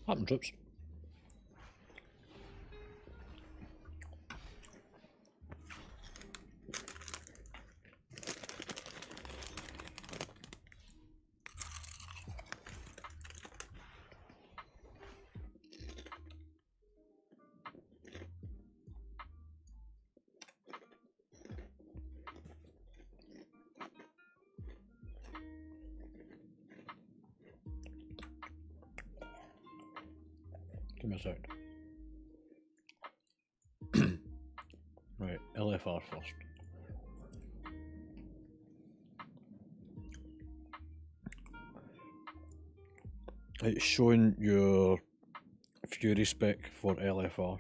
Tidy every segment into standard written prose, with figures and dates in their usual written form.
Happens, oops. Give me a sec. Right, LFR first. It's showing your Fury spec for LFR.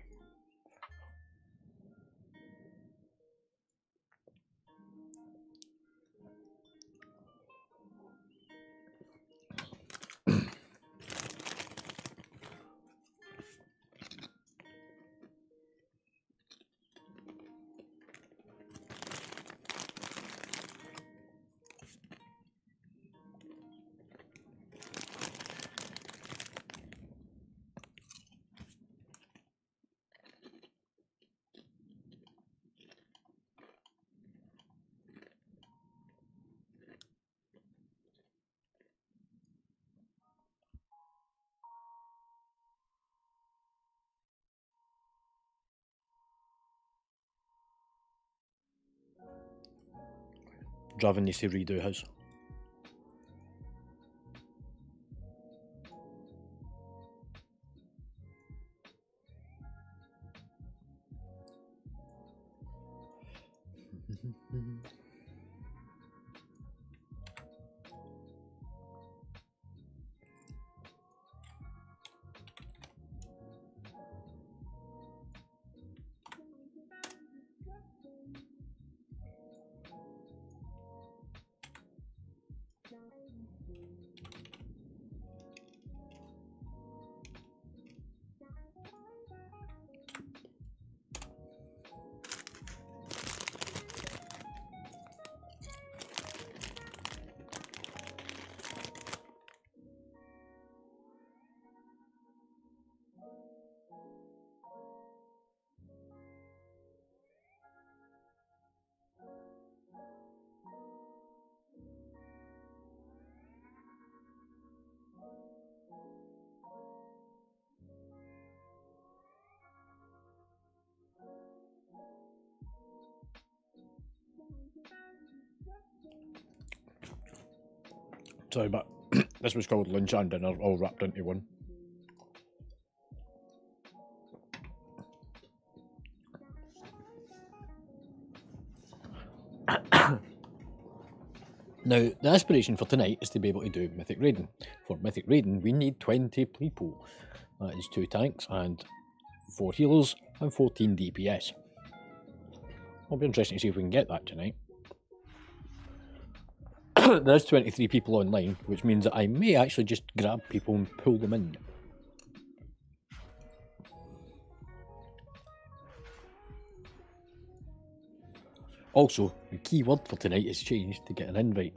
Draven needs to redo his. Sorry, but this was called lunch and dinner all wrapped into one. Now, the aspiration for tonight is to be able to do Mythic Raiding. For Mythic Raiding, we need 20 people. That is 2 tanks and 4 healers and 14 DPS. It'll be interesting to see if we can get that tonight. There's 23 people online, which means that I may actually just grab people and pull them in. Also, the key word for tonight is changed to get an invite.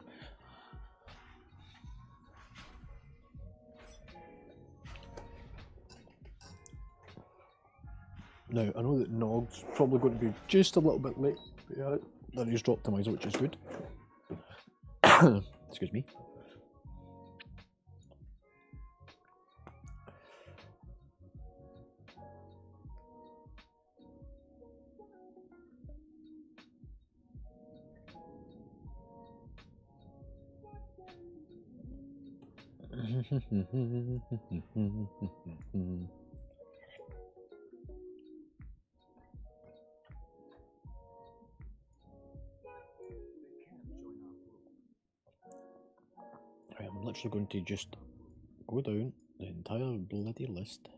Now, I know that Nog's probably going to be just a little bit late, but yeah, that is optimised, which is good. Excuse me. I'm literally going to just go down the entire bloody list.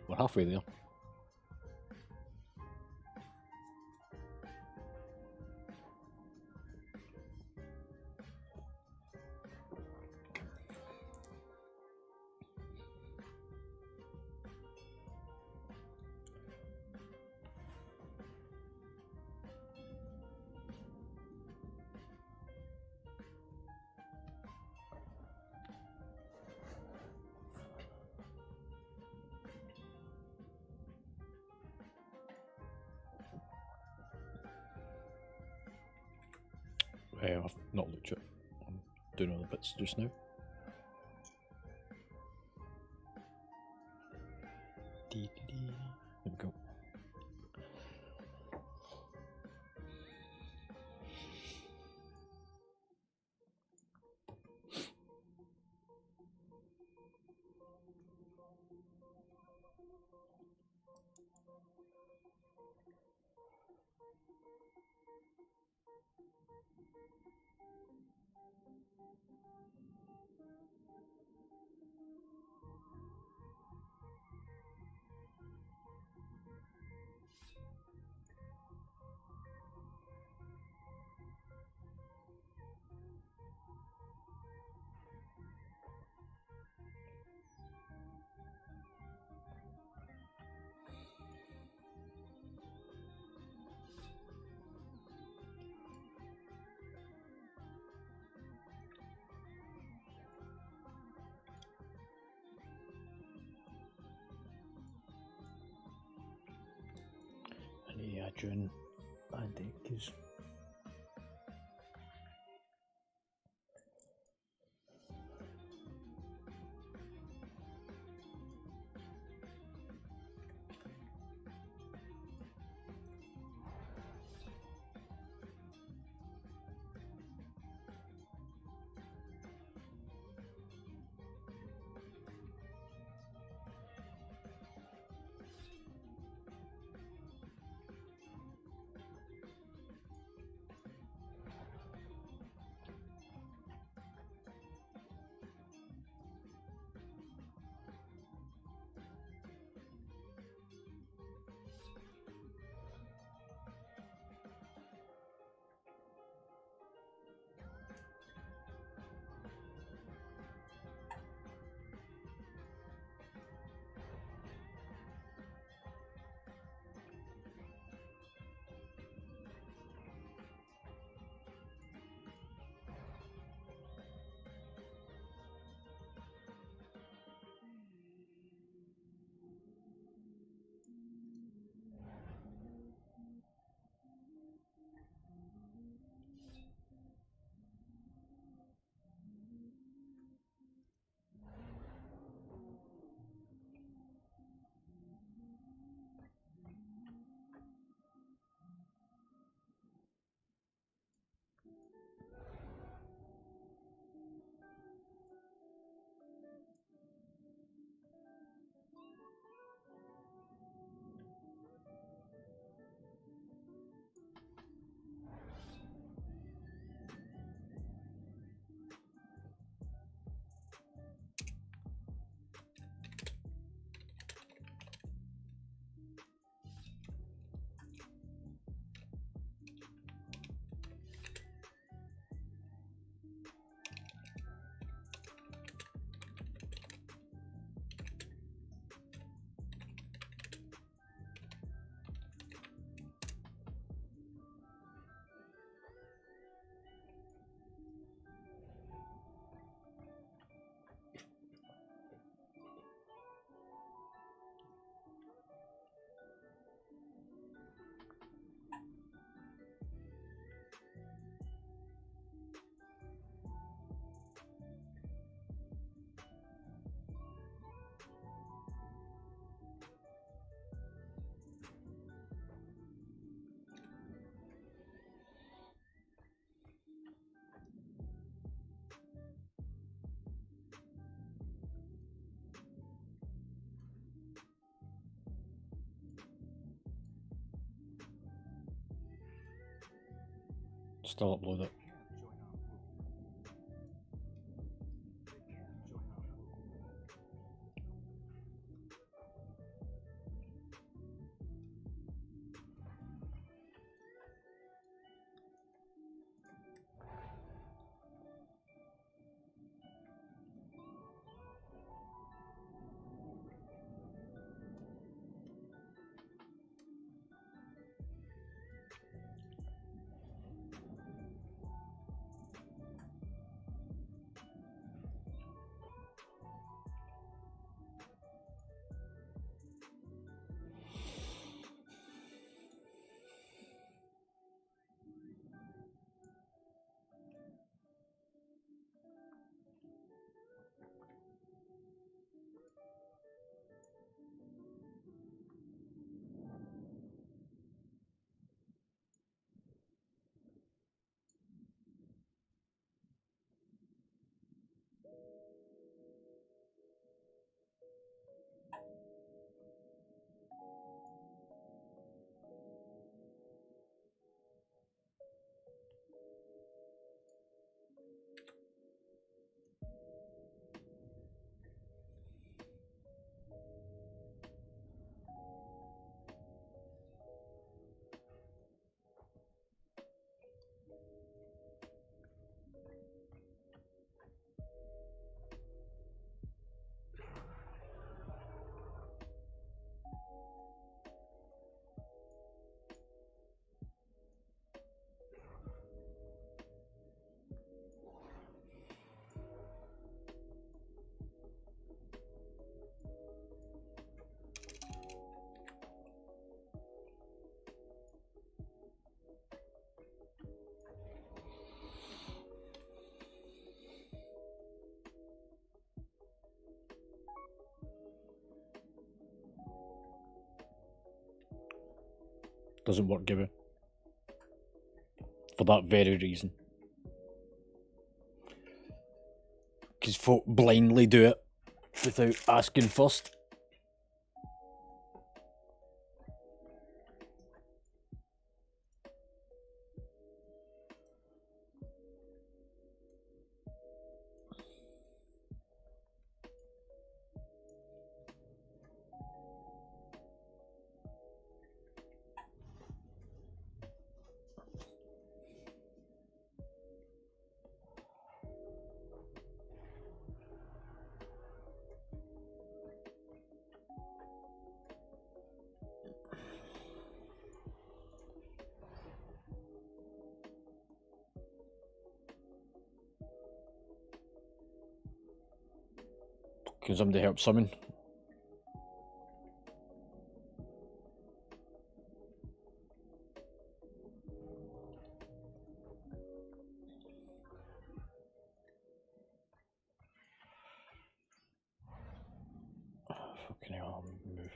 We're halfway there. I've not looked at it. I'm doing other bits just now. There we go. June and because still upload it. Doesn't work, give it. For that very reason. Because folk blindly do it without asking first. Can somebody help summon? Fucking hell, move.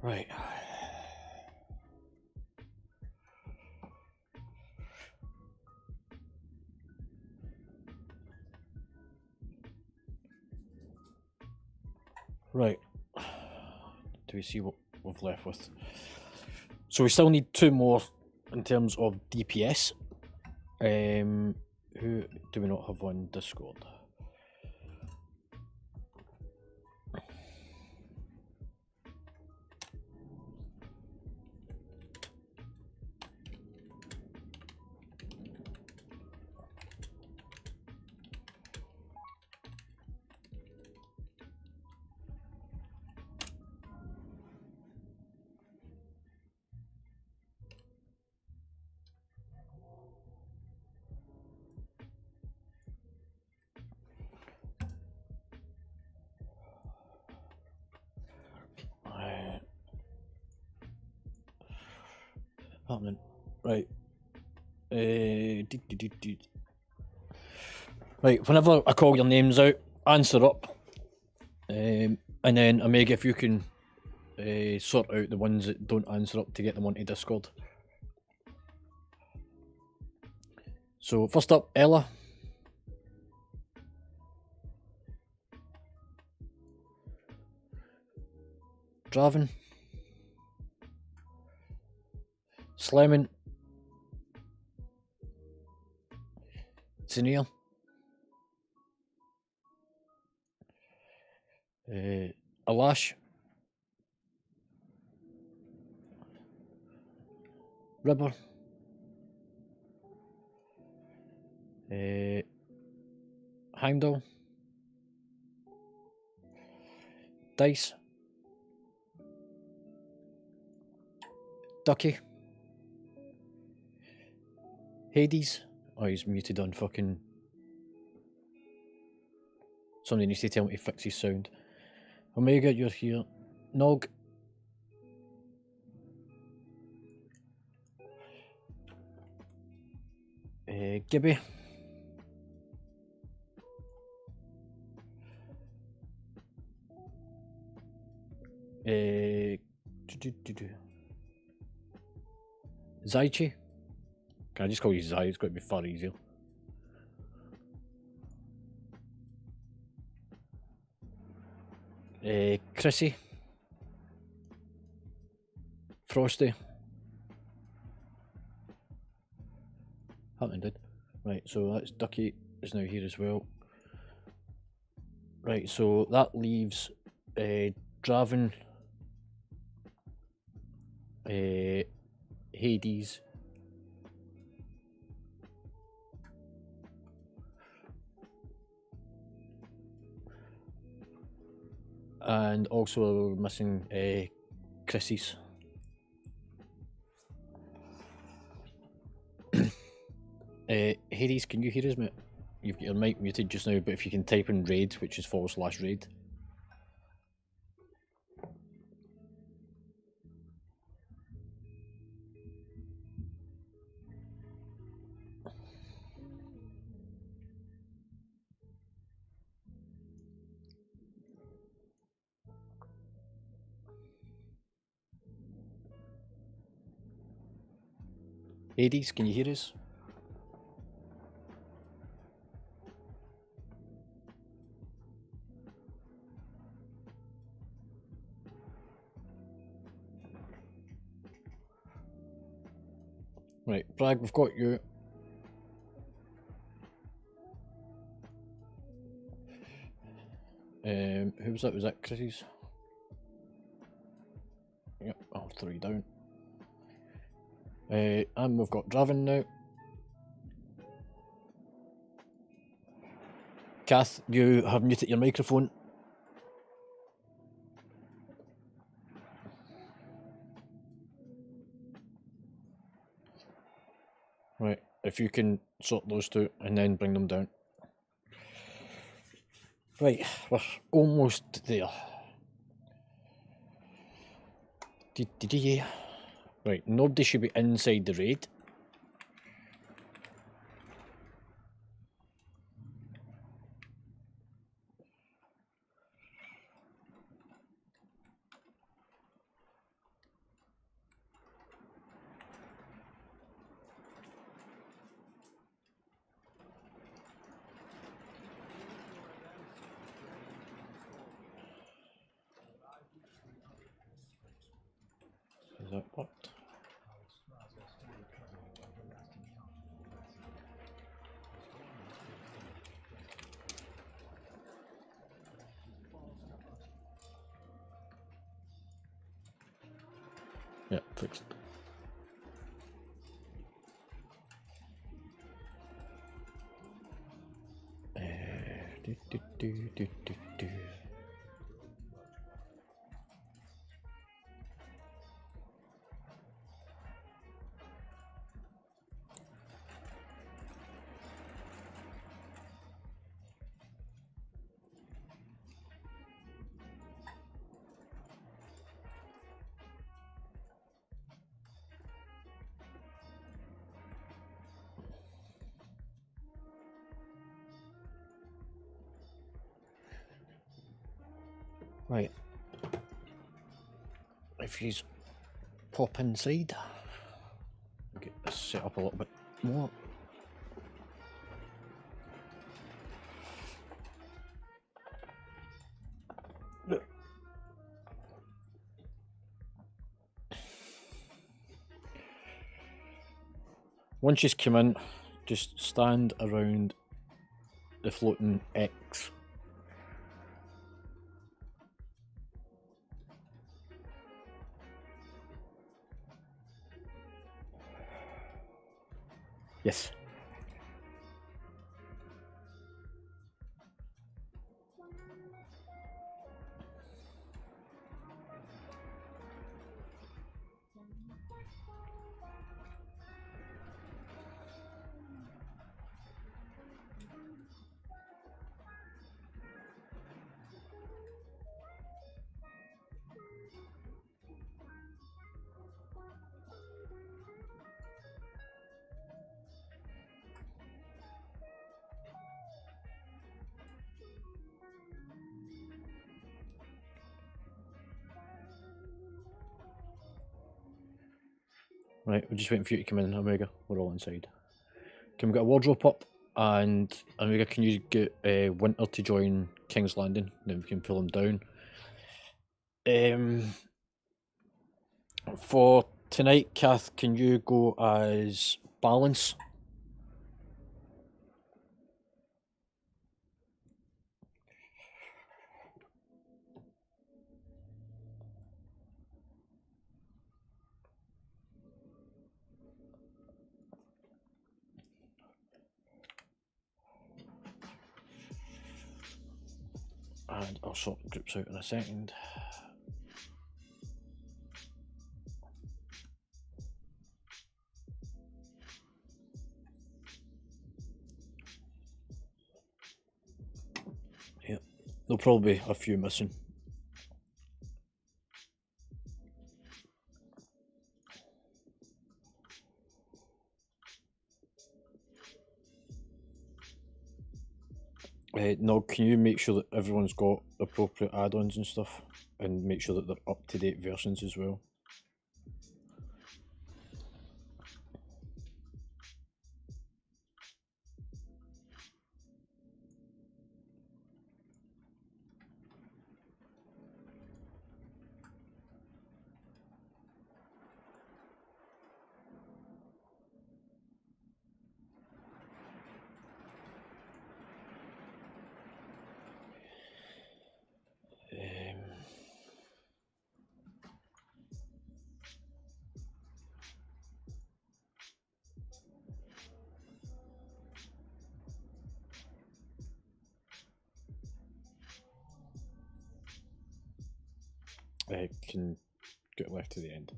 Right. Right. Do we see what we've left with? So we still need 2 more in terms of DPS. Who do we not have on Discord? Happening. Right. Right, whenever I call your names out, answer up. And then, Omega, if you can sort out the ones that don't answer up to get them onto Discord. So, first up, Ella. Draven, Slemon, Zinir, Alash, Ribber, Heimdall, Dice, Ducky, Hades. Oh, he's muted on fucking... Somebody needs to tell me to fix his sound. Omega, you're here. Nog. Gibby. Zaichi. Can I just call you Zai? It's got to be far easier. Chrissy. Frosty. Haven't did. Right, so that's Ducky is now here as well. Right, so that leaves Draven, Hades, and also we're missing Chrissy's. Hades, can you hear us, mate? You've got your mic muted just now, but if you can type in raid, which is /raid. Hades, can you hear us? Right, Bragg, we've got you. Who was that? Was that Chrissy's? Yep, I'll 3 down. And we've got Draven now. Kath, you have muted your microphone. Right, if you can sort those two and then bring them down. Right, we're almost there. Right, nobody should be inside the raid. Is that what? Yeah, fixed. Right. If you pop inside, get this set up a little bit more. Once you come in, just stand around the floating X. Yes. Right, we're just waiting for you to come in, Omega. We're all inside. Can we get a wardrobe up? And Omega, can you get Winter to join King's Landing? Then we can pull him down. For tonight, Kath, can you go as Balance? And I'll sort the groups out in a second. Yep, there'll probably be a few missing. No, can you make sure that everyone's got appropriate add-ons and stuff, and make sure that they're up-to-date versions as well? Can get left to the end.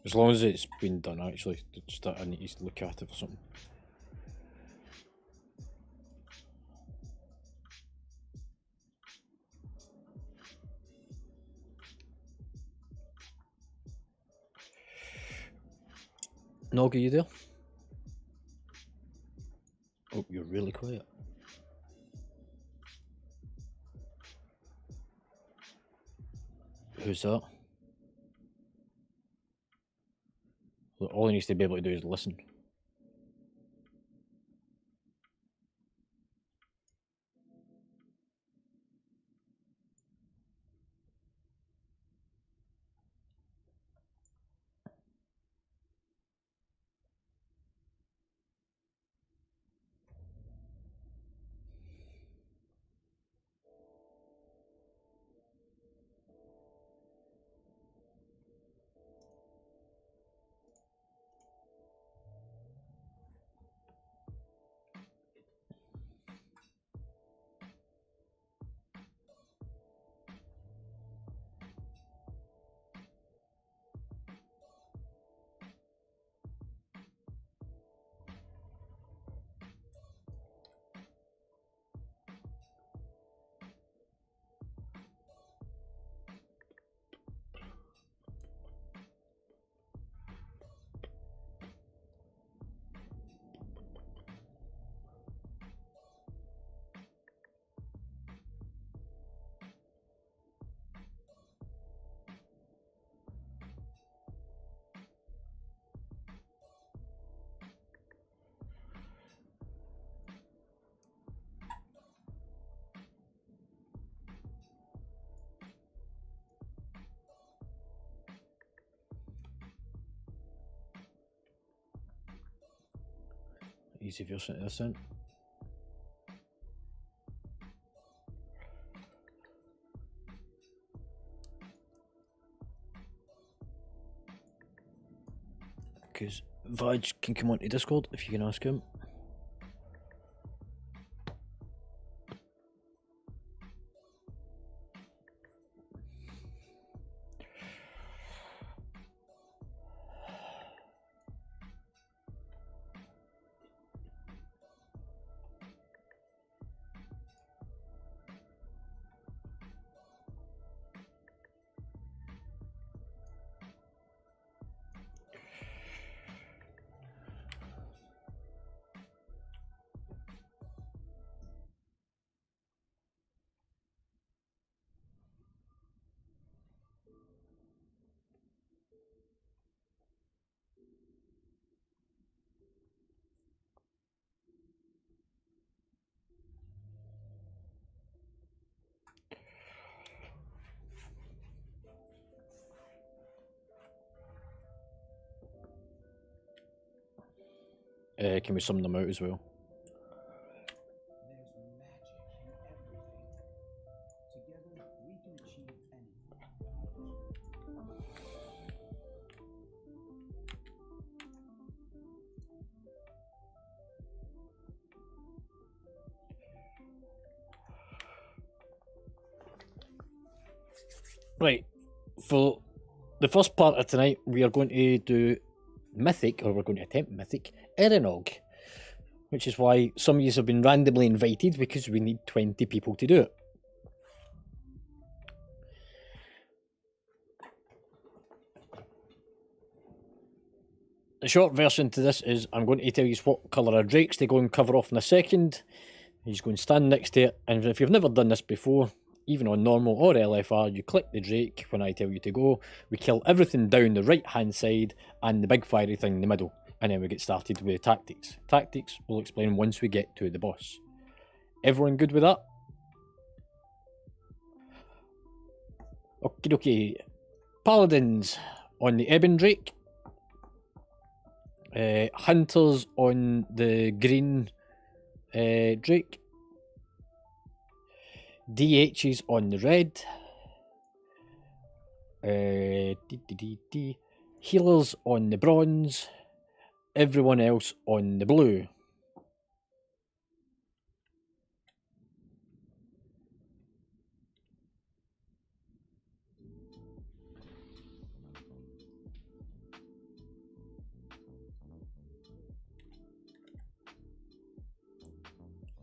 As long as it's been done, actually. Just that I need to look at it for something. Nog, are you there? Oh, you're really quiet. Who's that? All he needs to be able to do is listen. easy version of this then. Because Vaj can come onto Discord if you can ask him. Can we sum them out as well? Right, for the first part of tonight, we are going to do Mythic, or we're going to attempt Mythic, Erenog, which is why some of you have been randomly invited, because we need 20 people to do it. The short version to this is I'm going to tell you what colour of drakes to go and cover off in a second. You're going to stand next to it, and if you've never done this before, even on normal or LFR, you click the drake when I tell you to go. We kill everything down the right hand side and the big fiery thing in the middle, and then we get started with tactics. Tactics we'll explain once we get to the boss. Everyone good with that? Okie dokie. Paladins on the Ebon Drake. Hunters on the green Drake. DHs on the red. Healers on the bronze. Everyone else on the blue.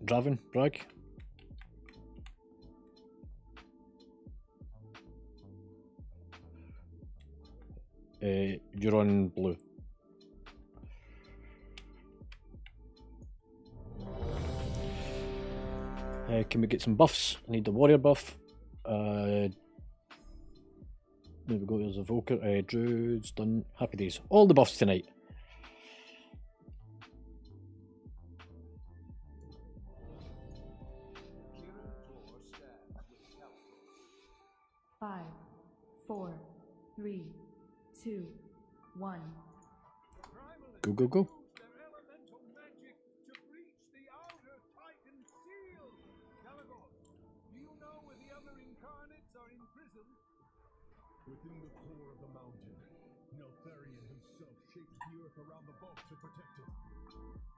Draven, Bragg. You're on blue. Can we get some buffs? I need the warrior buff. There we go, there's a Volker. Druid's done. Happy days. All the buffs tonight. Five, 4, 3, 2, 1. Go, go, go. Within the core of the mountain, Neltharion himself shapes the earth around the vault to protect it.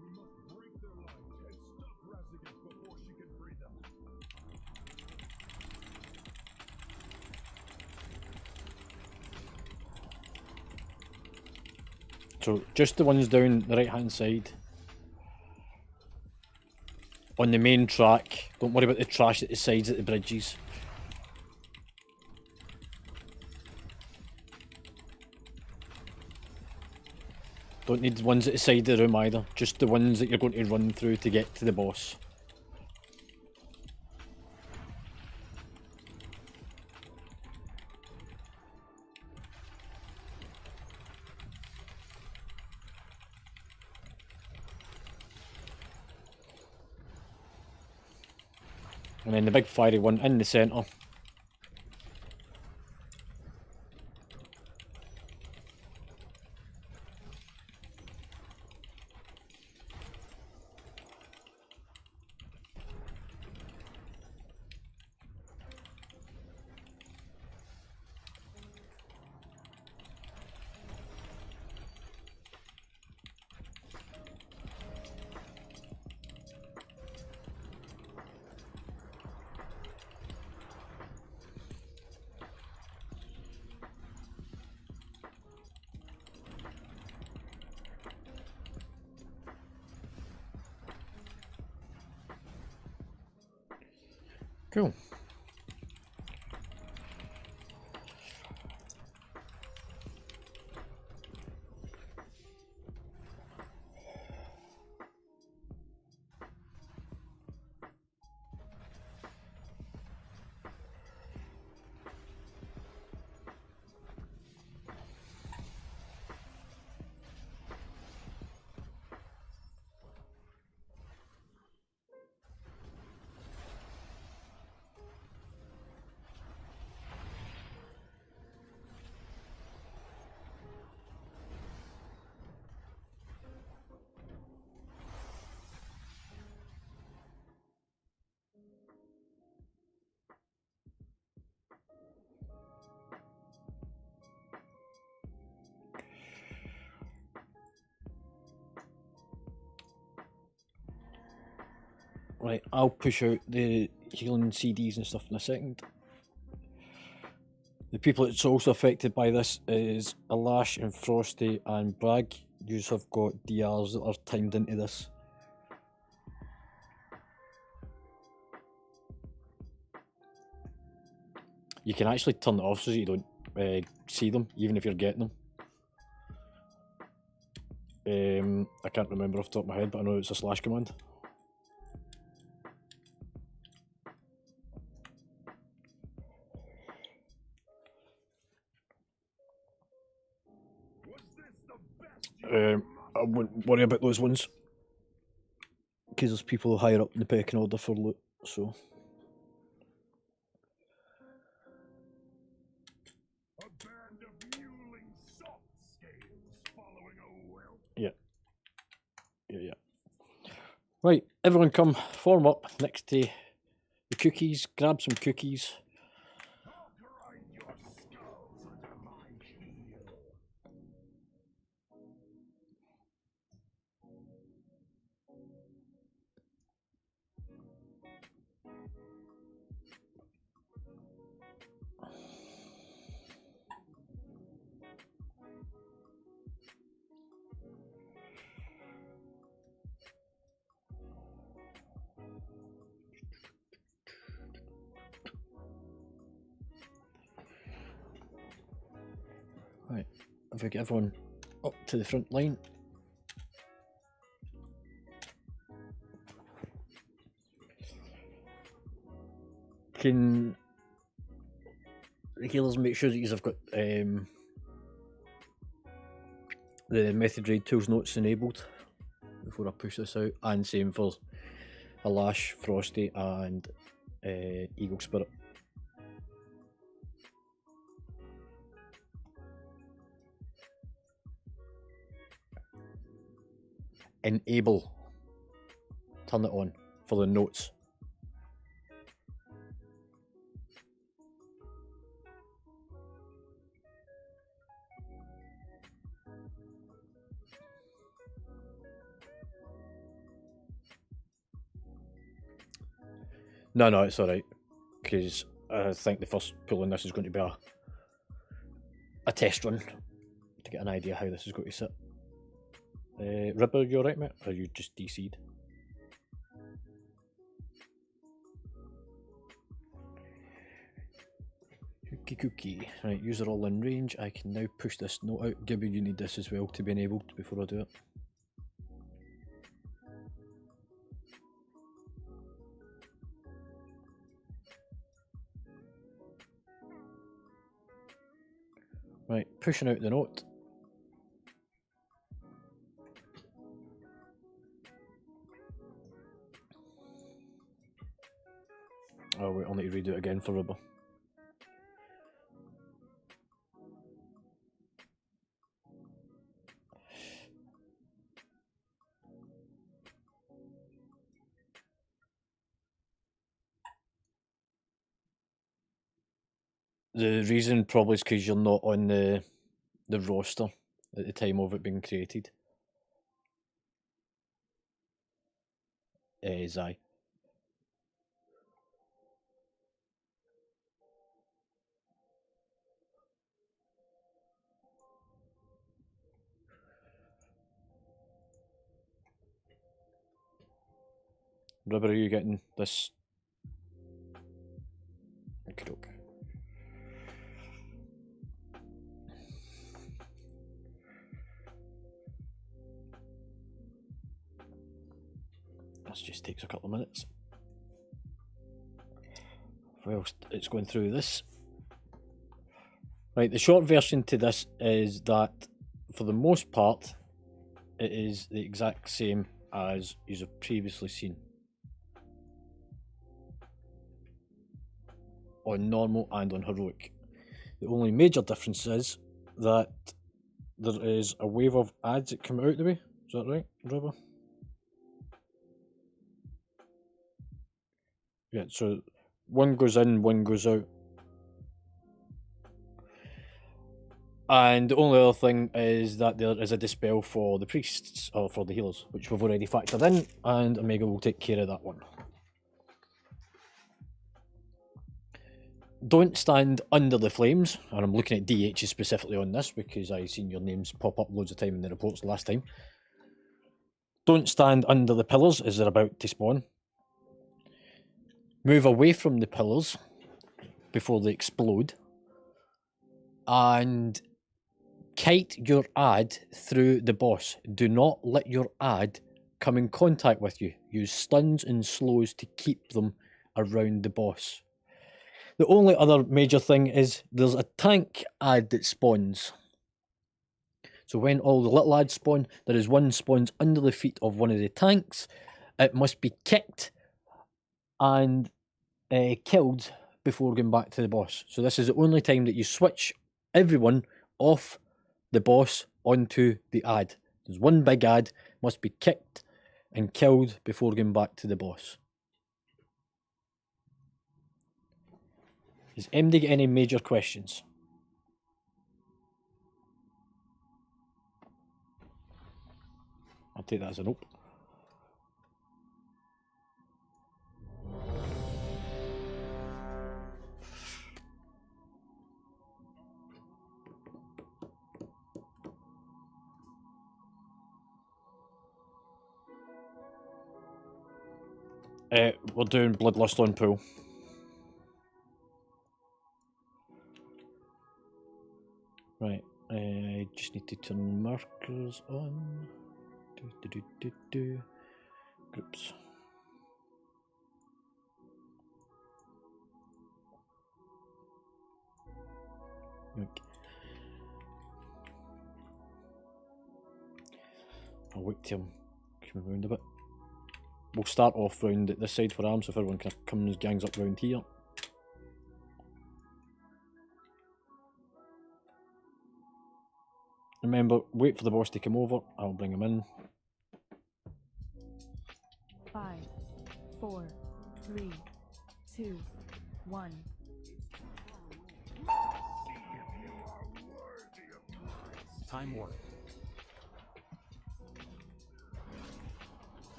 We must break their lines and stop Razageth before she can free them. So just the ones down the right hand side. On the main track. Don't worry about the trash at the sides at the bridges. Don't need the ones at the side of the room either, just the ones that you're going to run through to get to the boss. And then the big fiery one in the centre. Cool. Right, I'll push out the healing CDs and stuff in a second. The people that's also affected by this is Alash and Frosty and Bragg. You have got DRs that are timed into this. You can actually turn it off so that you don't see them, even if you're getting them. I can't remember off the top of my head, but I know it's a slash command. I wouldn't worry about those ones, because there's people higher up in the pecking order for loot, so... A band of mewling soft scales following a whelp. Yeah. Right, everyone come, form up next to the cookies, grab some cookies. I'll grind your skulls under my heel. Right, if we get everyone up to the front line. Can the healers make sure that you've got the method raid tools notes enabled before I push this out, and same for Alash, Frosty and Eagle Spirit. Enable. Turn it on for the notes. No, it's alright, because I think the first pull on this is going to be a test run to get an idea how this is going to sit. Ribber, you alright, mate? Or are you just DC'd? Cookie. Right, user all in range. I can now push this note out. Gibby, you need this as well to be enabled before I do it. Right, pushing out the note. Oh wait, I'll need to redo it again for Ribber. The reason probably is because you're not on the roster at the time of it being created. Zai. Ribber, are you getting this Okie doke. This just takes a couple of minutes. Whilst it's going through this. Right, the short version to this is that for the most part it is the exact same as you have previously seen on normal and on heroic. The only major difference is that there is a wave of ads that come out the way. Is that right, Robert? Yeah, so one goes in, one goes out. And the only other thing is that there is a dispel for the priests, or for the healers, which we've already factored in, and Omega will take care of that one. Don't stand under the flames, and I'm looking at DH specifically on this because I've seen your names pop up loads of time in the reports last time. Don't stand under the pillars as they're about to spawn. Move away from the pillars before they explode. And kite your ad through the boss. Do not let your ad come in contact with you. Use stuns and slows to keep them around the boss. The only other major thing is there's a tank ad that spawns. So when all the little ads spawn, there is one spawns under the feet of one of the tanks. It must be kicked and killed before going back to the boss. So this is the only time that you switch everyone off the boss onto the ad. There's one big ad, must be kicked and killed before going back to the boss. Does MD get any major questions? I'll take that as a nope. We're doing Bloodlust on pool. Right, I just need to turn markers on. Groups. Okay. I'll wait till I'm coming around a bit. We'll start off round at this side for arms, so if everyone kind of comes gangs up round here. Remember, wait for the boss to come over. I'll bring him in. 5, 4, 3, 2, 1. Time warp.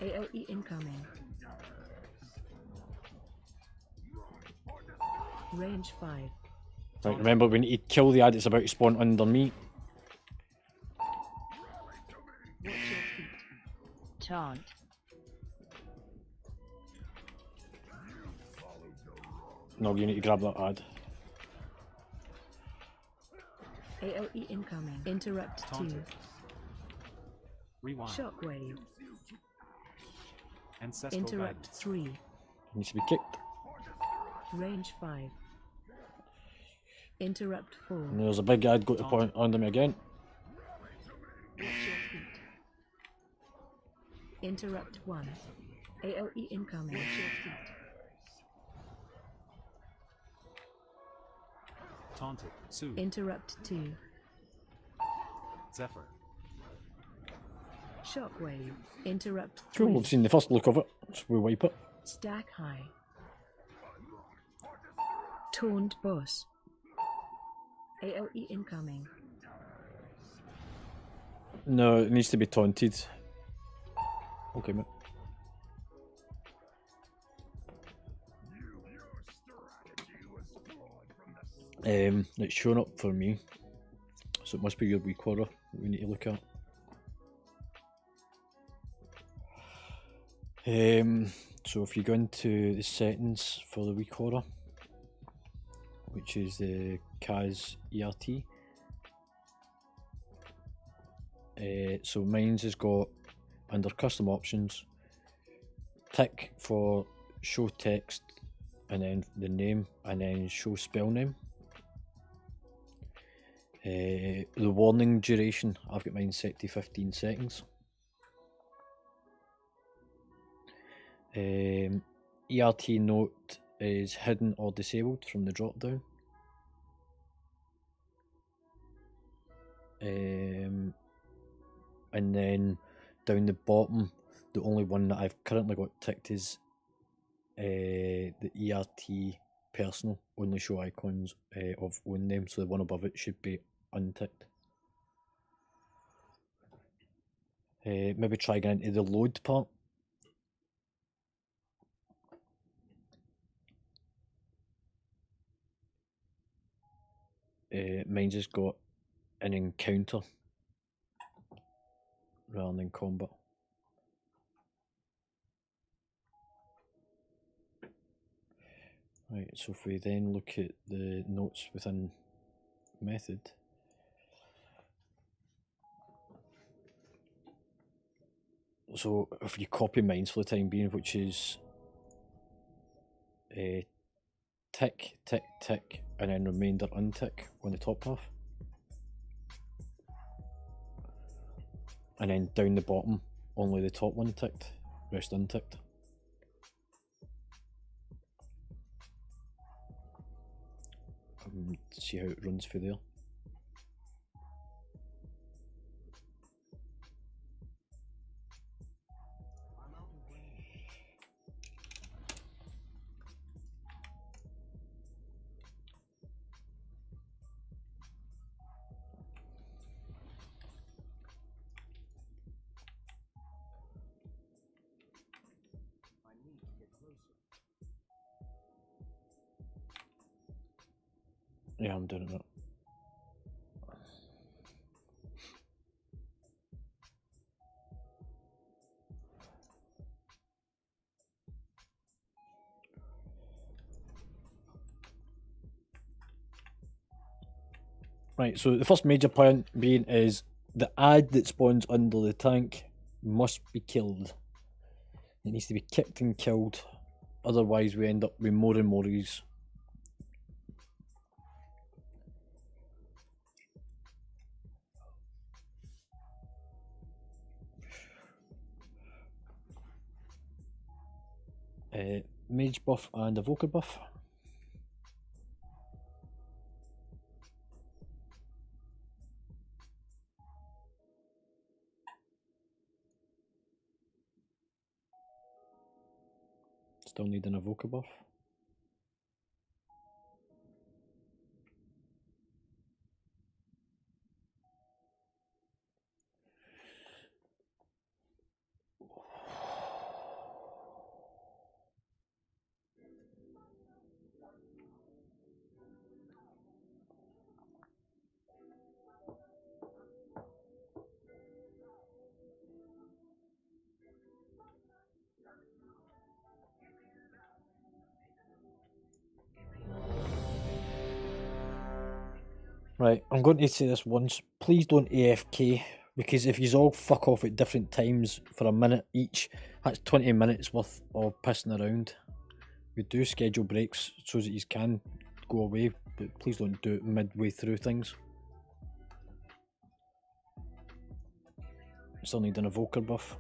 AOE incoming. Range 5. Right, remember we need to kill the ad that's about to spawn under me. Watch your feet. Taunt. No, you need to grab that ad. AOE incoming. Interrupt 2. Taunted. Rewind. Shockwave. Ancestral Interrupt guidance. 3. Needs to be kicked. Range 5. Interrupt 4. And there's a big ad got to point under me again. Watch your feet. Interrupt 1. AOE incoming. Watch your feet. Taunted. Soothe. Interrupt 2. Zephyr. Shockwave. Interrupt 3. Cool, we've seen the first look of it, so we wipe it. Stack high. Taunt boss. AOE incoming. No, it needs to be taunted. Okay, mate. It's showing up for me, so it must be your wee quarter that we need to look at. So if you go into the settings for the weak horror, which is the CAS ERT, so mine's has got under custom options, tick for show text and then the name and then show spell name. The warning duration, I've got mine set to 15 seconds. ERT note is hidden or disabled from the drop down. And then down the bottom, the only one that I've currently got ticked is the ERT personal, only show icons of own name, so the one above it should be unticked. Maybe try getting into the load part. Mine's just got an encounter rather than combat. Right, so if we then look at the notes within method, so if you copy mines for the time being, which is tick, tick, tick, and then remainder untick on the top half. And then down the bottom, only the top one ticked, rest unticked. See how it runs through there. Yeah, I'm doing it. Right, so the first major point being is the ad that spawns under the tank must be killed. It needs to be kicked and killed, otherwise we end up with more and more of these. Mage buff and evoker buff. Still need an evoker buff. Right, I'm going to say this once. Please don't AFK, because if you all fuck off at different times for a minute each, that's 20 minutes worth of pissing around. We do schedule breaks so that you can go away, but please don't do it midway through things. Still need an evoker buff.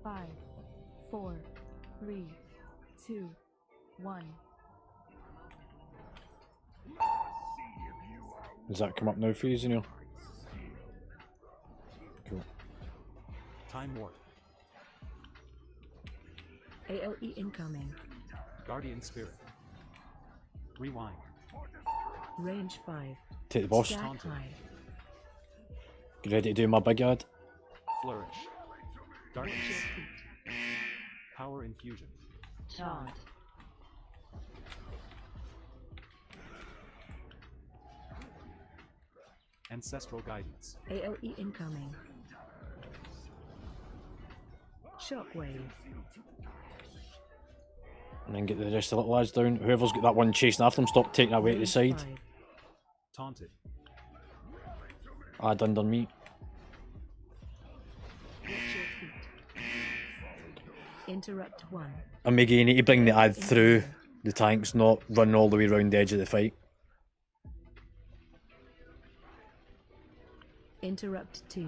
Five, 4, 3, 2, 1. Does that come up now for you, Zenio? Cool. Time warp. AOE incoming. Guardian spirit. Rewind. Range 5. Take the boss. Stack high. Get ready to do my big ad. Flourish. Darkness. Watch your feet. Power infusion. Taunt. Ancestral guidance. AOE incoming. Shockwave. And then get the rest of the little lads down. Whoever's got that one chasing after them, stop taking that way to the Range side. 5. Taunted. Add under me. Watch your feet. Interrupt 1. And Miggy, you need to bring the ad through the tanks, not run all the way around the edge of the fight. Interrupt 2.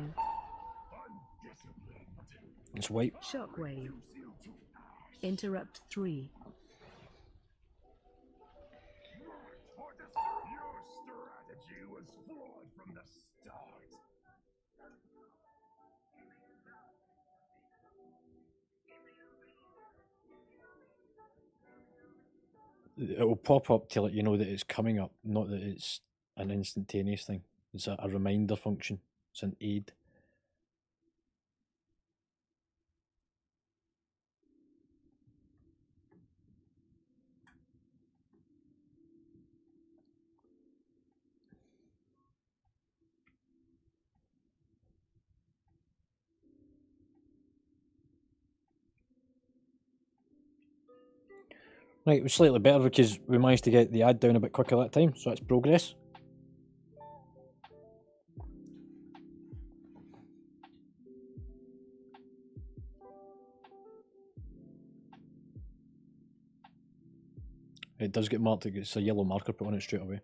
It's white. Shockwave. Interrupt 3. Your strategy was flawed from the start. It'll pop up to let you know that it's coming up, not that it's an instantaneous thing. It's a reminder function. It's an aid. Right, it was slightly better because we managed to get the ad down a bit quicker that time, so that's progress. It does get marked, it's a yellow marker put on it straight away.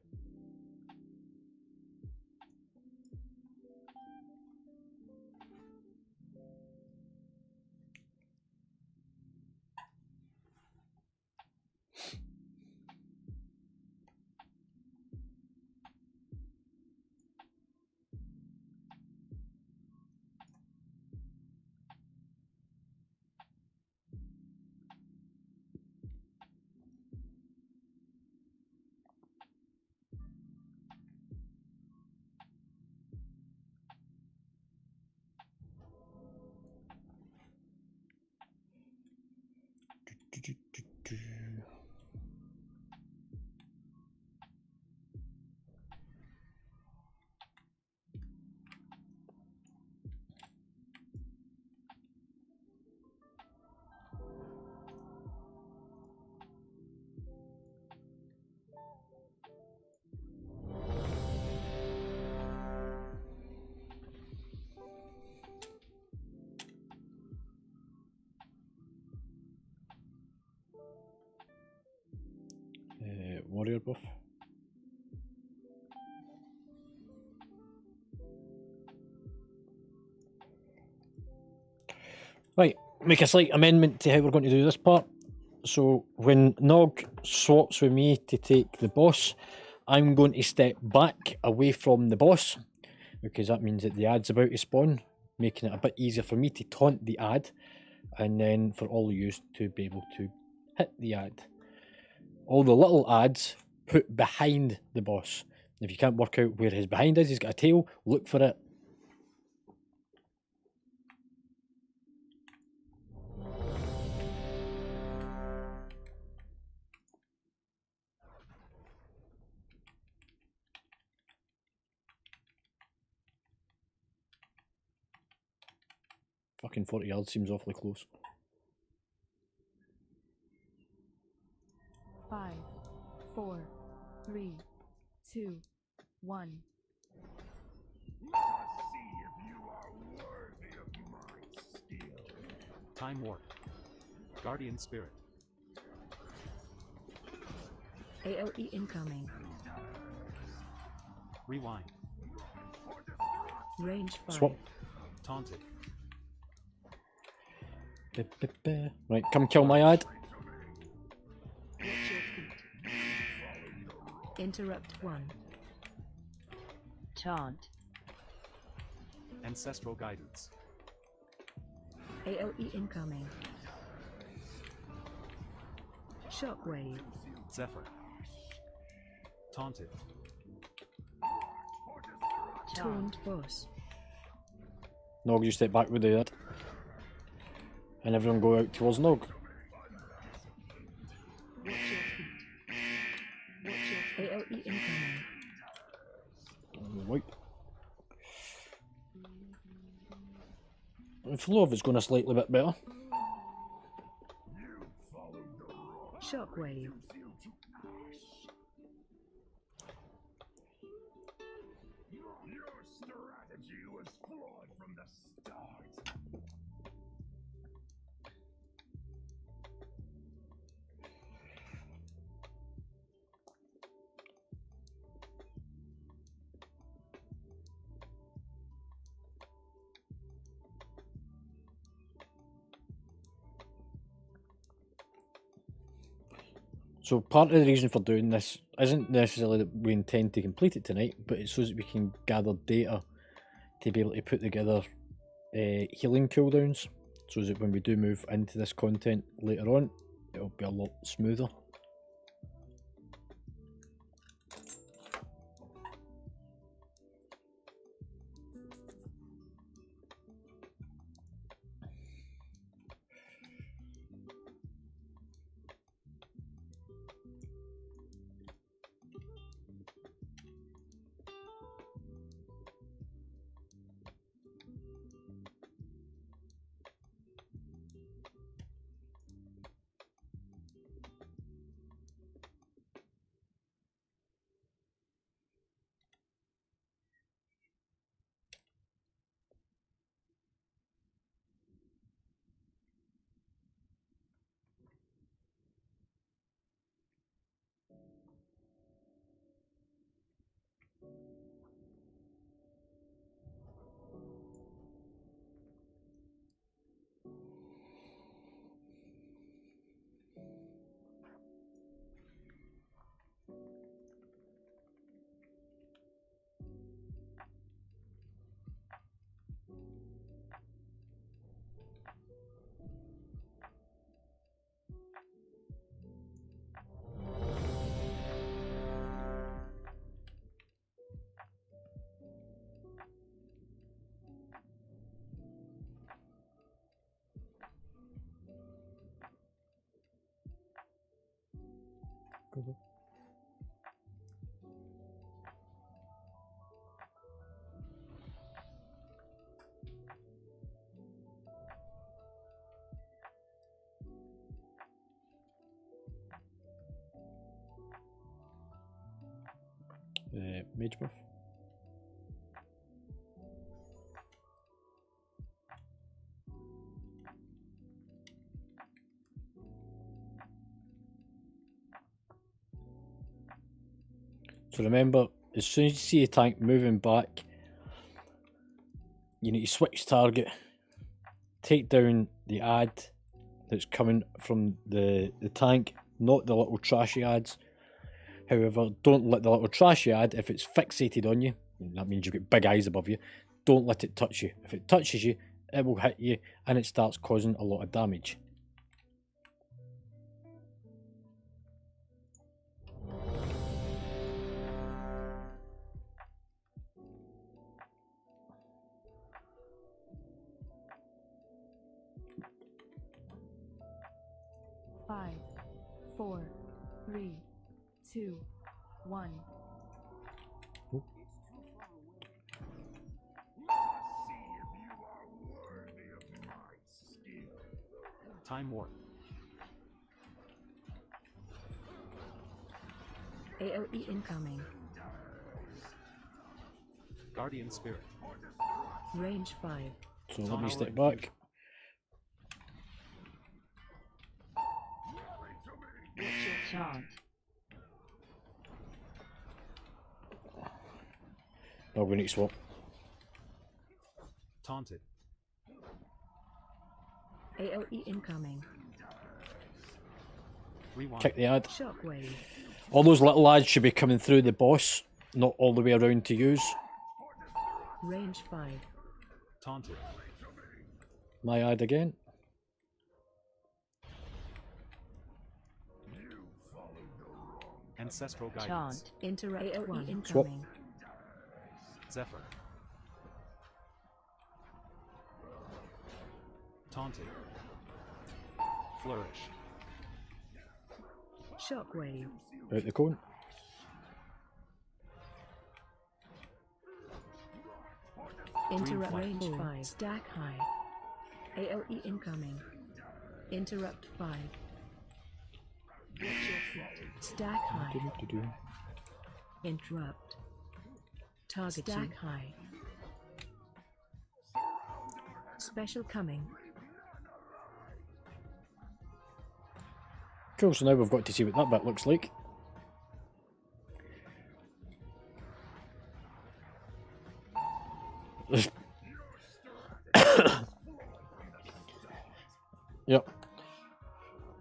Warrior buff. Right, make a slight amendment to how we're going to do this part. So when Nog swaps with me to take the boss, I'm going to step back away from the boss, because that means that the ad's about to spawn, making it a bit easier for me to taunt the ad, and then for all of you to be able to hit the ad. All the little ads put behind the boss. If you can't work out where his behind is, he's got a tail, look for it. Fucking 40 yards seems awfully close. 5, 4, 3, 2, 1. Let us see if you are worthy of my skill. Time warp. Guardian spirit. AOE incoming. Rewind. Range 5. Swap. Taunted. Right, come kill my ad. Watch your feet. Interrupt 1. Taunt. Ancestral guidance. AOE incoming. Shockwave. Zephyr. Taunted. Taunt boss. Nog, you step back with the ad. And everyone go out towards Nog. Watch your feet. Watch your AOE incoming. Right. Flow if it's going a slightly bit better. Shockwave. Your strategy was flawed from the start. So part of the reason for doing this isn't necessarily that we intend to complete it tonight, but it's so that we can gather data to be able to put together healing cooldowns, so that when we do move into this content later on, it'll be a lot smoother. Mage buff. So remember, as soon as you see a tank moving back, you need to switch target, take down the ad that's coming from the tank, not the little trashy ads. However, don't let the little trashy ad, if it's fixated on you, that means you've got big eyes above you, don't let it touch you. If it touches you, it will hit you and it starts causing a lot of damage. Five, 4, 3, 2, 1. See if you are worthy of my skill. Time warp. AOE incoming. Guardian spirit. Range 5. So let me step back. Watch your chant. Now we need to swap. Taunted. AOE incoming. Rewind. Kick the ad. Shockwave. All those little ads should be coming through the boss, not all the way around to use. Range 5. Taunted. My ad again. Ancestral guidance. Chant. Interrupt AOE 1. incoming. Swap. Zephyr. Taunted. Flourish. Shockwave. Out the cone. Interrupt flame. range 5. Stack high. AOE incoming. Interrupt 5. Watch your feet. Stack high. Do-do-do-do. Interrupt. Target stack high. Special coming. Cool, so now we've got to see what that bit looks like. Yep.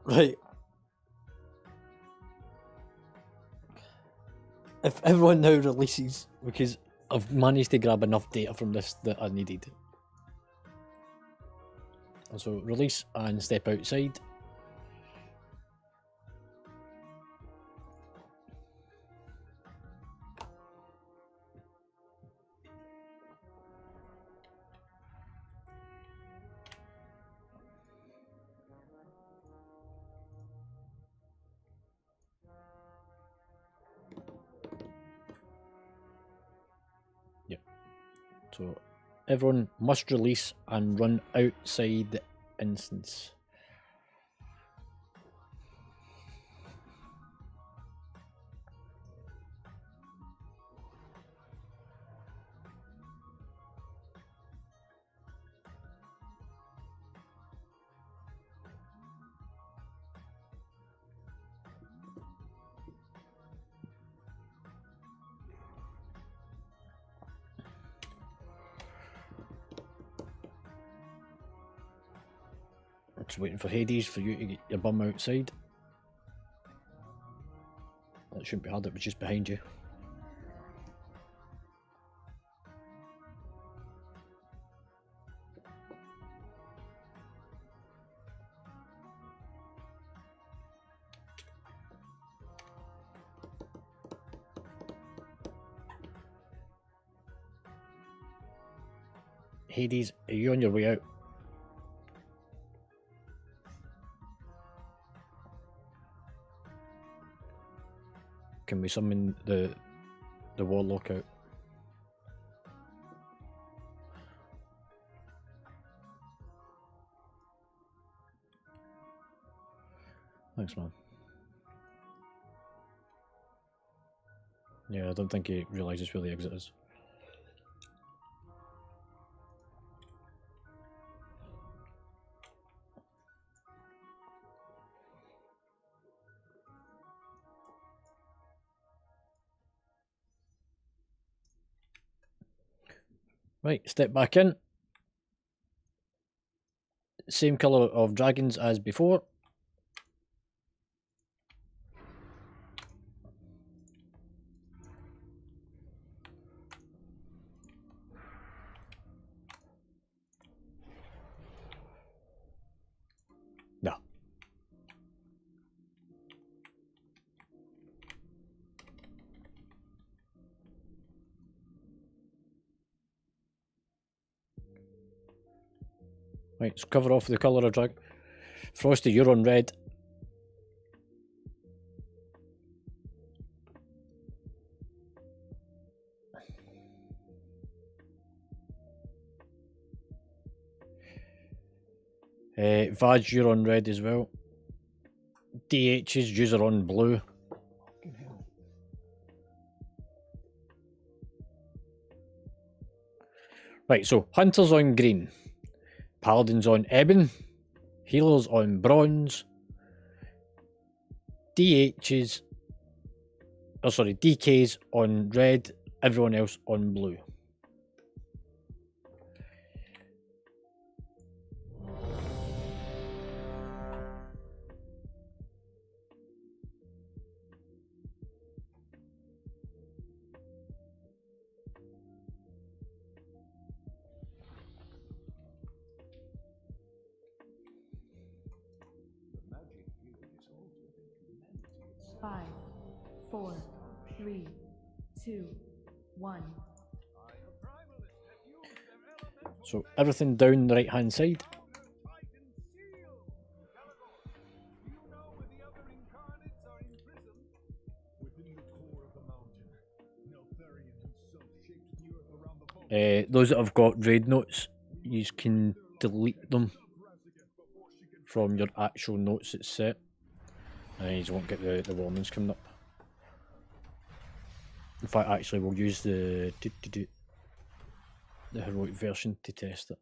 Right. If everyone now releases, because I've managed to grab enough data from this that I needed. And so release and step outside. So everyone must release and run outside the instance. Just waiting for Hades for you to get your bum outside. That shouldn't be hard, it was just behind you. Hades, are you on your way out? Can we summon the warlock out? Thanks, man. Yeah, I don't think he realises where the exit is. Right, step back in. Same colour of dragons as before. No. Right, so cover off the colour of dragon. Frosty, you're on red. Vaj, you're on red as well. DH's, you're on blue. Right, so Hunter's on green. Paladin's on ebon. Healer's on bronze. DK's on red. Everyone else on blue. Five, four, three, two, one. So everything down the right hand side. Those that have got raid notes, you can delete them from your actual notes that's set, and you won't get the warnings coming up. In fact, actually, we'll use the heroic version to test it.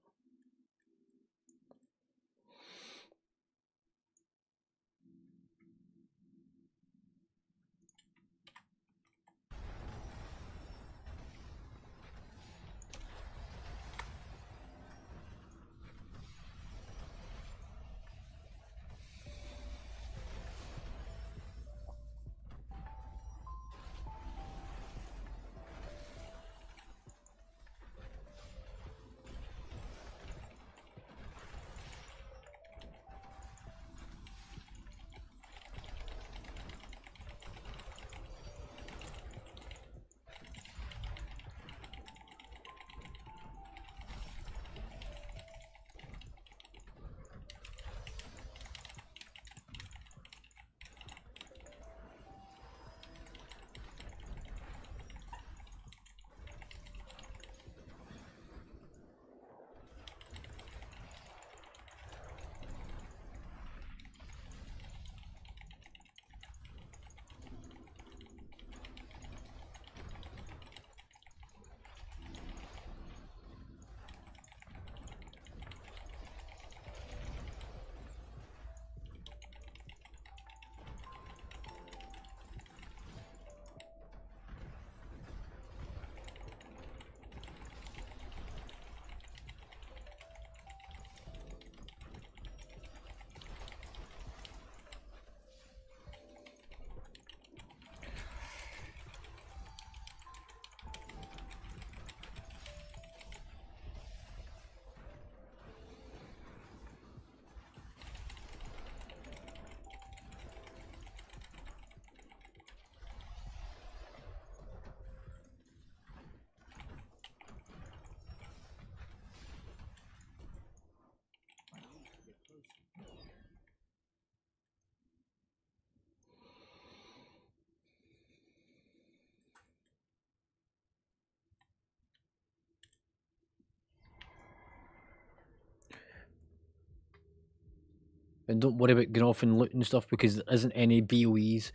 And don't worry about going off and looting stuff, because there isn't any BOEs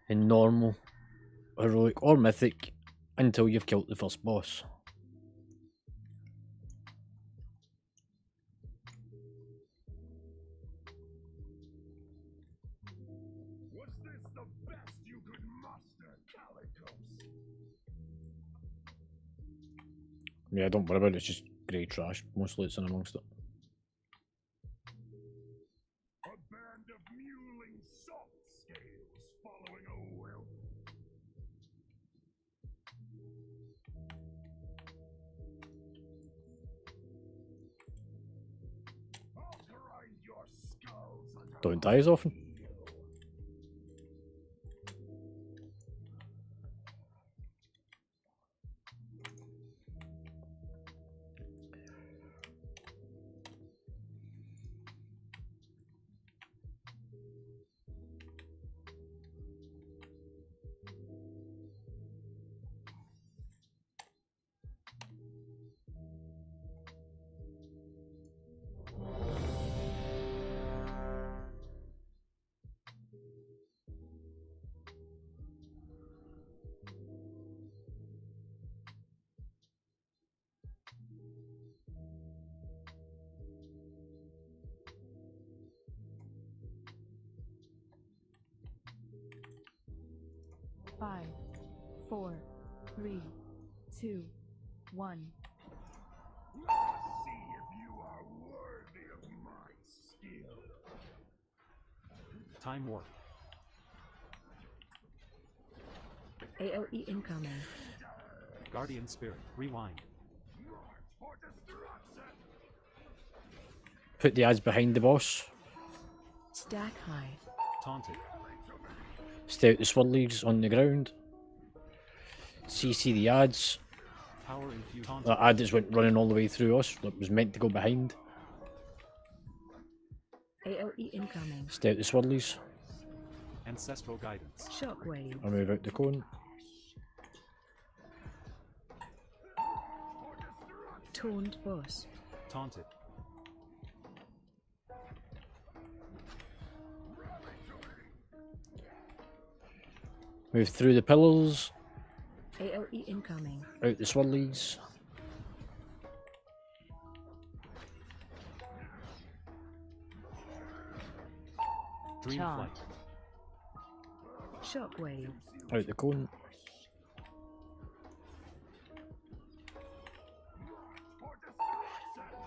in normal, heroic or mythic until you've killed the first boss. Was this the best you could muster, Calicos? Yeah, don't worry about it, it's just grey trash. Mostly it's in amongst it. A band of mewling salt scales following a will. I'll grind your skulls under Don't die as often. Five, 4, 3, 2, 1. Let us see if you are worthy of my skill. Time warp. AOE incoming. Guardian Spirit. Rewind. March for destruction. Put the ads behind the boss. Stack high. Taunted. Stay out the swirlies on the ground. CC the ads. Power infused. Taunted. That ad just went running all the way through us. That was meant to go behind. AOE incoming. Stay out the swirlies. Ancestral guidance. Shockwave. I'll move out the cone. Taunt boss. Taunted. Move through the pillars, AOE incoming. out the swirlies. Dream Taunt. flight. Shockwave. Out the cone.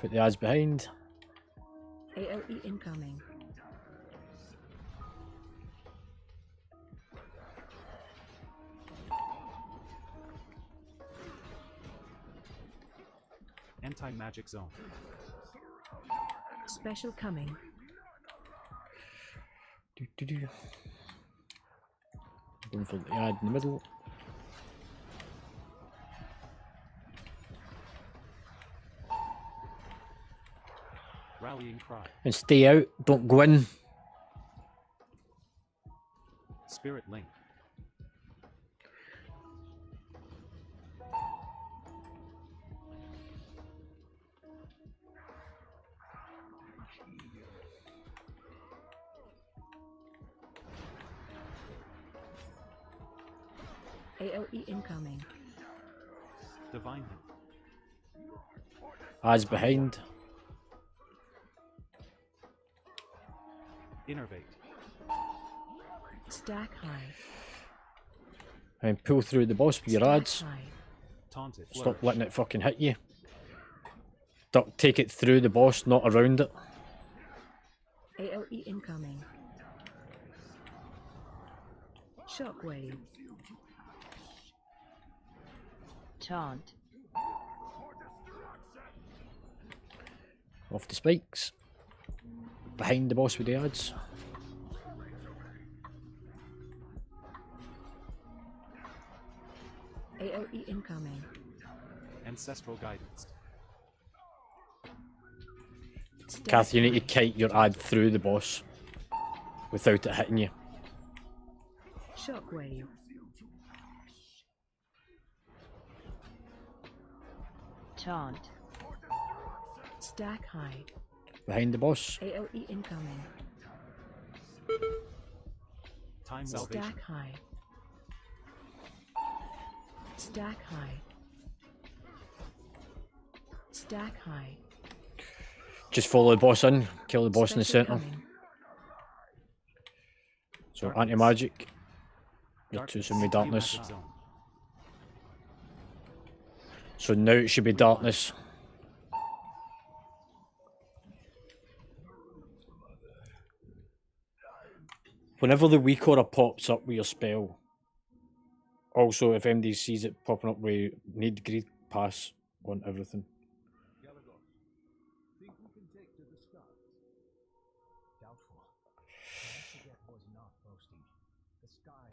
Put the ads behind. AOE incoming. Anti-magic zone. Special coming. Do. Going for the ad in the middle. Rallying cry. And stay out, don't go in. Spirit link. AOE incoming. Divine hit. Ads behind. Innervate. Stack high. And pull through the boss with your Stack ads. high. Taunted. Stop Flourish. letting it fucking hit you. Take it through the boss, not around it. AOE incoming. Shockwave. Taunt. Off the spikes. Behind the boss with the ads. AOE incoming. Ancestral guidance. Stack Kath, you need high. to kite your ad through the boss without it hitting you. Shockwave. Taunt. Stack high. Behind the boss. AOE incoming. Time salvation. Stack high. Stack high. Stack high. Just follow the boss in, kill the boss in the Special centre. coming. So Darkness. anti-magic. You're too Darkness. soon with darkness. Magic zone. So now it should be darkness. Whenever the weak aura pops up with your spell, also if MD sees it popping up, we need greed pass on everything. Galagos, think we can take to the stars? Doubtful. Razageth was not boasting. The sky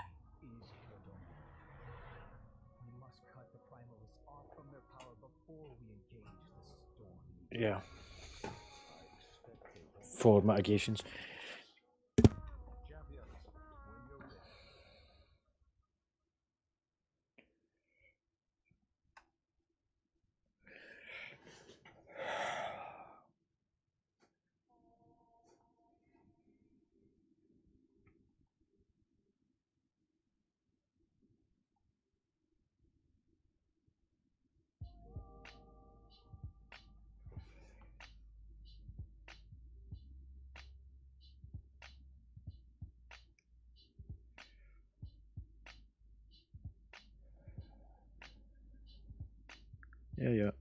is her domain. We must cut the primals off from their power before we engage the storm. Yeah, I expect they won't. for mitigations. Champions, when you're ready. Yeah.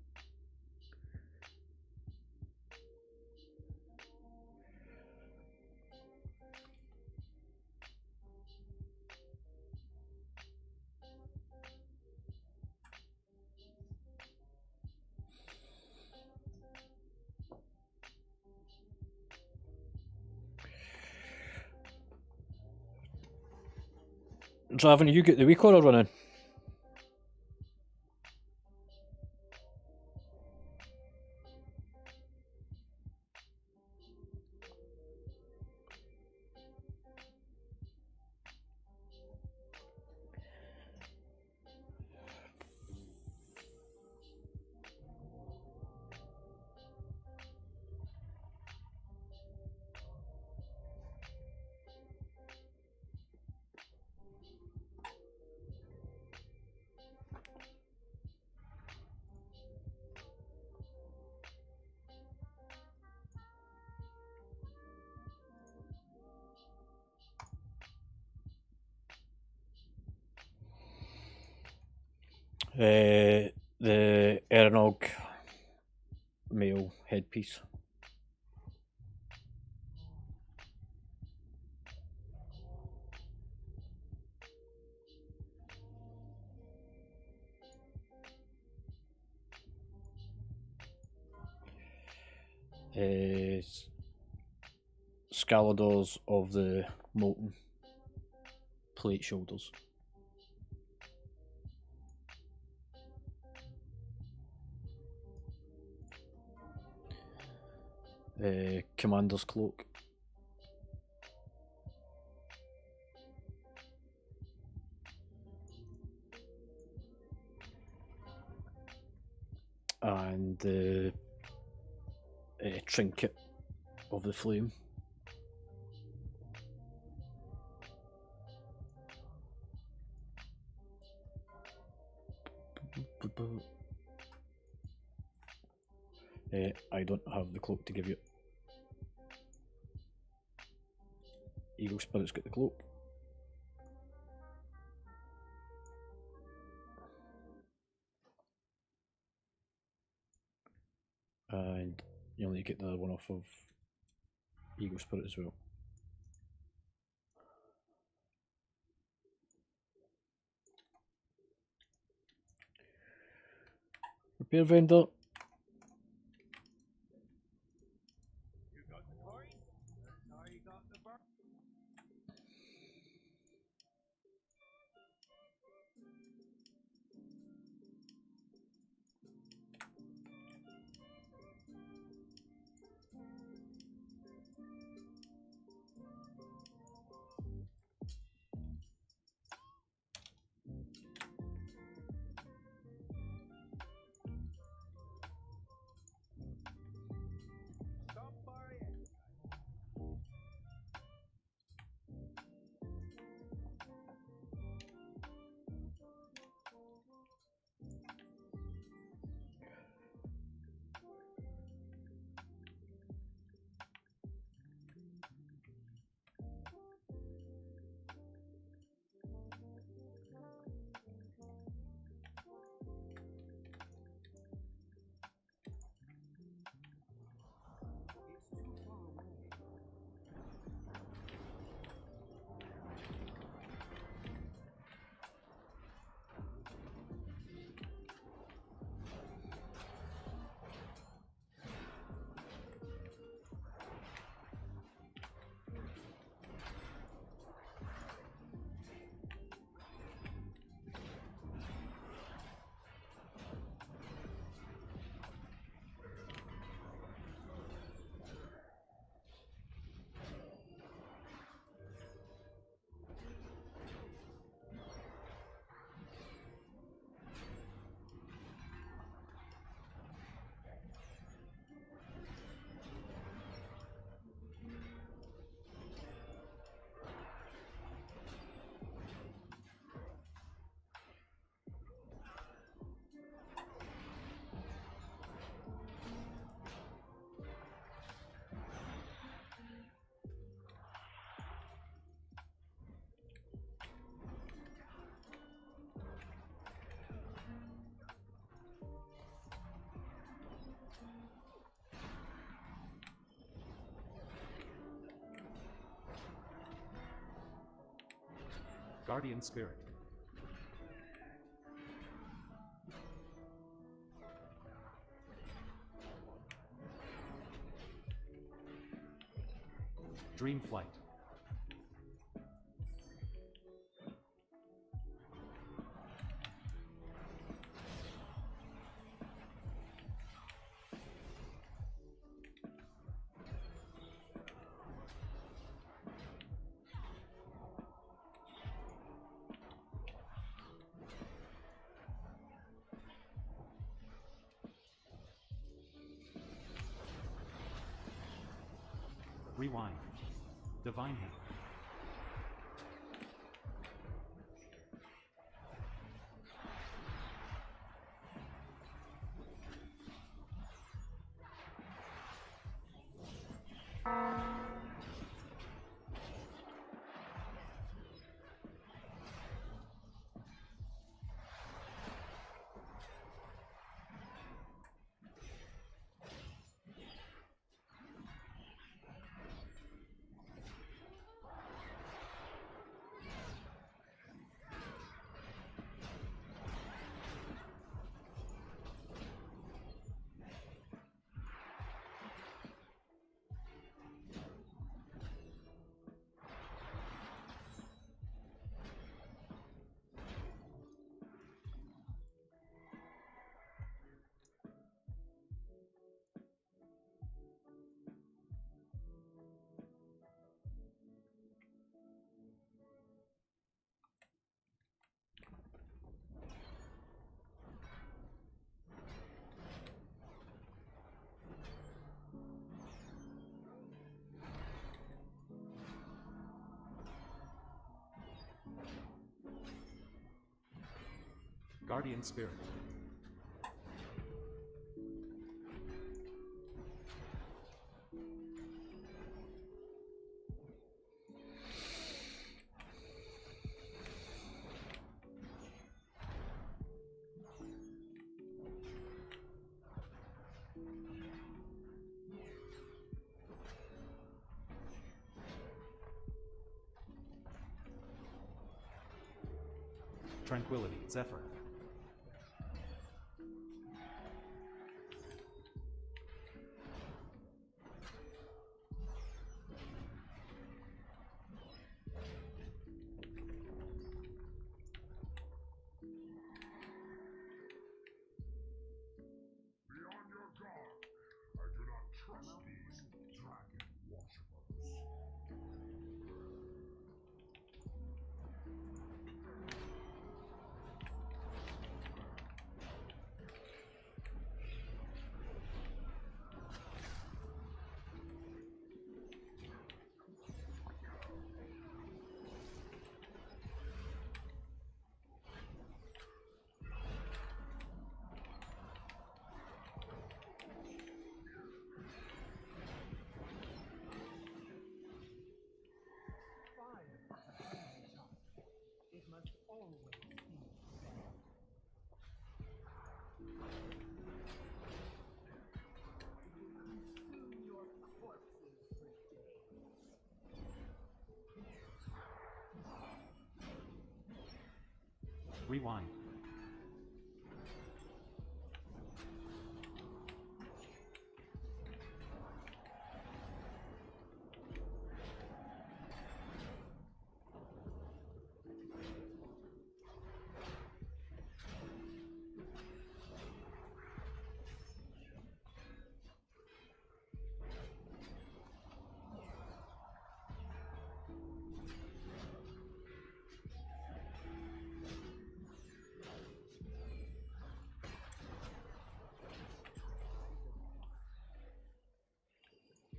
Draven, you get the weak aura running. The Ernog male headpiece. Scaladors of the molten plate shoulders. Commander's cloak. And the trinket of the flame. I don't have the cloak to give you. Eagle Spirit's got the cloak. And you only get the other one off of Eagle Spirit as well. Repair vendor. Guardian Spirit. Dream Flight. Rewind. Divine Hit. Guardian Spirit. Tranquility, Zephyr. Be on your guard. I do not trust these dragon worshippers. Fire is a friendly child. It must always be fed. Consume your corpses for days. Rewind.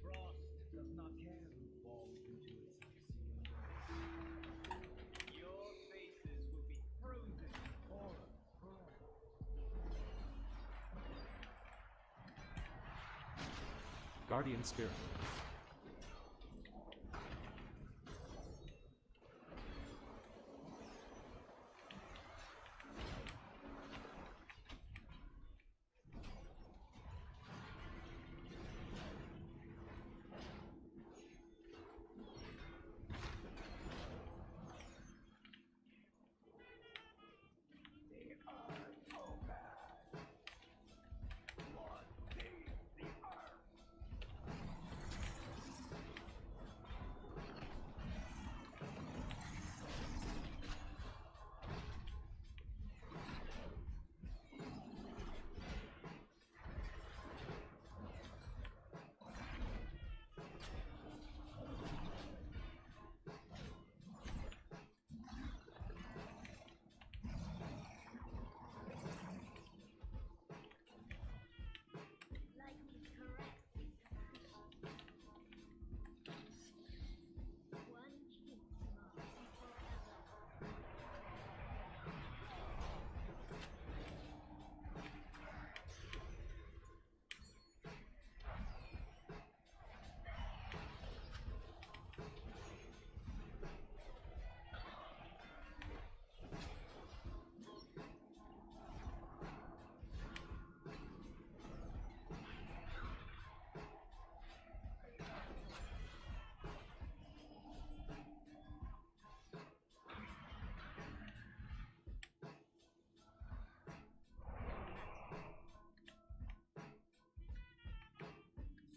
Frost does not care who falls into its obscene depths. Your faces will be frozen in horror forever. Guardian Spirit. They are so bad. What saves the earth?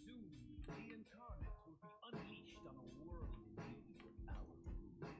Soon, the incarnates will be unleashed on a world in need of our rule.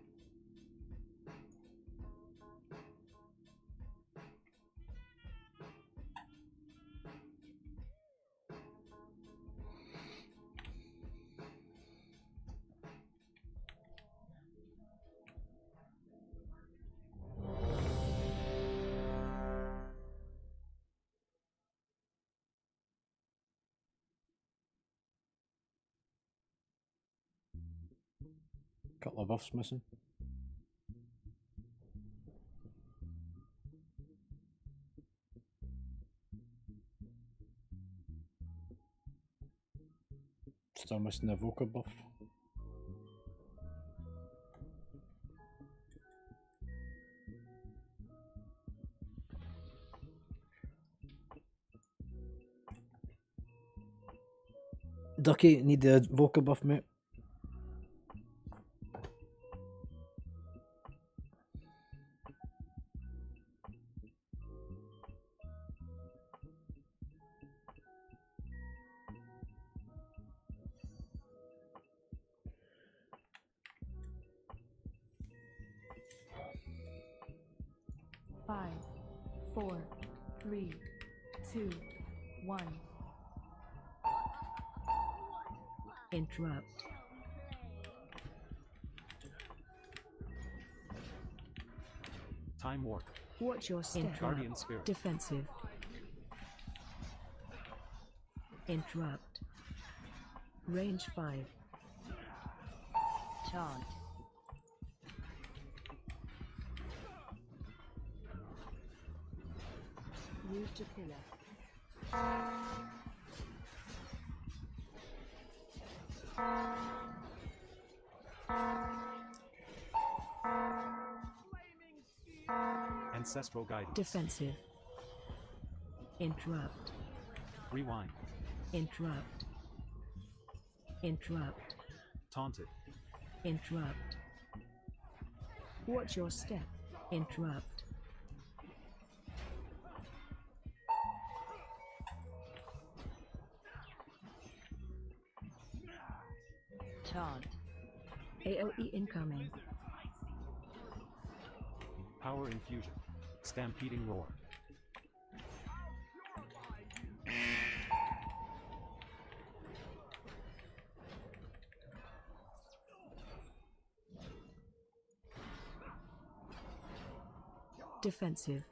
Couple of buffs missing. missing a Evoker buff. Ducky, need the Evoker buff, mate. Five, four, three, two, one. Interrupt. Time Warp. Watch your step. Guardian Spirit. Defensive. Interrupt. Range 5. Taunt. Move to pillar. Ancestral Guidance. Defensive. Interrupt. Rewind. Interrupt. Interrupt. Taunted. Interrupt. Watch your step. Interrupt. Taunt. AOE incoming. Power Infusion. Stampeding Roar. Defensive.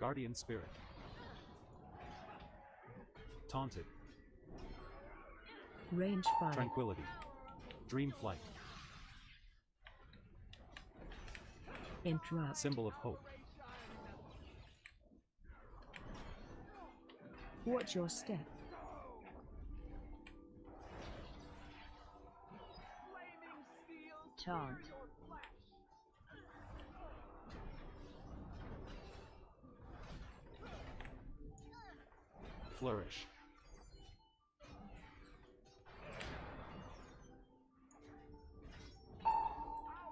Guardian Spirit. Taunted. Range 5. Tranquility. Dream Flight. Interrupt. Symbol of Hope. Watch your step. Taunt. Flourish.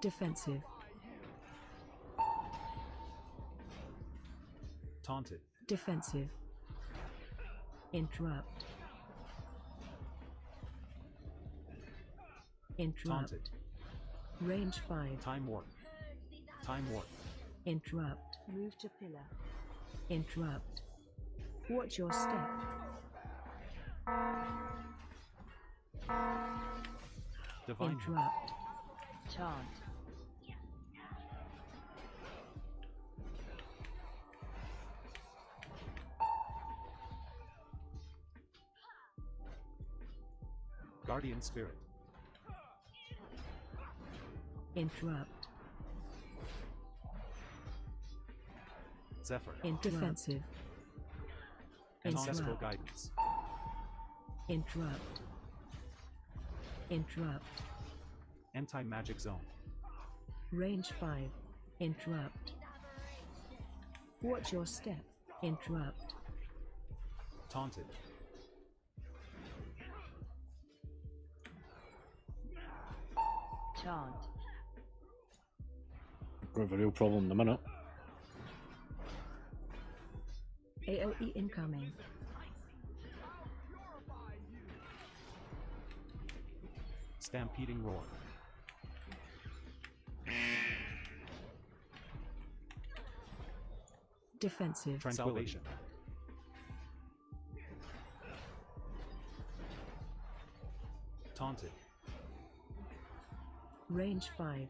Defensive. Taunted. Defensive. Interrupt. Interrupt. Taunted. Range 5. Time Warp. Time Warp. Interrupt. Move to pillar. Interrupt. Watch your step. Divine Hand. Interrupt. Taunt. Guardian Spirit. Interrupt. Zephyr. Defensive. Ancestral Interrupt. Guidance. Interrupt. Interrupt. Anti-Magic Zone. Range 5. Interrupt. Watch your step. Interrupt. Taunted. Taunt. We have a real problem in a minute. AOE incoming. Stampeding Roar. Defensive. Tranquilation. Taunted. Range 5.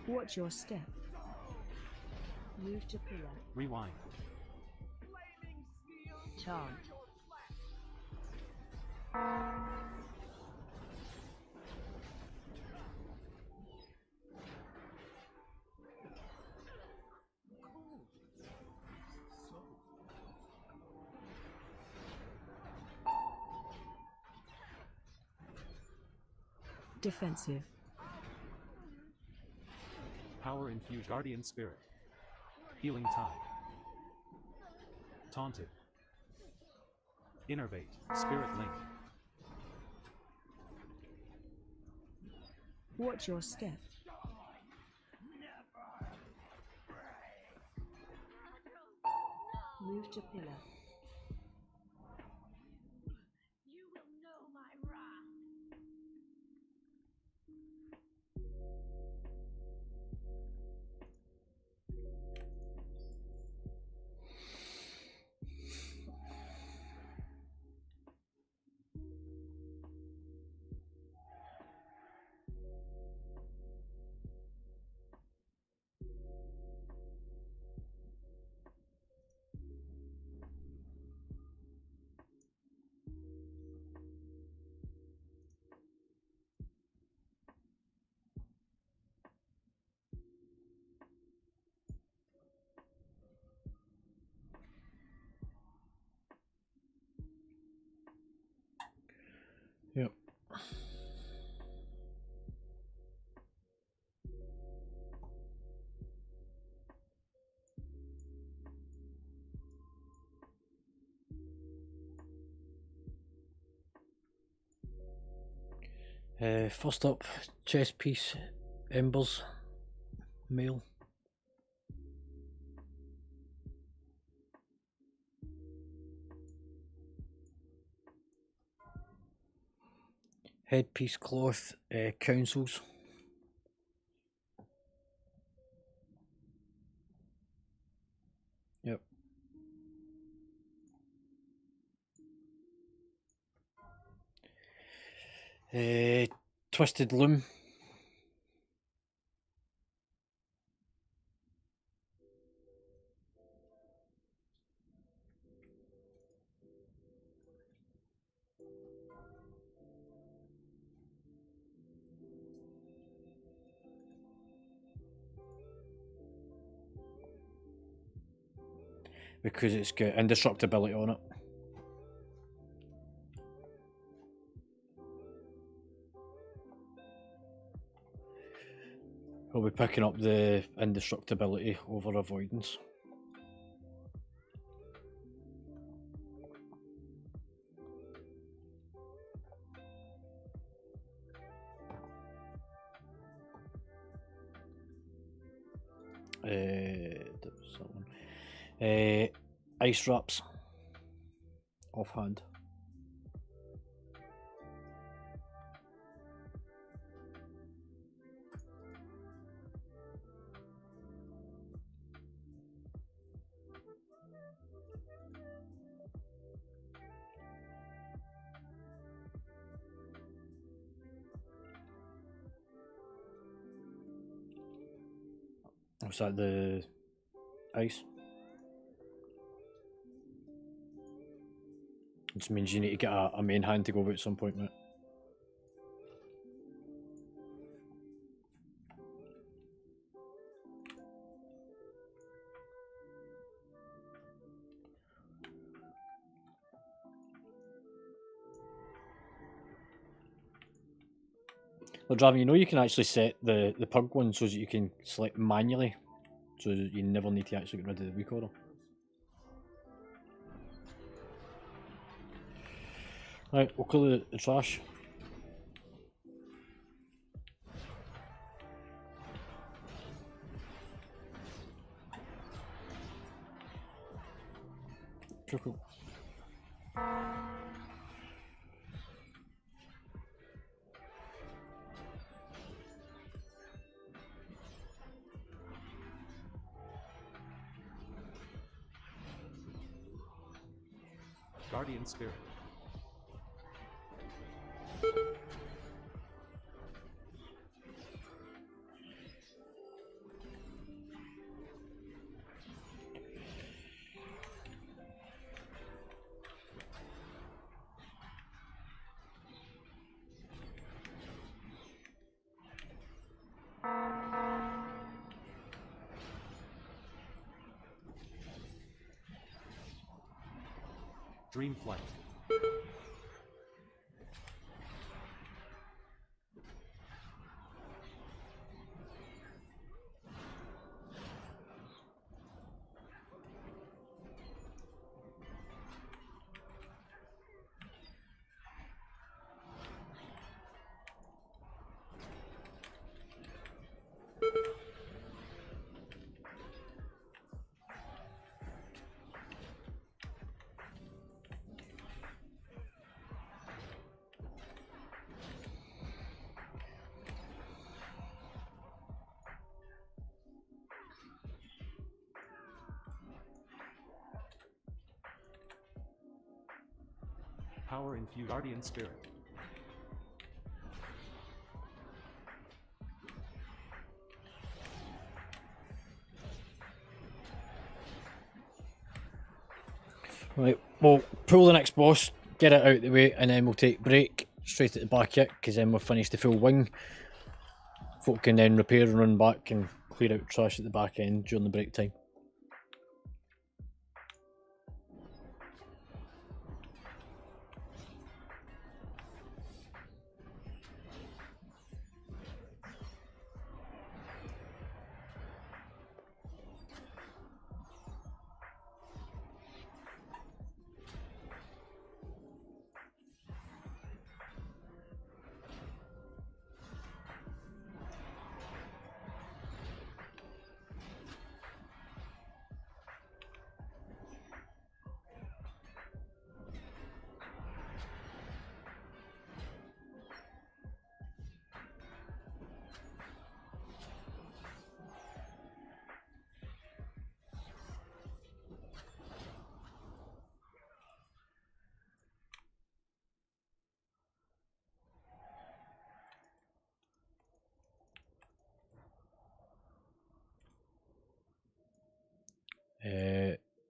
Watch your step. Move to pillar. Rewind. Taunt. Defensive. Power infused Guardian Spirit. Healing Tide. Taunted. Innervate. Spirit Link. Watch your step. Move to pillar. You will know my wrath. Yep. First up, chess piece, Embers, male. Headpiece cloth, councils. Yep. Twisted loom. Because it's got indestructibility on it. We'll be picking up the indestructibility over avoidance. That was that one. Ice wraps. Offhand. Was that the ice? Which means you need to get a main hand to go about at some point, mate. Well, Draven, you know you can actually set the pug one so that you can select manually, so that you never need to actually get rid of the weak order. Right, we'll call the trash. Cool. Guardian Spirit. Dream Flight. Power infused Guardian Spirit. Right, we'll pull the next boss, get it out of the way, and then we'll take break straight at the back it, because then we'll finish the full wing. Folk can then repair and run back and clear out trash at the back end during the break time.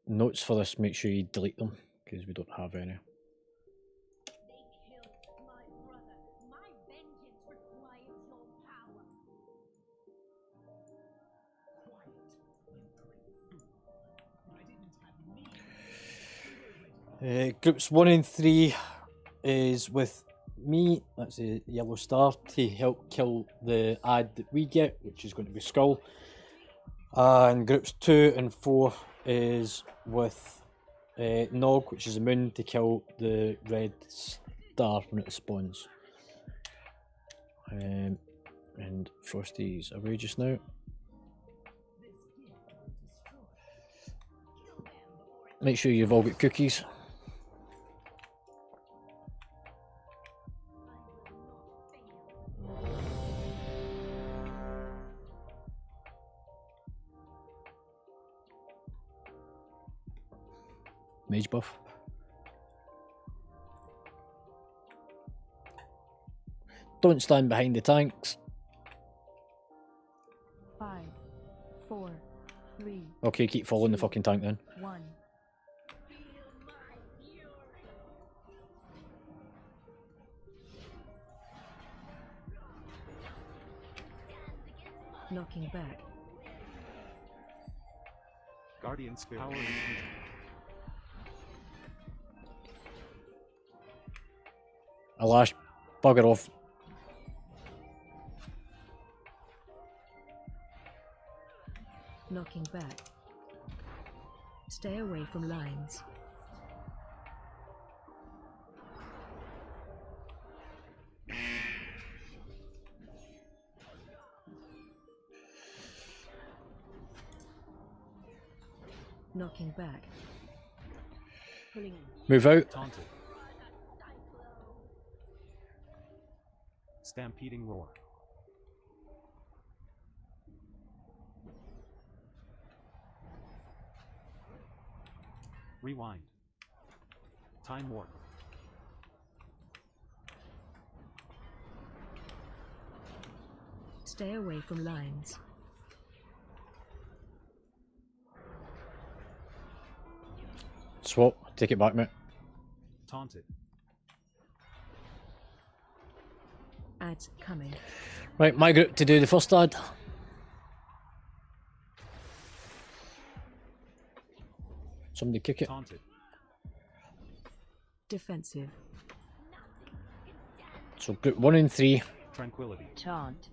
Notes for this, make sure you delete them, because we don't have any. They killed my brother. My vengeance requires your power. Groups 1 and 3 is with me, that's a yellow star, to help kill the ad that we get, which is going to be Skull. And groups 2 and 4 is with Nog, which is a moon, to kill the red star when it spawns. And Frosty's away just now. Make sure you've all got cookies. Mage buff. Don't stand behind the tanks. 5, 4, 3, Okay, keep following the fucking tank then. 1. Knocking back. Guardian Spirit. Power infused. Alash, bugger off. Knocking back. Stay away from lines. Knocking back. Pulling in. Move out. Taunted. Stampeding roar. Rewind. Time warp. Stay away from lines. Swap, take it back, mate. Taunted. Ads coming. Right, my group to do the first ad. Somebody kick it. Taunted. Defensive. So group 1 and 3. Tranquility. Taunt.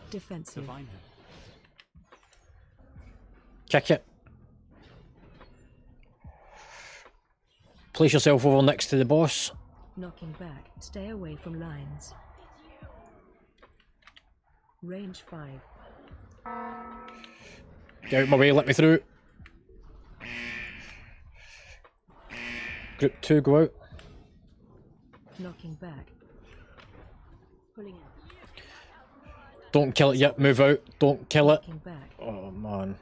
Defensive. Divine him. Kick it. Place yourself over next to the boss. Knocking back. Stay away from lines. Range 5. Get out of my way, let me through. Group 2, go out. Knocking back. Pulling in. Don't kill it yet, move out. Don't kill it. Knocking back. Oh man.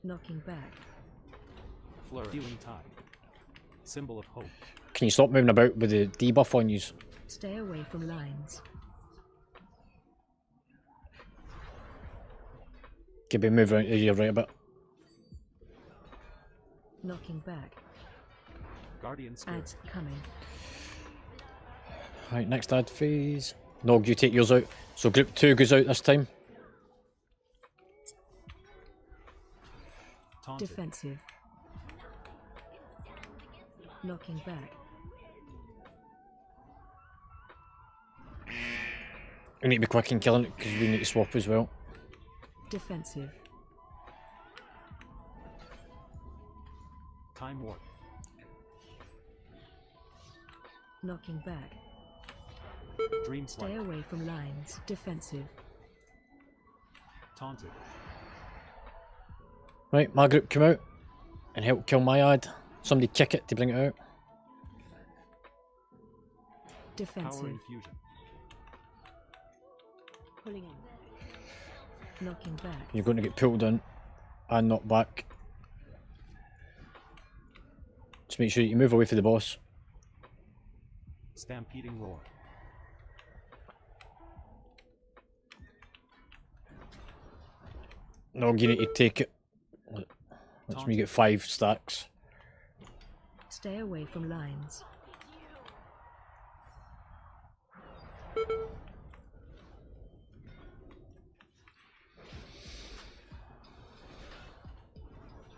Knocking back. Flourish. Healing tide. Symbol of hope. Can you stop moving about with the debuff on you? Stay away from lines. Could be moving around to your right a bit. Knocking back. Guardian spirit. Ads coming. Right, next ad phase. Nog, you take yours out. So group 2 goes out this time. Taunted. Defensive. Knocking back. We need to be quick in killing it because we need to swap as well. Defensive. Time warp. Knocking back. Dream Stay flight. away from lines. Defensive. Taunted. Right, my group come out and help kill my ad. Somebody kick it to bring it out. Power Defensive. infusion. Pulling in. Knocking back. You're going to get pulled in and knocked back. Just make sure you move away from the boss. Stampeding roar. Nog, you need to take it. That's when you get 5 stacks. Stay away from lines.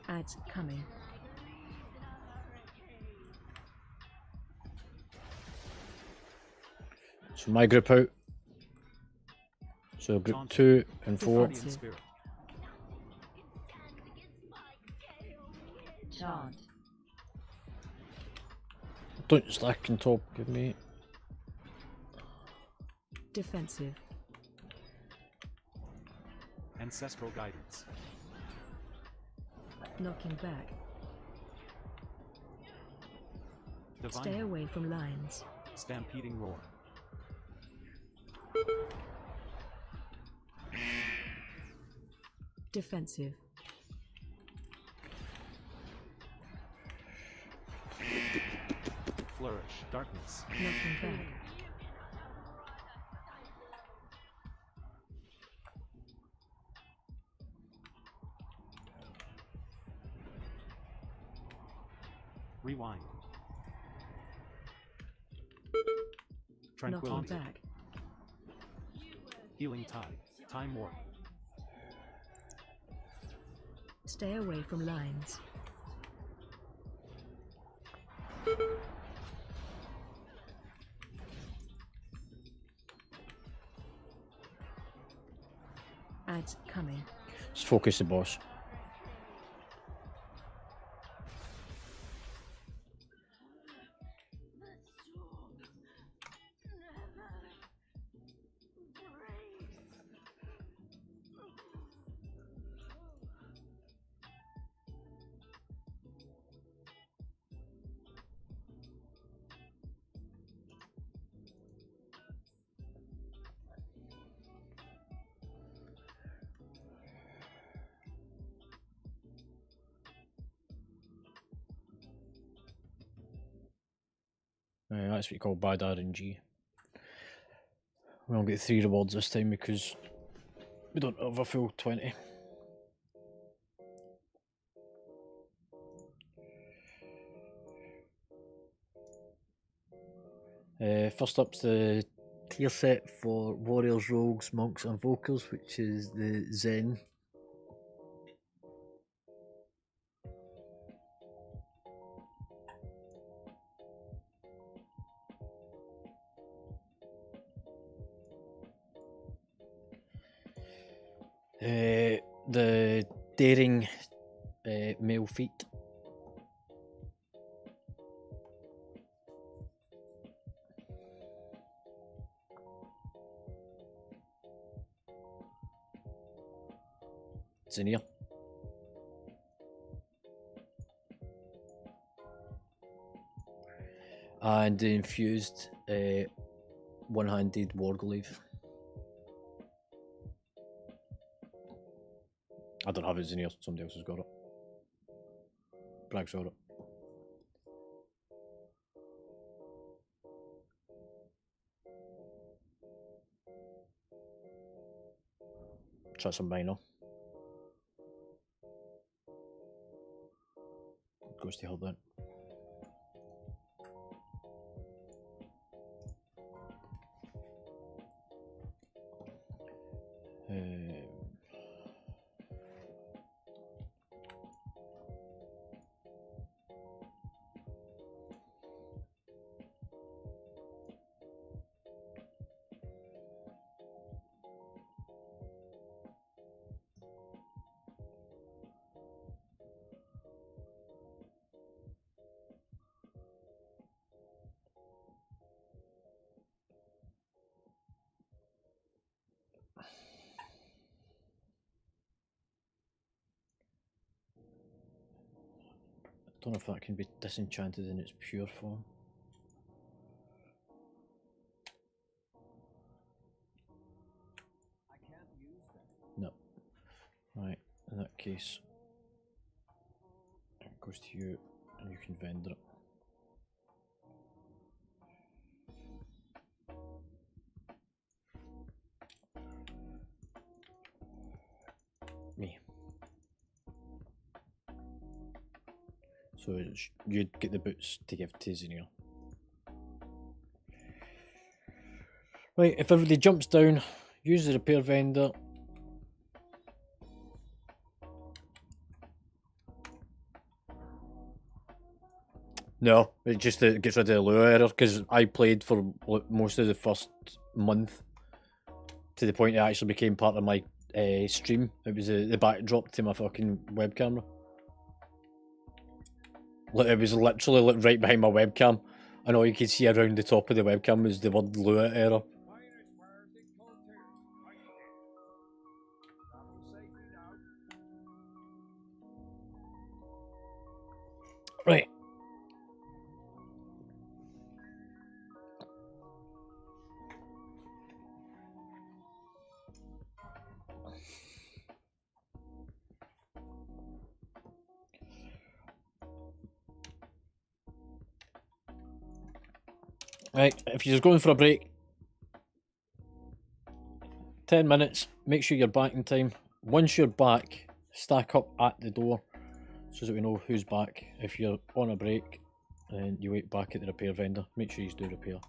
Ads coming. So my group out. So group 2 and 4. Guardian spirit. Taunt. Don't stack on top of me. Defensive. Ancestral guidance. Knocking back. Divine. Stay away from lines. Stampeding roar. Defensive. Flourish. Darkness. Knocking back. Rewind. Knocking Tranquility. back. Healing tide. Time warp. Stay away from lines. Ads coming. Just focus the boss. That's what you call bad RNG. We'll get 3 rewards this time because we don't have a full 20. First up's the tier set for warriors, rogues, monks and invokers, which is the Zen. The daring male feet. It's in here. And the infused one-handed warglaive. I don't have it in here, somebody else has got it. Brag's got it. Try some minor. Goes to help then. Don't know if that can be disenchanted in its pure form. I can't use that. No. Right, in that case, it goes to you and you can vendor it. Me. So you'd get the boots to give to Zinnia. Right, if everybody jumps down, use the repair vendor. No, it just gets rid of the lure error, because I played for most of the first month to the point it actually became part of my stream. It was the backdrop to my fucking web camera. It was literally right behind my webcam, and all you could see around the top of the webcam was the word lure error. Right. Right, if you're just going for a break, 10 minutes, make sure you're back in time. Once you're back, stack up at the door so that we know who's back. If you're on a break, then you wait back at the repair vendor. Make sure you do repair.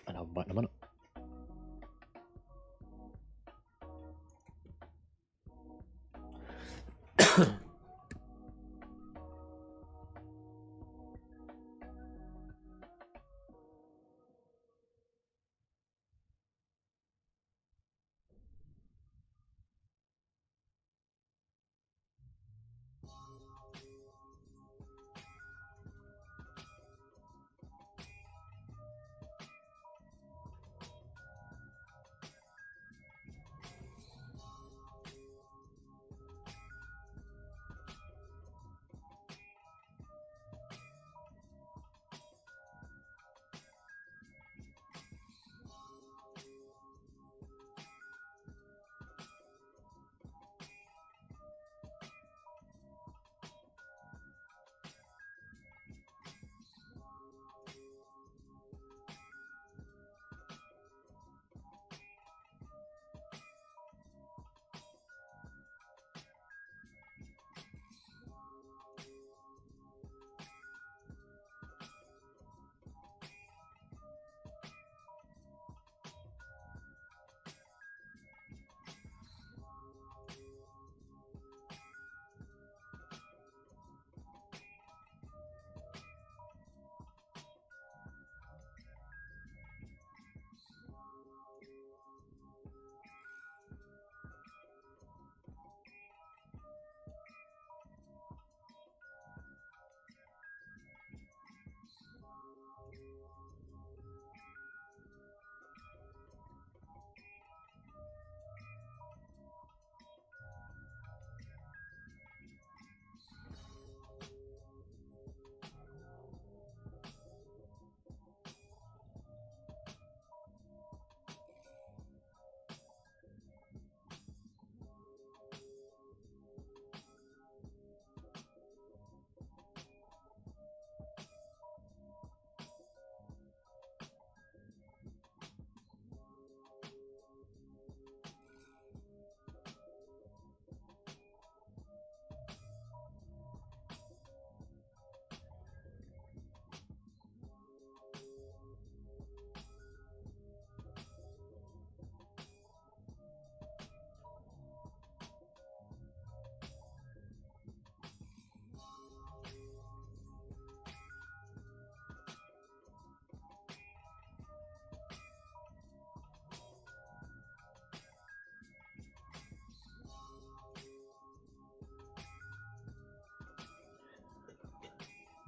And I'll be back in a minute.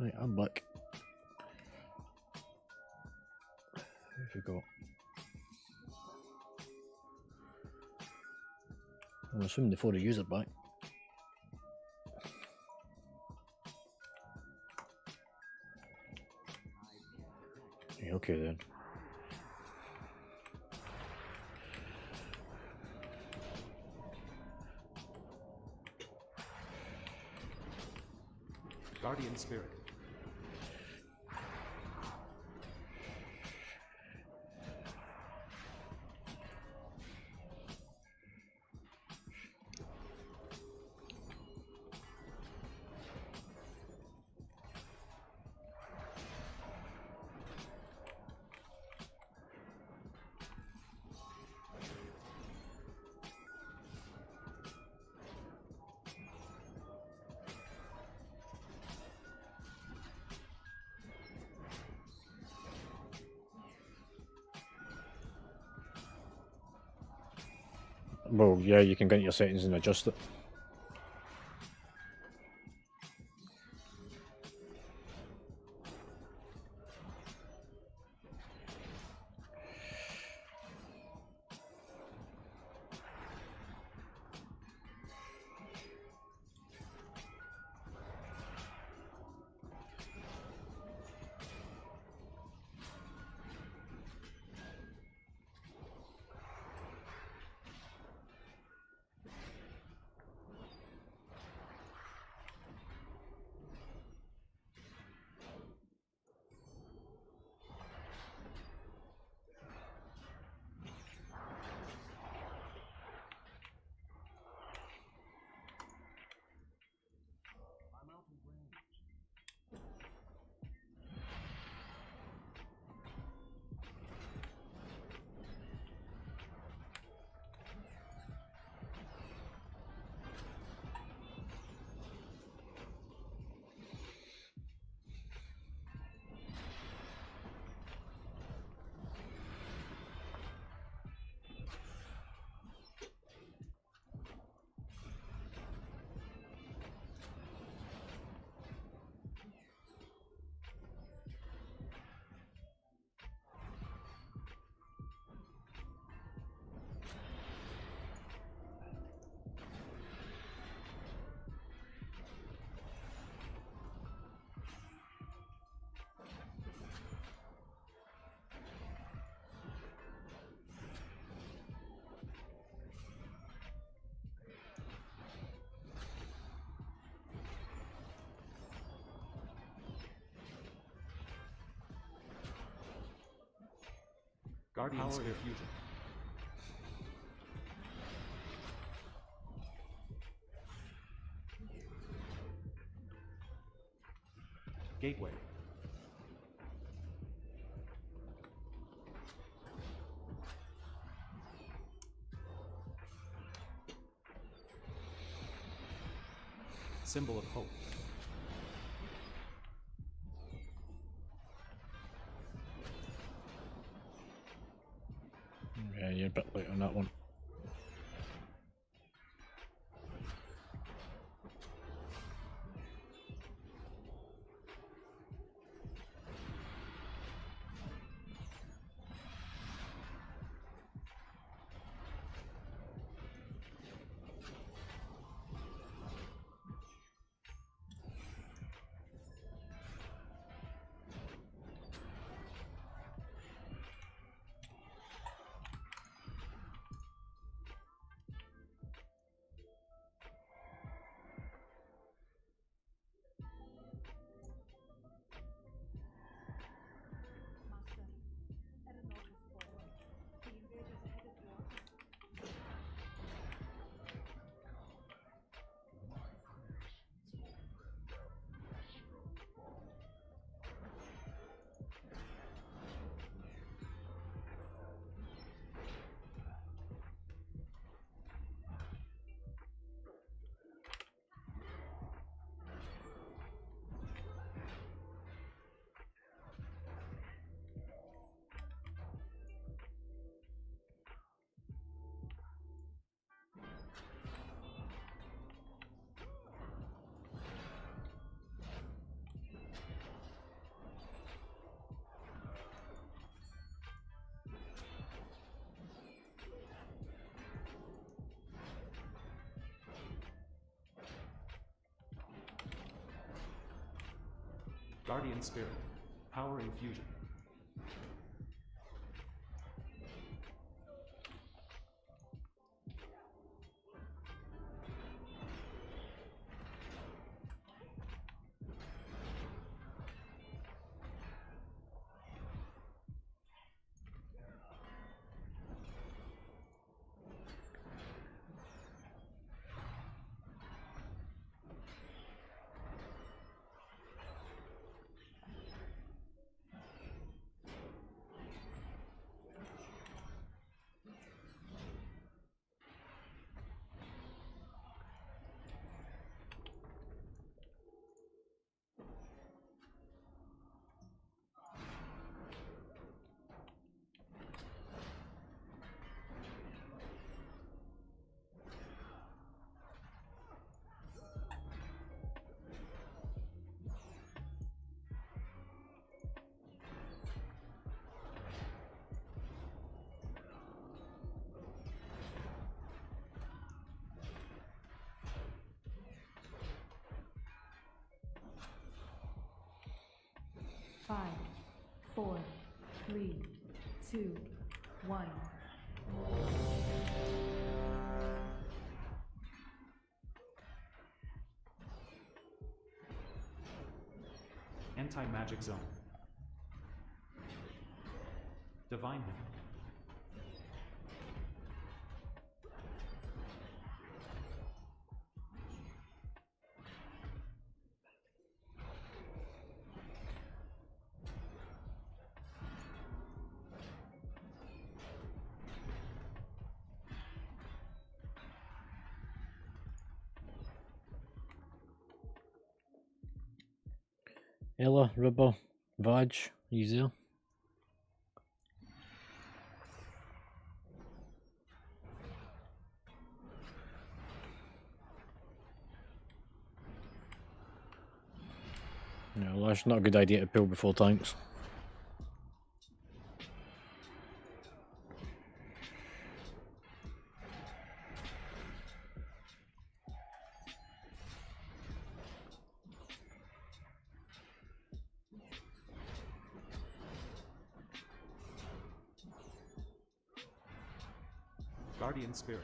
Right, I'm back. Who have we got? I'm assuming the 4 of yous are back. Yeah, okay then. Guardian Spirit. Well, yeah, you can go into your settings and adjust it. Guardian Spirit Fusion. Gateway. Symbol of hope. Yeah, you're a bit late on that one. Guardian Spirit. Power Infusion. Five, four, three, two, one. Anti-magic zone. Divine Hymn. Ella, Ribber, Vaj, he's there. No, that's not a good idea to pull before tanks. Guardian Spirit.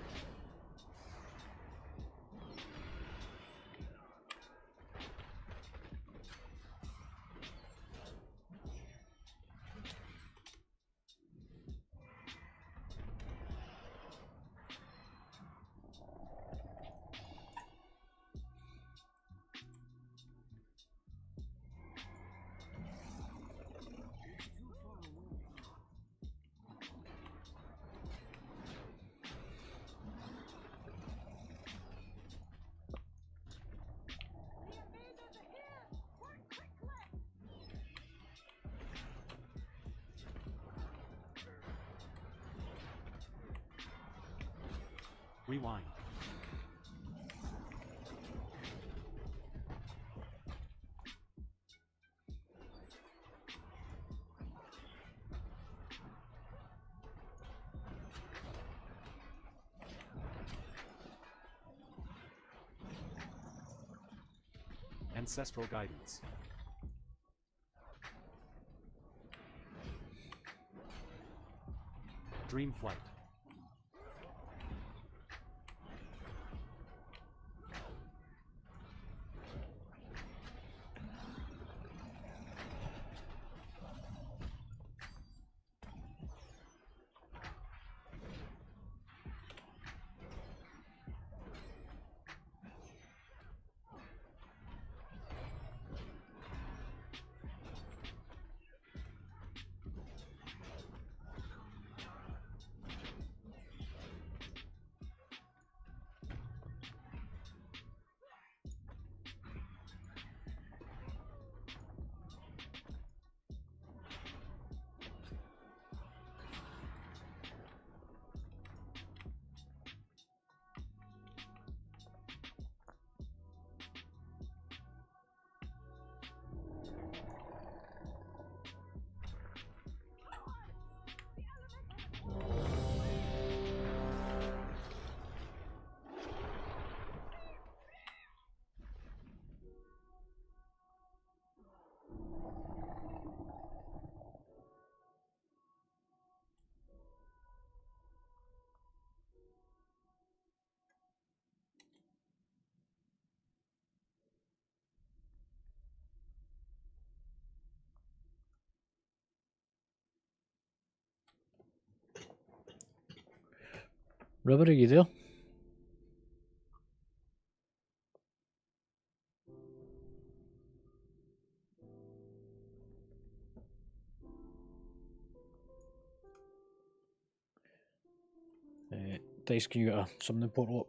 Rewind. Ancestral Guidance. Dream Flight. River, are you there? Dice, can you get a summoning portal up?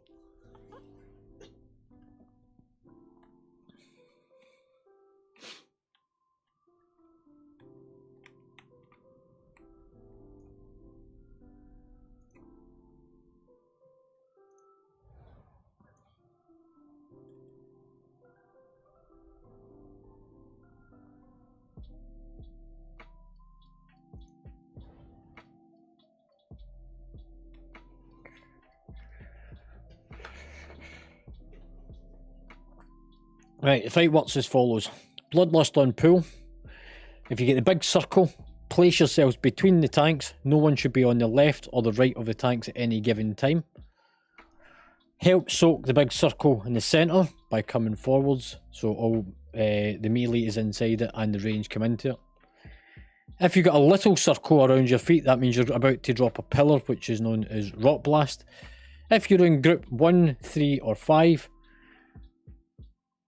Right, the fight works as follows. Bloodlust on pool. If you get the big circle, place yourselves between the tanks. No one should be on the left or the right of the tanks at any given time. Help soak the big circle in the centre by coming forwards, so all the melee is inside it and the range come into it. If you've got a little circle around your feet, that means you're about to drop a pillar, which is known as Rock Blast. If you're in group 1, 3 or 5,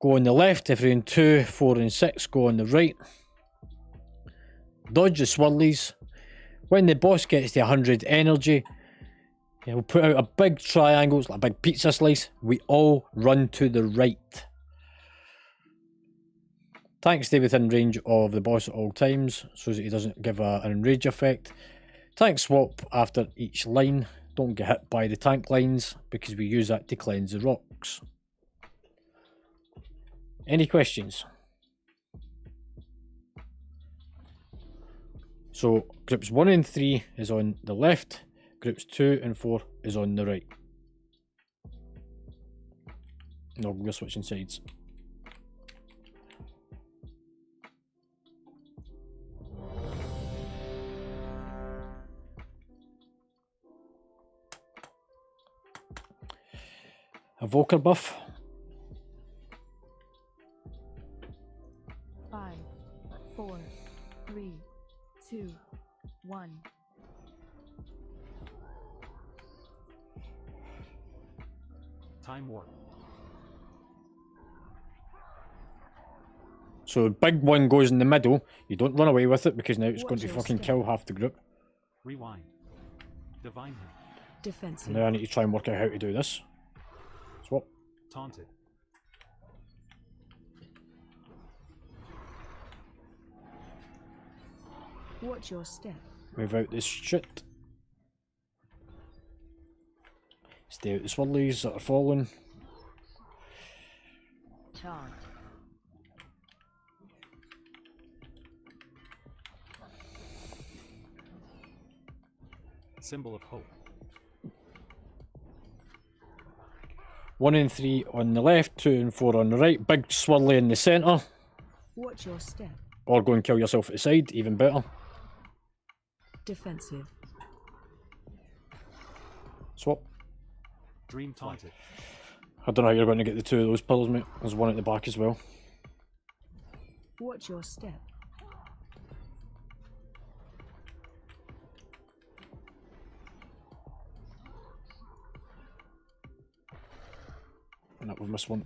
go on the left. If you're in 2, 4 and 6, go on the right. Dodge the swirlies. When the boss gets to 100 energy, we'll put out a big triangle, it's like a big pizza slice. We all run to the right. Tanks stay within range of the boss at all times, so that he doesn't give an enrage effect. Tanks swap after each line. Don't get hit by the tank lines, because we use that to cleanse the rocks. Any questions? So groups 1 and 3 is on the left, groups 2 and 4 is on the right. No, we're switching sides. Evoker buff. 5, 4, 3, 2, 1. Time warp. So big one goes in the middle. You don't run away with it, because now it's going Watch to your fucking step. kill half the group. Rewind. Divine him. Defensive. Now I need to try and work out how to do this. Swap. Taunted. Watch your step. Move out this shit. Stay out the swirlies that are falling. Taunt. Symbol of hope. 1 and 3 on the left, 2 and 4 on the right. Big swirly in the centre. Watch your step. Or go and kill yourself at the side, even better. Defensive. Swap. Dream taunted. I don't know how you're going to get the 2 of those pillars, mate. There's one at the back as well. Watch your step. And that we've missed one.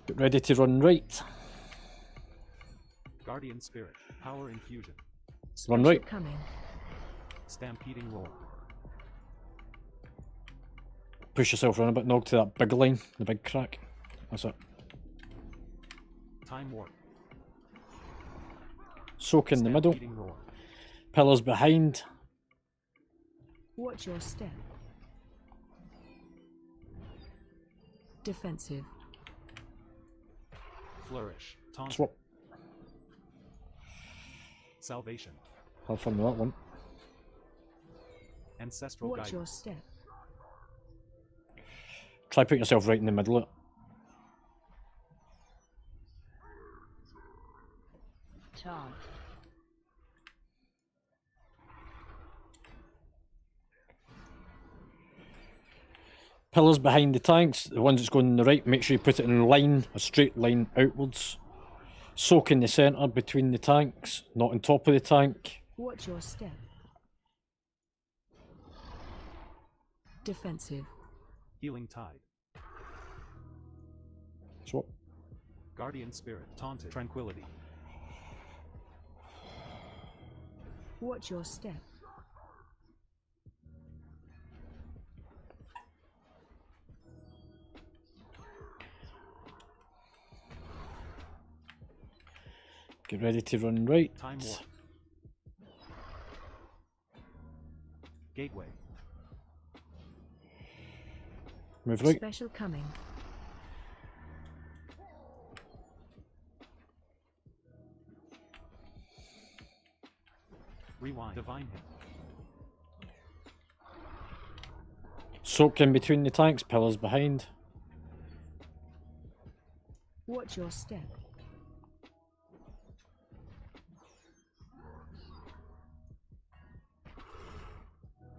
Get ready to run right. Guardian spirit. Power infusion. Run right. Coming. Stampeding roar. Push yourself around a bit, nog to that big line, the big crack. That's it. Time warp. Soak in the middle. Stampeding roar. Pillars behind. Watch your step. Defensive. Flourish. Taunted. Swap. Salvation. Have fun with that one. Ancestral Watch your guidance. step. Try putting yourself right in the middle of it. Taunt. Pillars behind the tanks, the ones that's going on the right, make sure you put it in a line, a straight line outwards. Soak in the centre between the tanks, not on top of the tank. Watch your step. Defensive. Healing Tide. Swap. Guardian Spirit. Taunted. Tranquility. Watch your step. Get ready to run right. Time Warp. Gateway. Move right. Special coming. Rewind. Divine Hit. Soaked in between the tanks, pillars behind. Watch your step.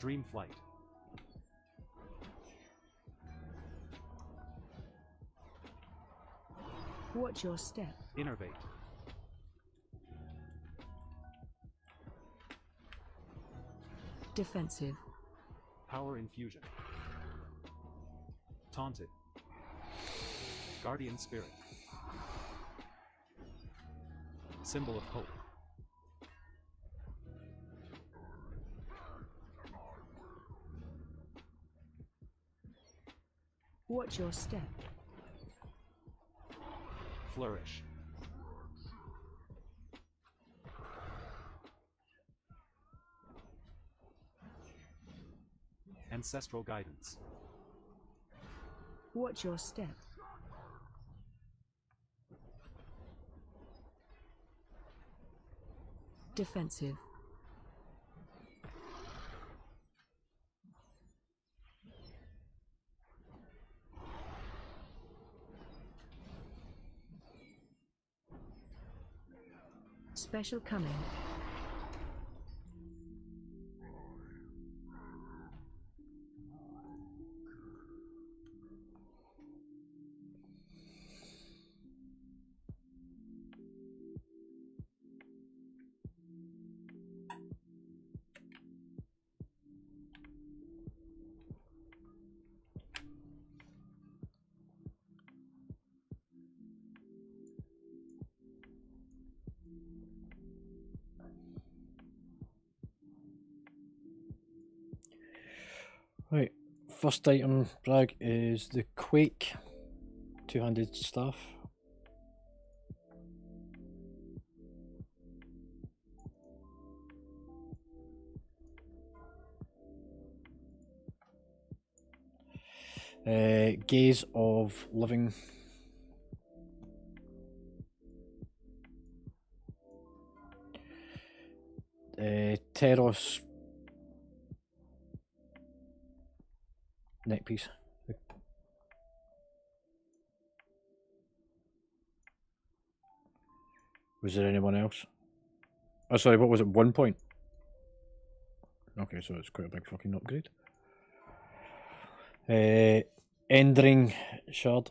Dream Flight. Watch your step. Innervate. Defensive. Power Infusion. Taunted. Guardian Spirit. Symbol of Hope. Watch your step. Flourish. Ancestral Guidance. Watch your step. Defensive. Special coming. Right, first item, Bragg, is the Quake two-handed staff. Gaze of Living. Teros neckpiece. Was there anyone else? Oh, sorry, what was it? 1 point? Okay, so it's quite a big fucking upgrade. Endring Shard.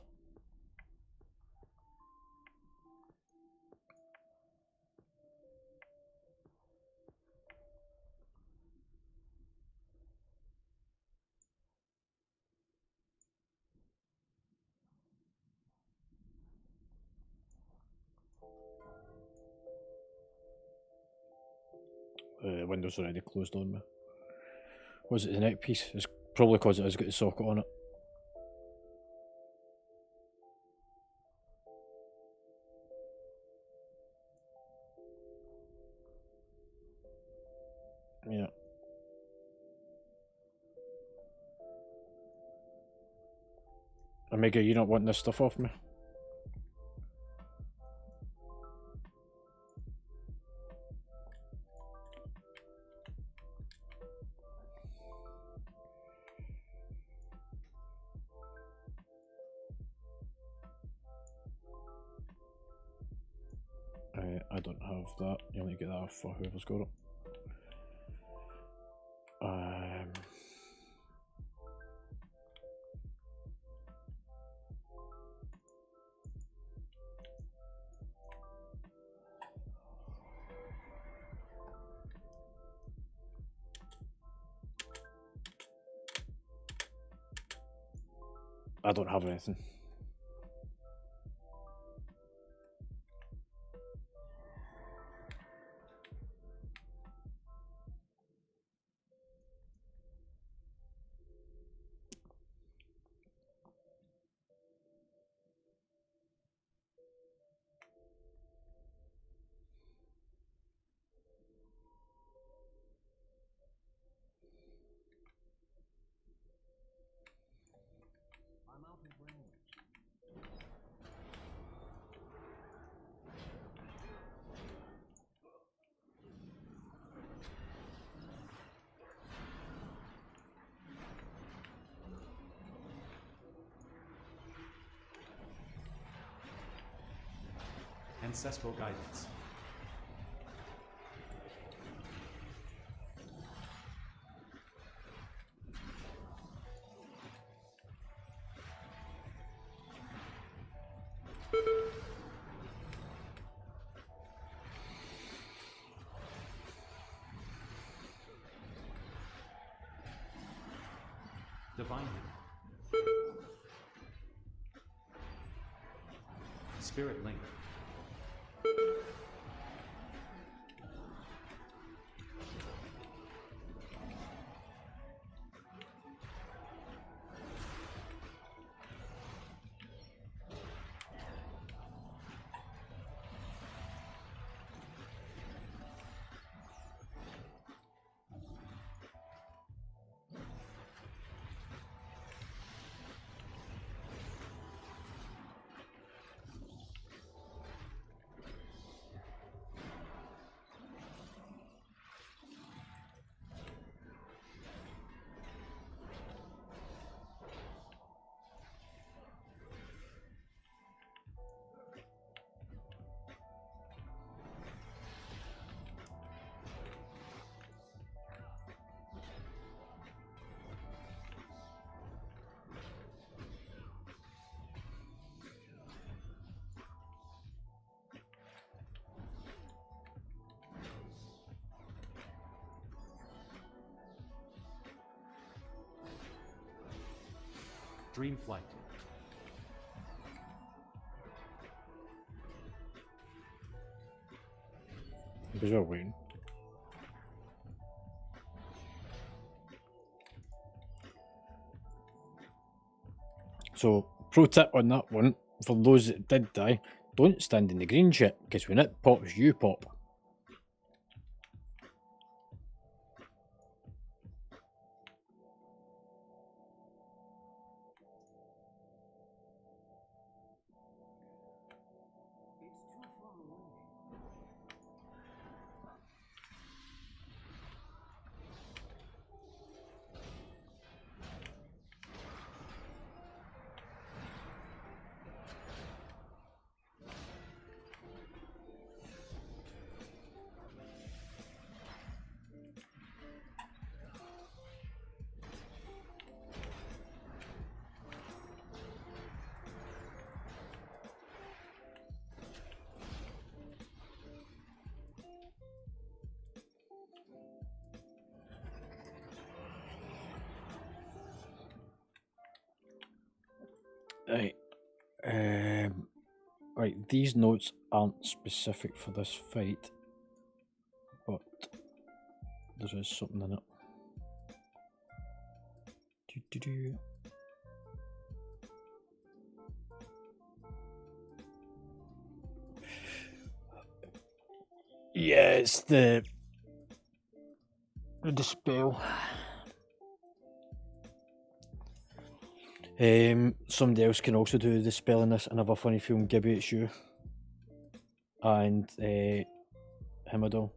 Window's already closed on me. Was it the neck piece? It's probably because it has got the socket on it. Yeah. Omega, you not wanting this stuff off me? I don't have that. You'll need to get that off for whoever's got it. I don't have anything. I'm out of range. Ancestral guidance. Divine Link. Spirit Link. Dream Flight. Because you're waiting. So, pro tip on that one, for those that did die, don't stand in the green shit, because when it pops, you pop. It's too far away. Right. Right, these notes aren't specific for this fight, but there is something in it. Do-do-do. Yeah, it's the spell. Somebody else can also do the spell in this. Another funny film, Gibby, it's you. And Himado.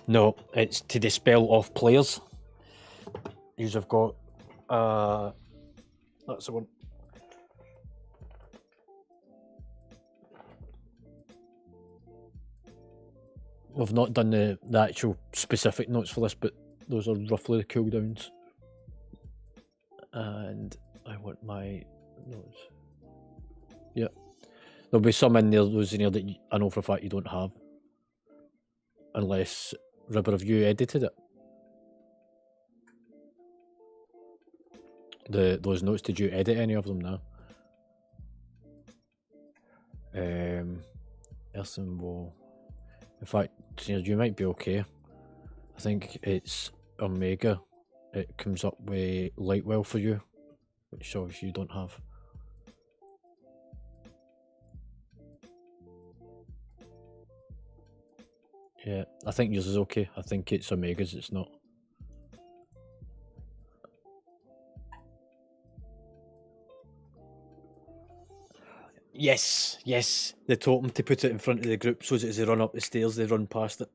No, it's to dispel off players. You've got that's the one. We've not done the actual specific notes for this, but those are roughly the cooldowns. And I want my notes. Yeah. There'll be some in there, those in here that I know for a fact you don't have. Unless, Ribber, have you edited it? those notes. Did you edit any of them now? Earthen wall. In fact, you might be okay. I think it's Omega. It comes up with Lightwell for you, which obviously you don't have. Yeah, I think yours is okay. I think it's Omega's, it's not. Yes, yes. They told them to put it in front of the group so that as they run up the stairs, they run past it.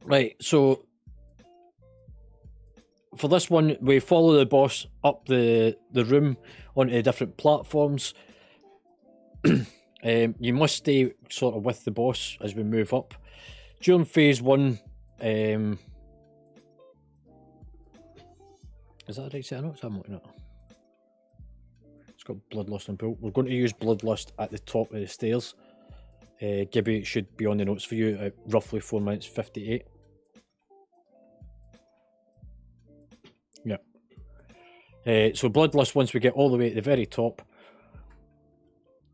Right, so for this one, we follow the boss up the room onto different platforms. You must stay sort of with the boss as we move up. During phase 1, is that right? I know it's I'm looking at. It's got Bloodlust and Pool. We're going to use Bloodlust at the top of the stairs. Gibby should be on the notes for you at roughly 4 minutes 58. Yeah. So Bloodlust, once we get all the way at the very top,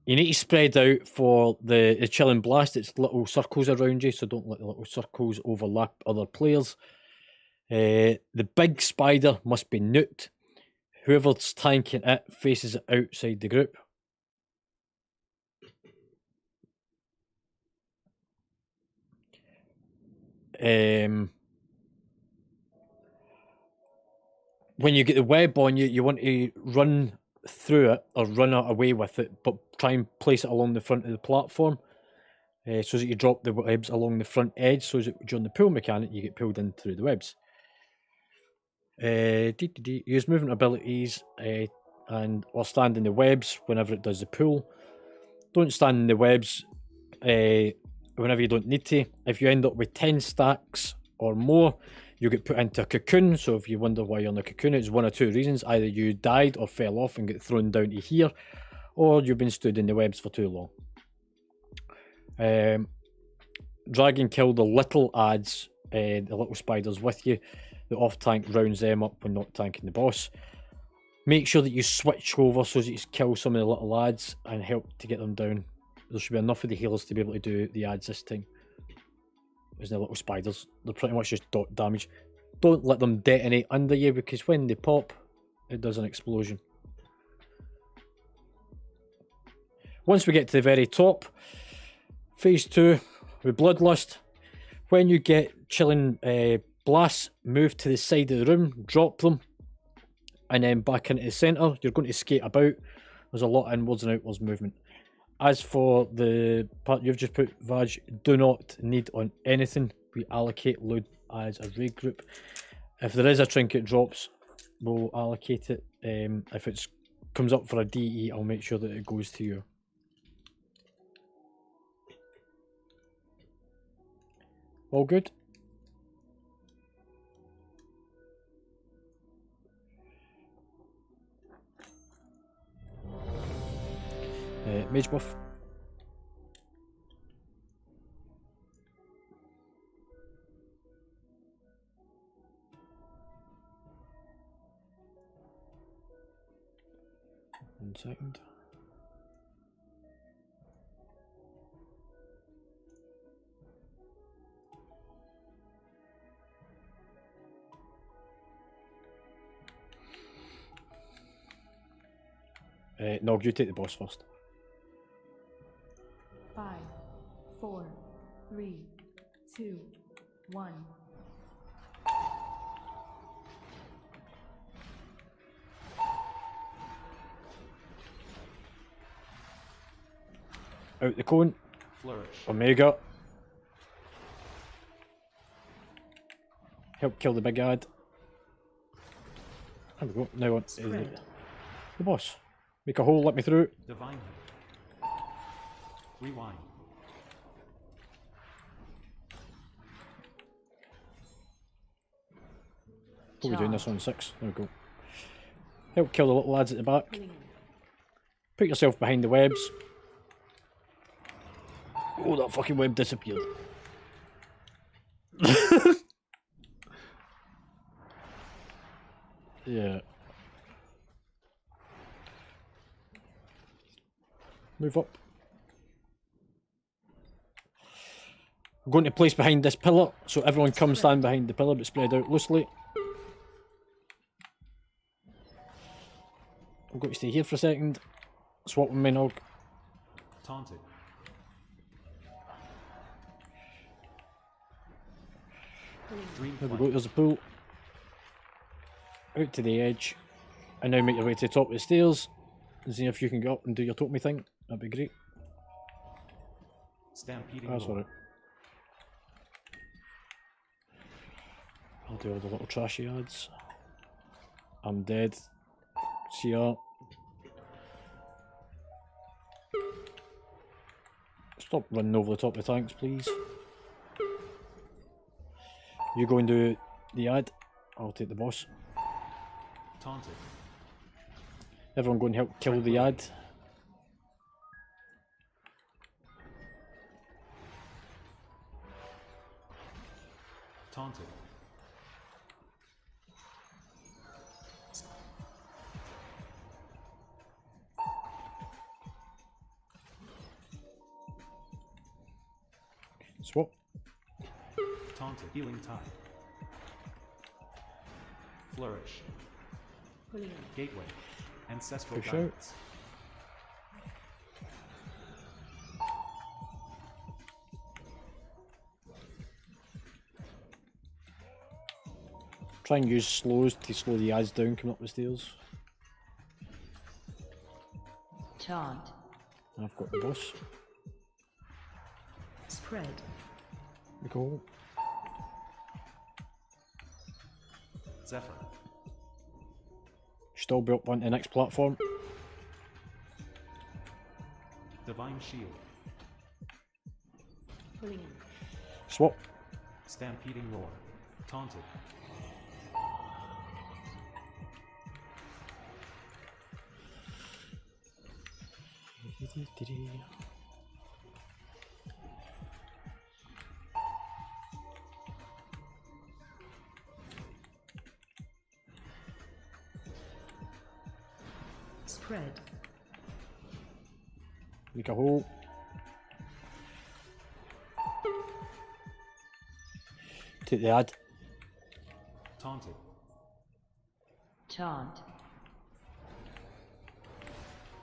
you need to spread out for the chilling blast. It's little circles around you, so don't let the little circles overlap other players. The big spider must be nuked. Whoever's tanking it faces it outside the group. When you get the web on you, you want to run through it or run away with it, but try and place it along the front of the platform so that you drop the webs along the front edge, so that during the pull mechanic you get pulled in through the webs. Use movement abilities and or stand in the webs whenever it does the pull. Don't stand in the webs whenever you don't need to. If you end up with 10 stacks or more, you get put into a cocoon. So if you wonder why you're in a cocoon, it's one of two reasons. Either you died or fell off and get thrown down to here, or you've been stood in the webs for too long. Drag and kill the little ads, the little spiders with you. The off tank rounds them up when not tanking the boss. Make sure that you switch over so that you kill some of the little ads and help to get them down. There should be enough of the healers to be able to do the ads this time. There's the little spiders. They're pretty much just dot damage. Don't let them detonate under you, because when they pop, it does an explosion. Once we get to the very top, phase 2 with Bloodlust. When you get chilling blasts, move to the side of the room, drop them, and then back into the centre. You're going to skate about. There's a lot of inwards and outwards movement. As for the part you've just put, Vaj, do not need on anything. We allocate load as a raid group. If there is a trinket drops, we'll allocate it. If it comes up for a DE, I'll make sure that it goes to you. All good? Mage buff. One second. No, you take the boss first. 5, 4, 3, 2, 1. Out the cone. Flourish. Omega. Help kill the big ad. There we go. Now on the boss. Make a hole, let me through. Divine. Rewind. What are we doing this on 6? There we go. Help kill the little lads at the back. Pulling in. Put yourself behind the webs. Oh, that fucking web disappeared. Yeah. Move up. I'm going to place behind this pillar, so everyone come stand behind the pillar but spread out loosely. I'm going to stay here for a second. Swap with Minog. Taunted. Dream There we flight. go, there's a pool. Out to the edge. And now make your way to the top of the stairs. And see if you can get up and do your totem thing. That'd be great. Stampeding That's roar. alright. I'll do all the little trashy ads. I'm dead. See ya. Stop running over the top of the tanks, please. You go and do the ad. I'll take the boss. Taunted. Everyone go and help kill the ad. Taunted. Swap. Taunted. Healing tide. Flourish. Pulling in. Gateway. Ancestral Push out. guidance. Try and use slows to slow the ads down coming up the stairs. Taunt. I've got the boss. Spread. There we go. Zephyr. Still be up on the next platform. Divine shield. Pulling in. Swap. Stampeding roar. Taunted. Spread. Make a hole. Take the ad. Taunted. Taunt.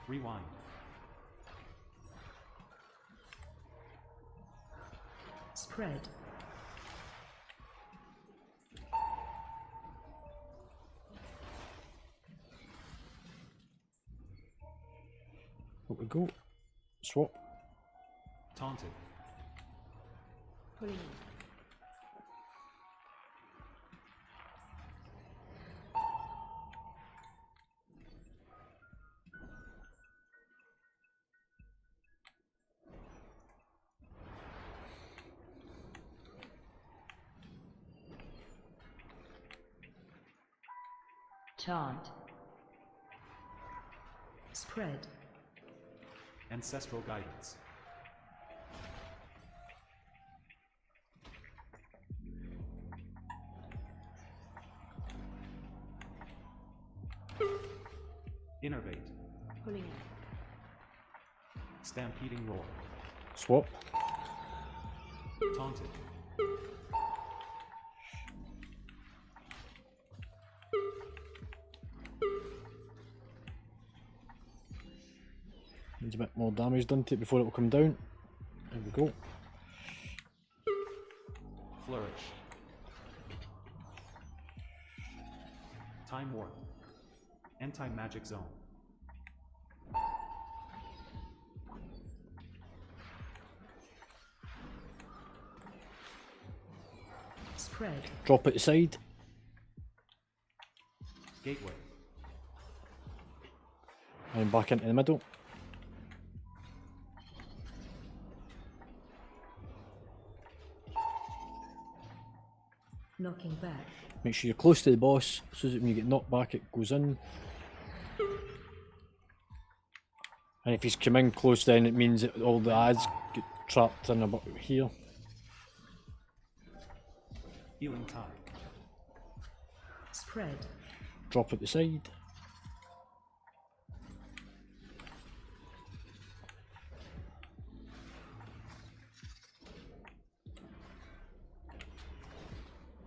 Rewind. Spread. Up we go. Swap. Taunted. Pulling in. Taunt. Spread. Ancestral guidance. Innervate. Pulling in. Stampeding roar. Swap. Taunted. Needs a bit more damage done to it before it will come down. There we go. Flourish. Time warp. Anti-magic zone. Spread. Drop it aside. Gateway. And back into the middle. Knocking back. Make sure you're close to the boss so that when you get knocked back it goes in. And if he's come in close, then it means that all the ads get trapped in about here. Healing tide. Spread. Drop at the side.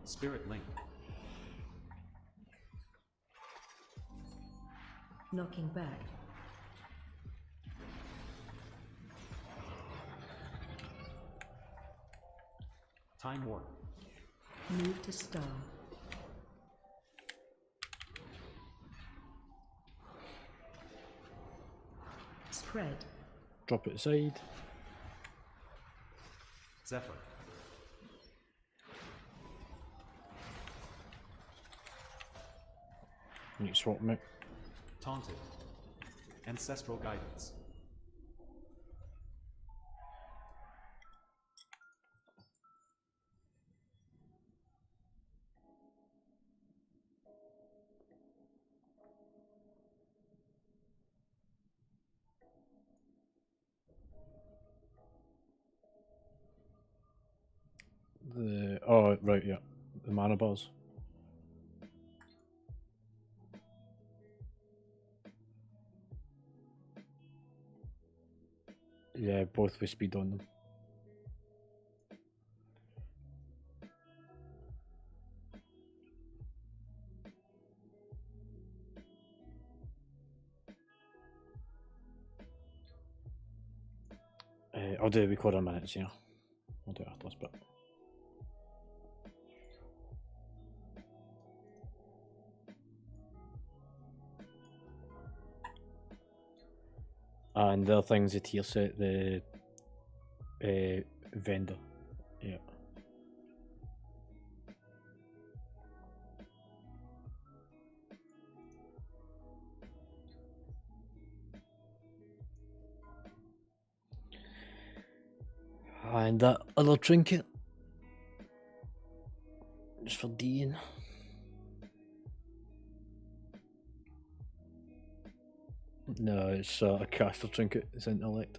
Spirit link. Knocking back. Time warp. Move to star. Spread. Drop at the side. Zephyr. You can swap them out. Taunted. Ancestral guidance. Oh right, yeah, the mana bars. Yeah, both with speed on them. I'll do a wee quarter minutes here. I'll do it after this bit. And the other thing's the tier set, the vendor. Yeah. And that other trinket. Just for Dean. No, it's a caster trinket, it's intellect.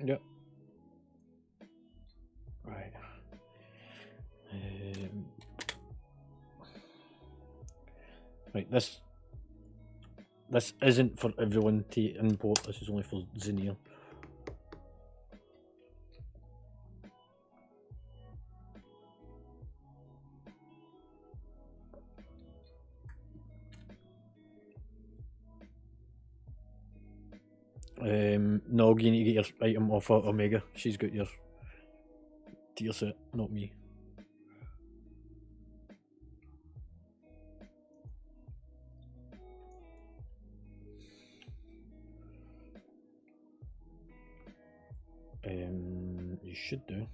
Yep. Right. Right, this isn't for everyone to import, this is only for Zinir. No, you need to get your item off of Omega. She's got your tier set, not me. You should do.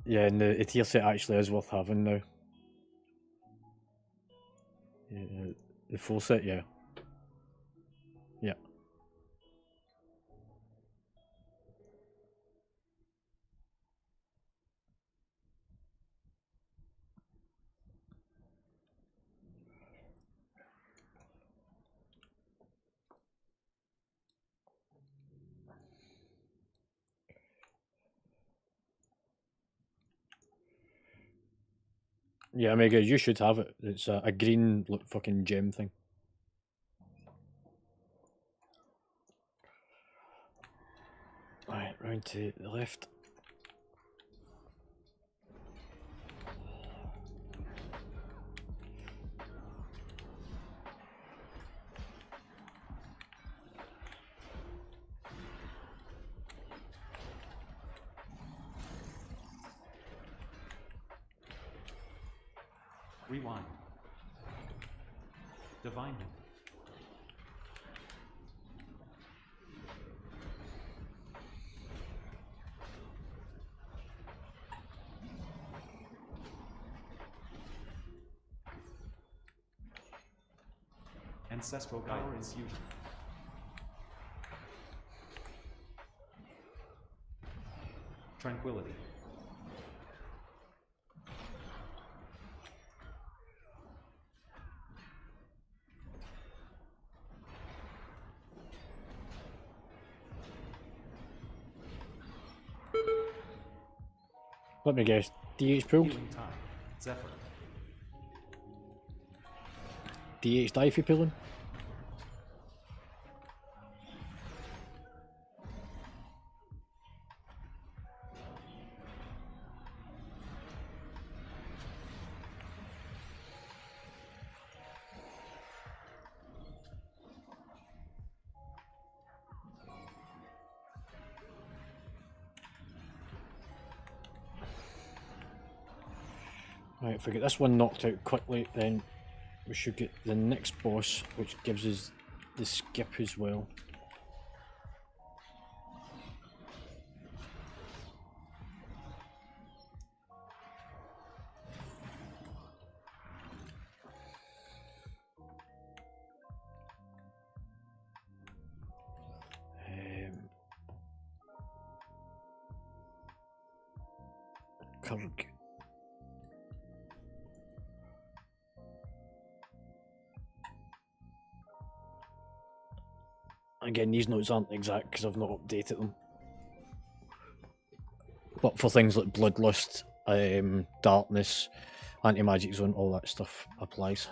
Yeah, and the tier set actually is worth having now. Yeah, the full set, yeah. Yeah. Yeah, Omega, you should have it. It's a green fucking gem thing. Right, round to the left. Rewind. Divine Hand. Ancestral Power Infusion. Tranquility. Let me guess. DH pulled. Healing Tide. Zephyr. DH die for pulling. Right, if we get this one knocked out quickly, then we should get the next boss, which gives us the skip as well. Kurg. Again, these notes aren't exact because I've not updated them. But for things like Bloodlust, Darkness, Anti-Magic Zone, all that stuff applies.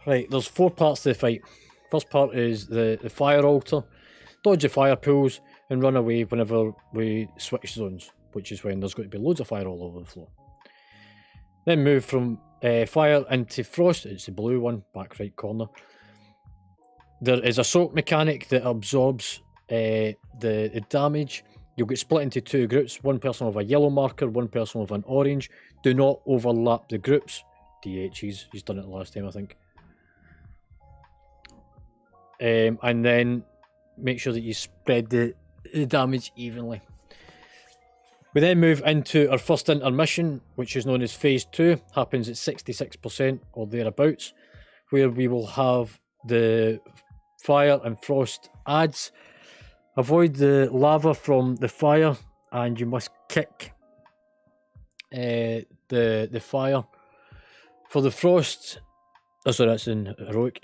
Right, there's 4 parts to the fight. First part is the fire altar. Dodge the fire pools and run away whenever we switch zones, which is when there's going to be loads of fire all over the floor. Then move from fire into frost. It's the blue one, back right corner. There is a soak mechanic that absorbs the damage. You'll get split into 2 groups. One person with a yellow marker, one person with an orange. Do not overlap the groups. DHs, he's done it last time, I think. And then make sure that you spread the damage evenly. We then move into our first intermission, which is known as Phase 2, happens at 66% or thereabouts, where we will have the fire and frost adds. Avoid the lava from the fire, and you must kick the fire. For the frost, oh sorry, that's in heroic.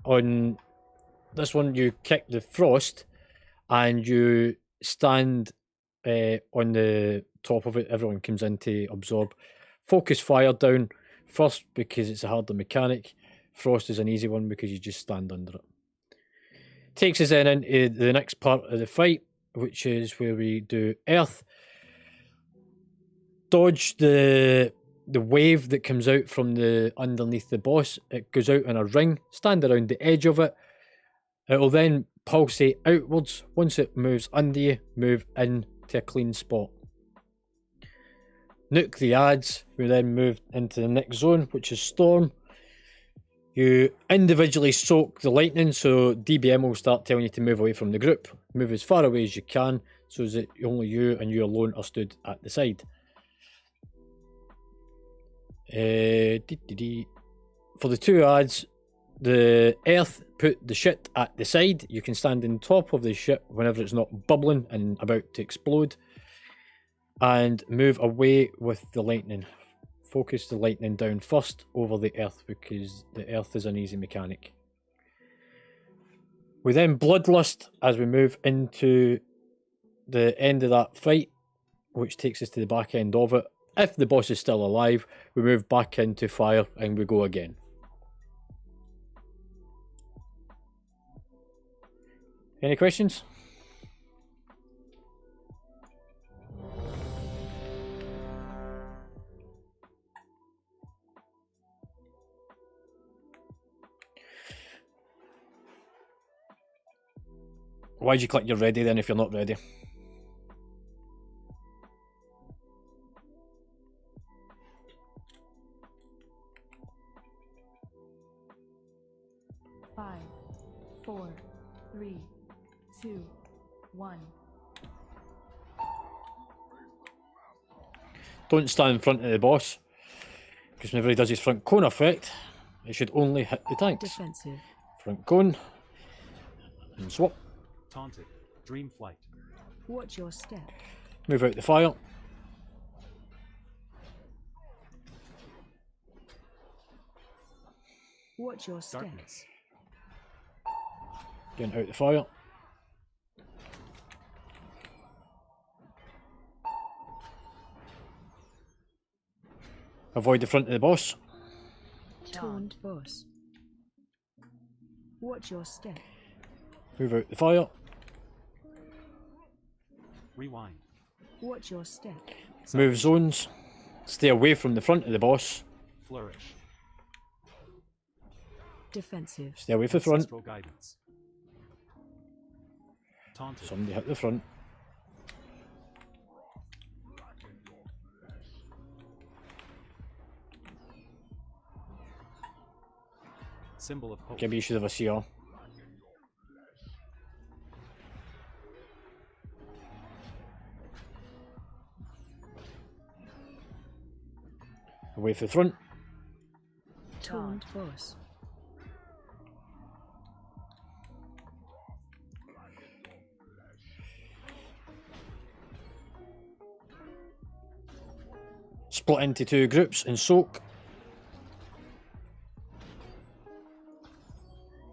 On this one, you kick the frost, and you stand on the top of it. Everyone comes in to absorb. Focus fire down first because it's a harder mechanic. Frost is an easy one because you just stand under it. Takes us then into the next part of the fight, which is where we do earth. Dodge the wave that comes out from the underneath the boss. It goes out in a ring. Stand around the edge of it. It will then pulsate outwards. Once it moves under you, move into a clean spot. Nuke the adds. We then move into the next zone, which is storm. You individually soak the lightning, so DBM will start telling you to move away from the group. Move as far away as you can, so that only you and you alone are stood at the side. For the 2 adds, the earth, put the shit at the side. You can stand on top of the shit whenever it's not bubbling and about to explode. And move away with the lightning. Focus the lightning down first over the earth because the earth is an easy mechanic. We then bloodlust as we move into the end of that fight, which takes us to the back end of it. If the boss is still alive, we move back into fire and we go again. Any questions? Why'd you click you're ready then if you're not ready? Five, four, three, two, one. Don't stand in front of the boss, because whenever he does his front cone effect, it should only hit the tanks. Defensive. Front cone, and swap. Taunted. Dream flight. Watch your step. Move out the fire. Watch your step. Darkness. Getting out the fire. Avoid the front of the boss. Taunt boss. Watch your step. Move out the fire. Rewind. Watch your step. Move zones. Stay away from the front of the boss. Flourish. Defensive. Stay away from the front. Ancestral guidance. Taunted. Somebody hit the front. Symbol of hope. Maybe you should have a CR. Away from the front. Taunt boss. Split into two groups and soak.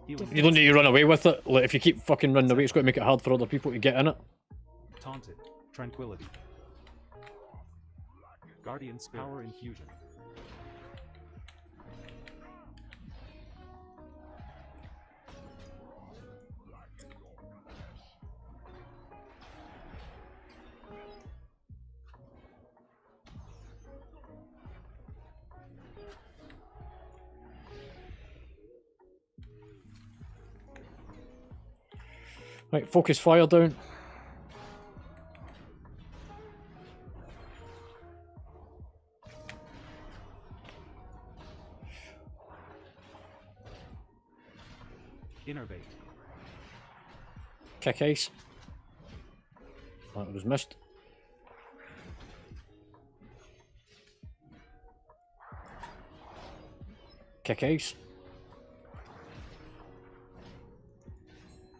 Healing. You don't need to run away with it. Like, if you keep fucking running away, it's going to make it hard for other people to get in it. Taunted. Tranquility. Guardian Spirit. Power infusion. Right, focus fire down. Innervate. Kick ice. That was missed. Kick ice.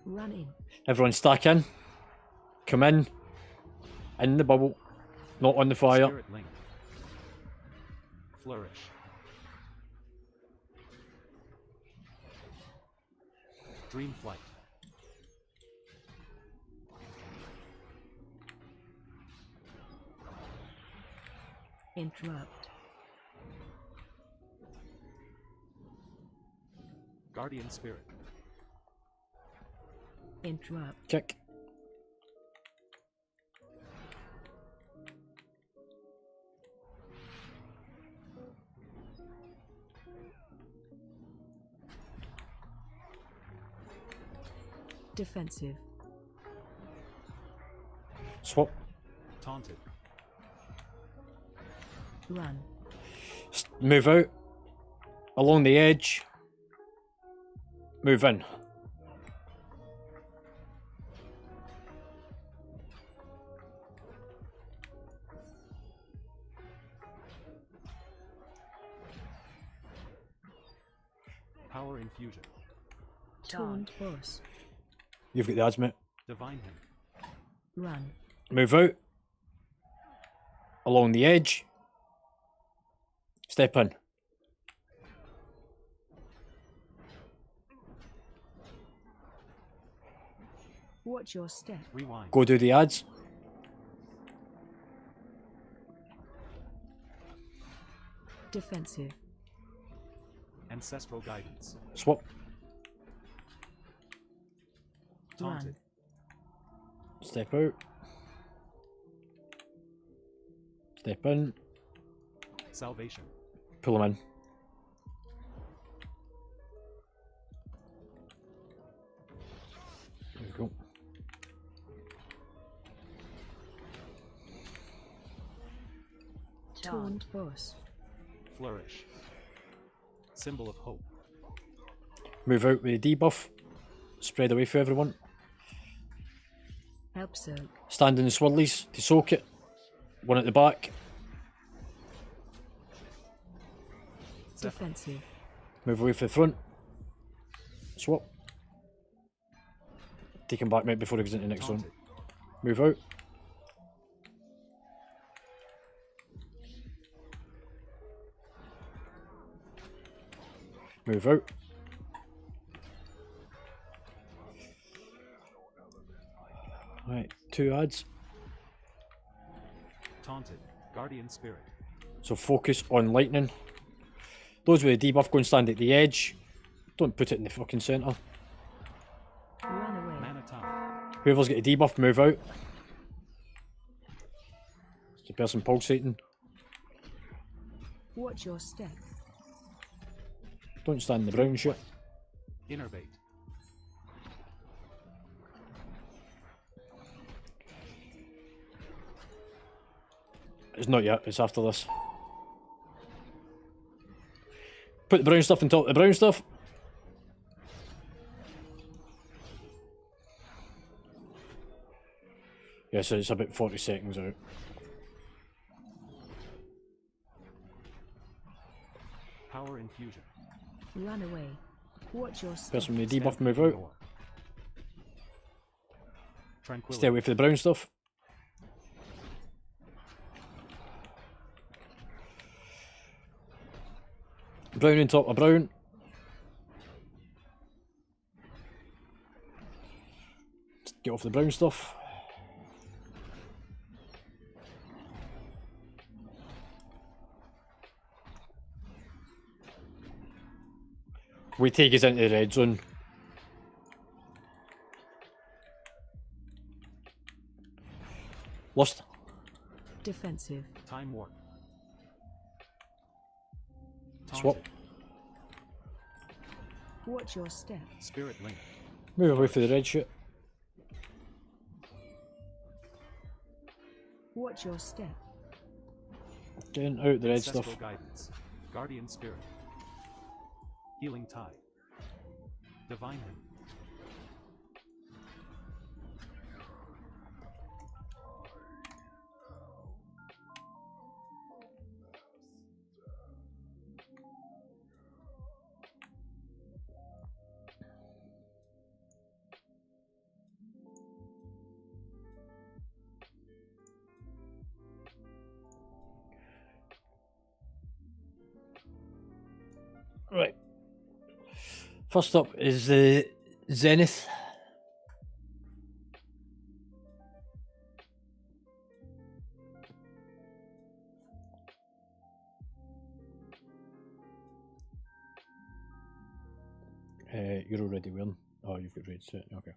Run in. Everyone stack in. Come in the bubble. Not on the fire. Spirit link. Flourish. Dream flight. Interrupt. Guardian Spirit. Interrupt. Kick. Defensive. Swap. Taunted. Run. Move out. Along the edge. Move in. Power infusion. Taunt boss. You've got the ads, mate. Divine him. Run. Move out. Along the edge. Step in. Watch your step. Rewind. Go do the ads. Defensive. Ancestral guidance. Swap. Taunted. Step out. Step in. Salvation. Pull them in. There we go. Taunt boss. Flourish. Symbol of hope. Move out with the debuff. Spread away for everyone. Help soak. Stand in the swirlies to soak it. One at the back. Defensive. Move away for the front. Swap. Take him back, mate, before he goes into the next zone. Taunted. Move out. Move out. Right, 2 adds. Taunted. Guardian Spirit. So focus on lightning. Those with the debuff go and stand at the edge. Don't put it in the fucking centre. Run away. Mana time. Whoever's got a debuff, move out. It's the person pulsating. Watch your step. Don't stand in the brown shit. Innervate. It's not yet, it's after this. Put the brown stuff on top of the brown stuff. Yeah, so it's about 40 seconds out. Power infusion. Run away. Watch your step. Person with the Stand debuff, move out. door. Tranquility. Stay away for the brown stuff. Brown on top of brown. Get off the brown stuff. We take us into the red zone. Lost. Defensive. Time warp. Swap. Taunted. Watch your step. Spirit link. Move away for the red shit. Watch your step. Getting out the red Ancestral stuff. guidance. Guardian Spirit. Healing tide. Divine hymn. Right. First up is the Zenith. You're already wearing. Oh, you've got raid set. Okay.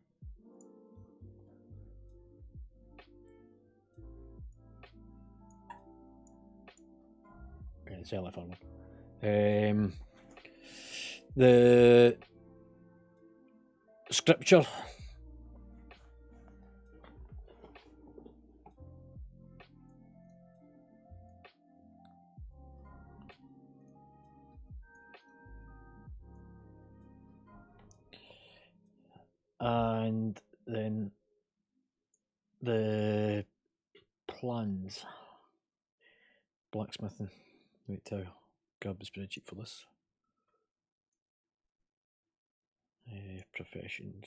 Okay, sell if I want. The scripture. And then the plans. Blacksmithing. Wait till I grab the spreadsheet for this. Professions.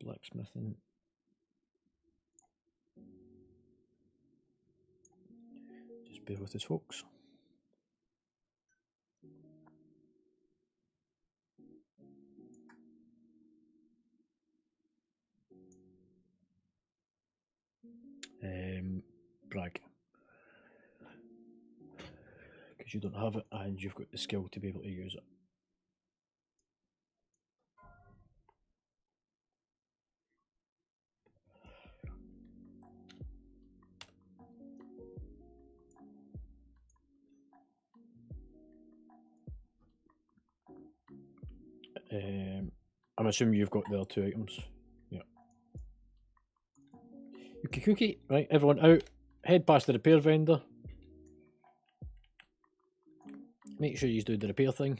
Blacksmithing. Just bear with us, folks. Brag. Because you don't have it and you've got the skill to be able to use it. I'm assuming you've got the other 2 items. Yeah. Cookie. Right, everyone out. Head past the repair vendor. make sure you do the repair thing.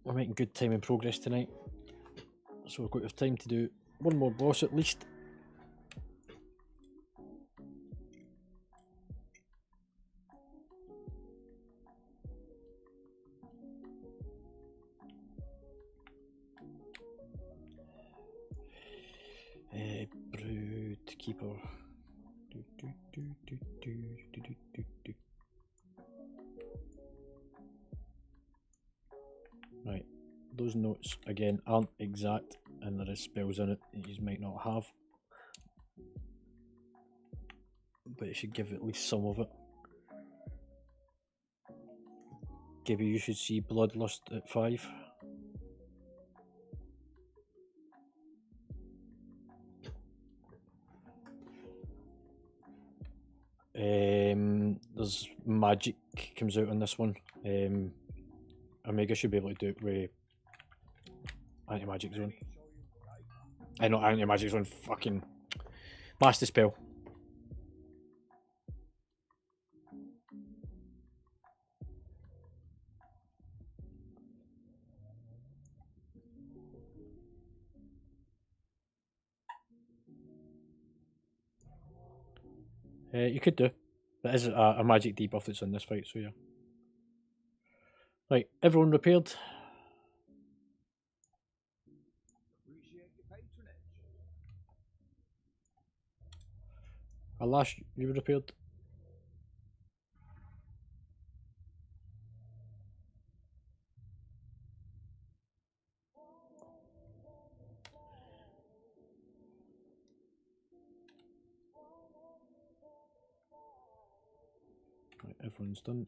We're making good time and progress tonight, so we've got enough time to do one more boss at least. Brood keeper. Right, those notes again aren't exact, and there is spells in it that you might not have, but it should give at least some of it. Gibby, you should see Bloodlust at 5. There's magic comes out on this one. Omega should be able to do it with anti-magic zone. I know anti-magic zone. Fucking master spell. You could do. That is a magic debuff that's in this fight, so yeah. Right, everyone repaired. Appreciate your patronage. Alas, you were repaired. Right, everyone's done.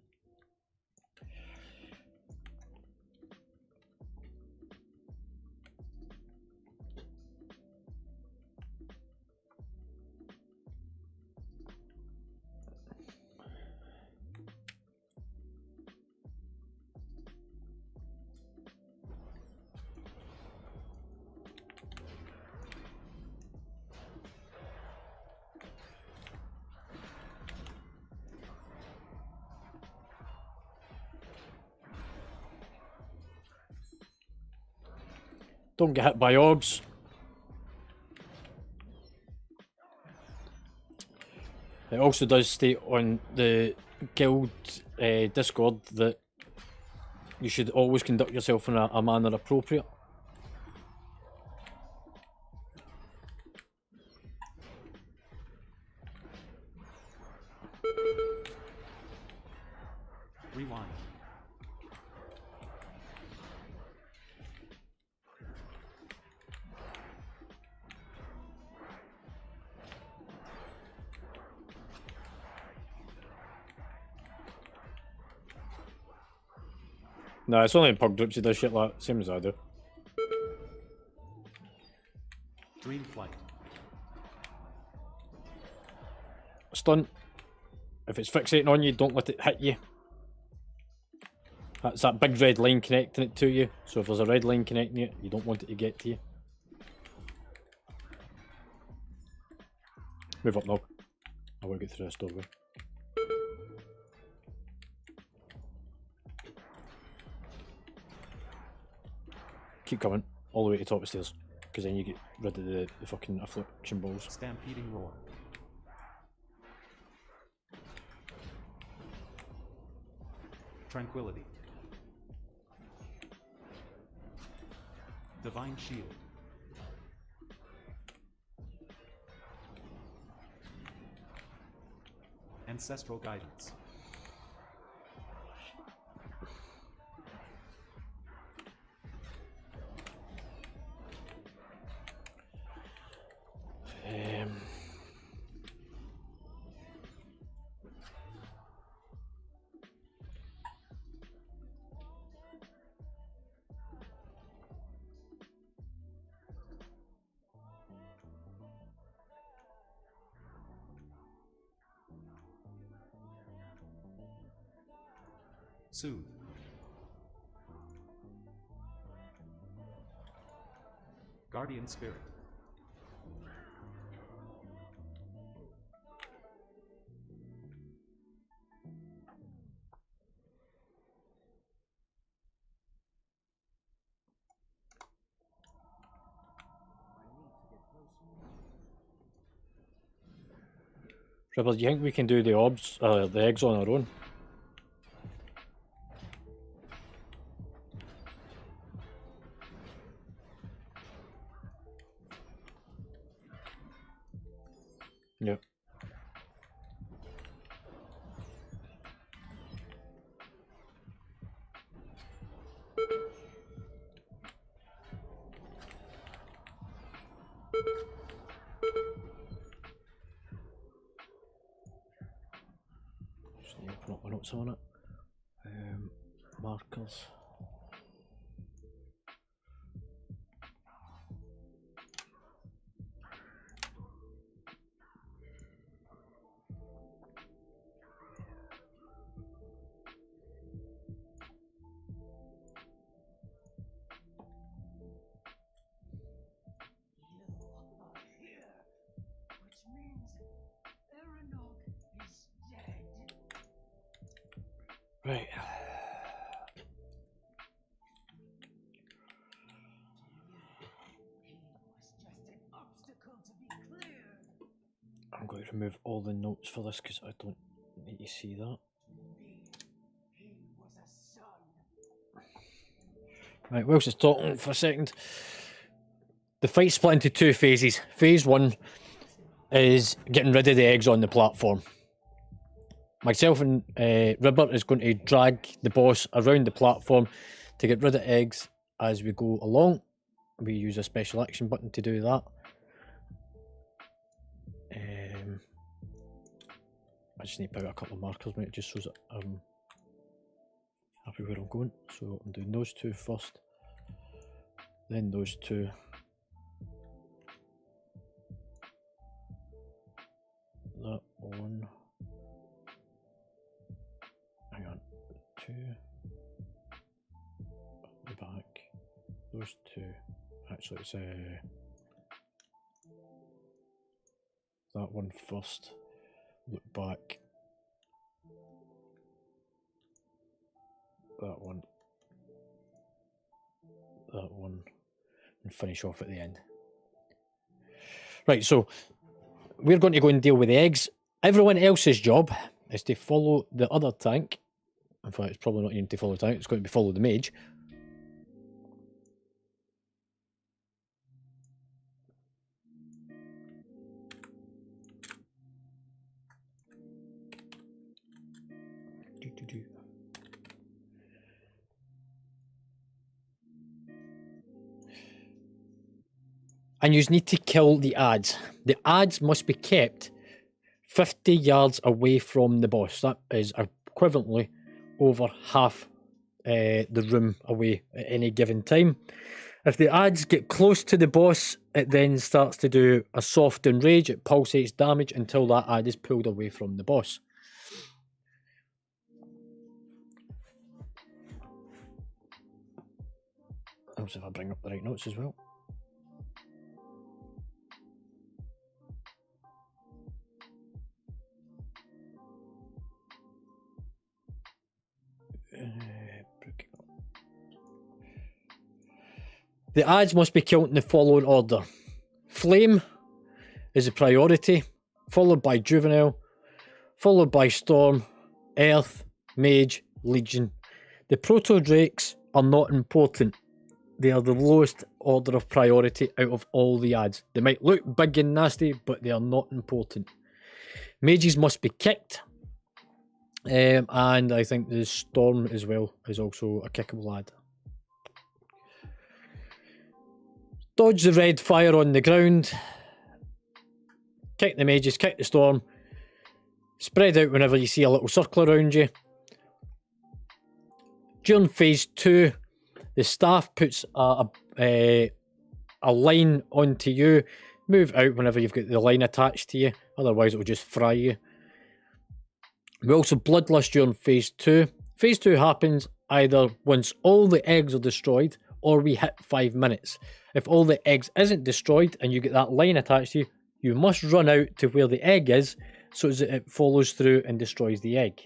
Don't get hit by orbs. It also does state on the guild Discord that you should always conduct yourself in a manner appropriate. Rewind. No, it's only in pug groups he does shit like that, same as I do. Dream flight. Stun. If it's fixating on you, don't let it hit you. That's that big red line connecting it to you. So if there's a red line connecting it, you don't want it to get to you. Move up now. I want to get through this doorway. Keep coming, all the way to the top of the stairs, because then you get rid of the fucking affliction balls. Stampeding roar. Tranquility. Divine shield. Ancestral guidance. Soothe. Guardian spirit. Ribble, do you think we can do the the eggs on our own? Yep. Just need to open up my notes on it. Markers. Right. I'm going to remove all the notes for this because I don't need to see that. Right, whilst it's talking for a second, the fight split into two phases. Phase 1 is getting rid of the eggs on the platform. Myself and Ribber is going to drag the boss around the platform to get rid of eggs as we go along. We use a special action button to do that. I just need to pick out a couple of markers, mate, just so that I'm happy where I'm going. So I'm doing those two first, then those two. That one. Hang on. Two. The back. Those two. Actually, it's that one first. Look back. That one. That one. And finish off at the end. Right, so we're going to go and deal with the eggs. Everyone else's job is to follow the other tank. In fact, it's probably not even to follow the tank, it's going to be follow the mage. And you need to kill the ads. The ads must be kept 50 yards away from the boss. That is equivalently over half the room away at any given time. If the ads get close to the boss, it then starts to do a soft enrage. It pulsates damage until that ad is pulled away from the boss. Helps if I bring up the right notes as well. The ads must be killed in the following order. Flame is a priority, followed by Juvenile, followed by Storm, Earth, Mage, Legion. The Proto-Drakes are not important. They are the lowest order of priority out of all the ads. They might look big and nasty, but they are not important. Mages must be kicked. And I think the Storm as well is also a kickable ad. Dodge the red fire on the ground. Kick the mages, kick the storm. Spread out whenever you see a little circle around you. During phase 2, the staff puts a line onto you. Move out whenever you've got the line attached to you, otherwise it will just fry you. We also bloodlust during phase 2. Phase 2 happens either once all the eggs are destroyed or we hit 5 minutes. If all the eggs isn't destroyed and you get that line attached to you, you must run out to where the egg is so that it follows through and destroys the egg.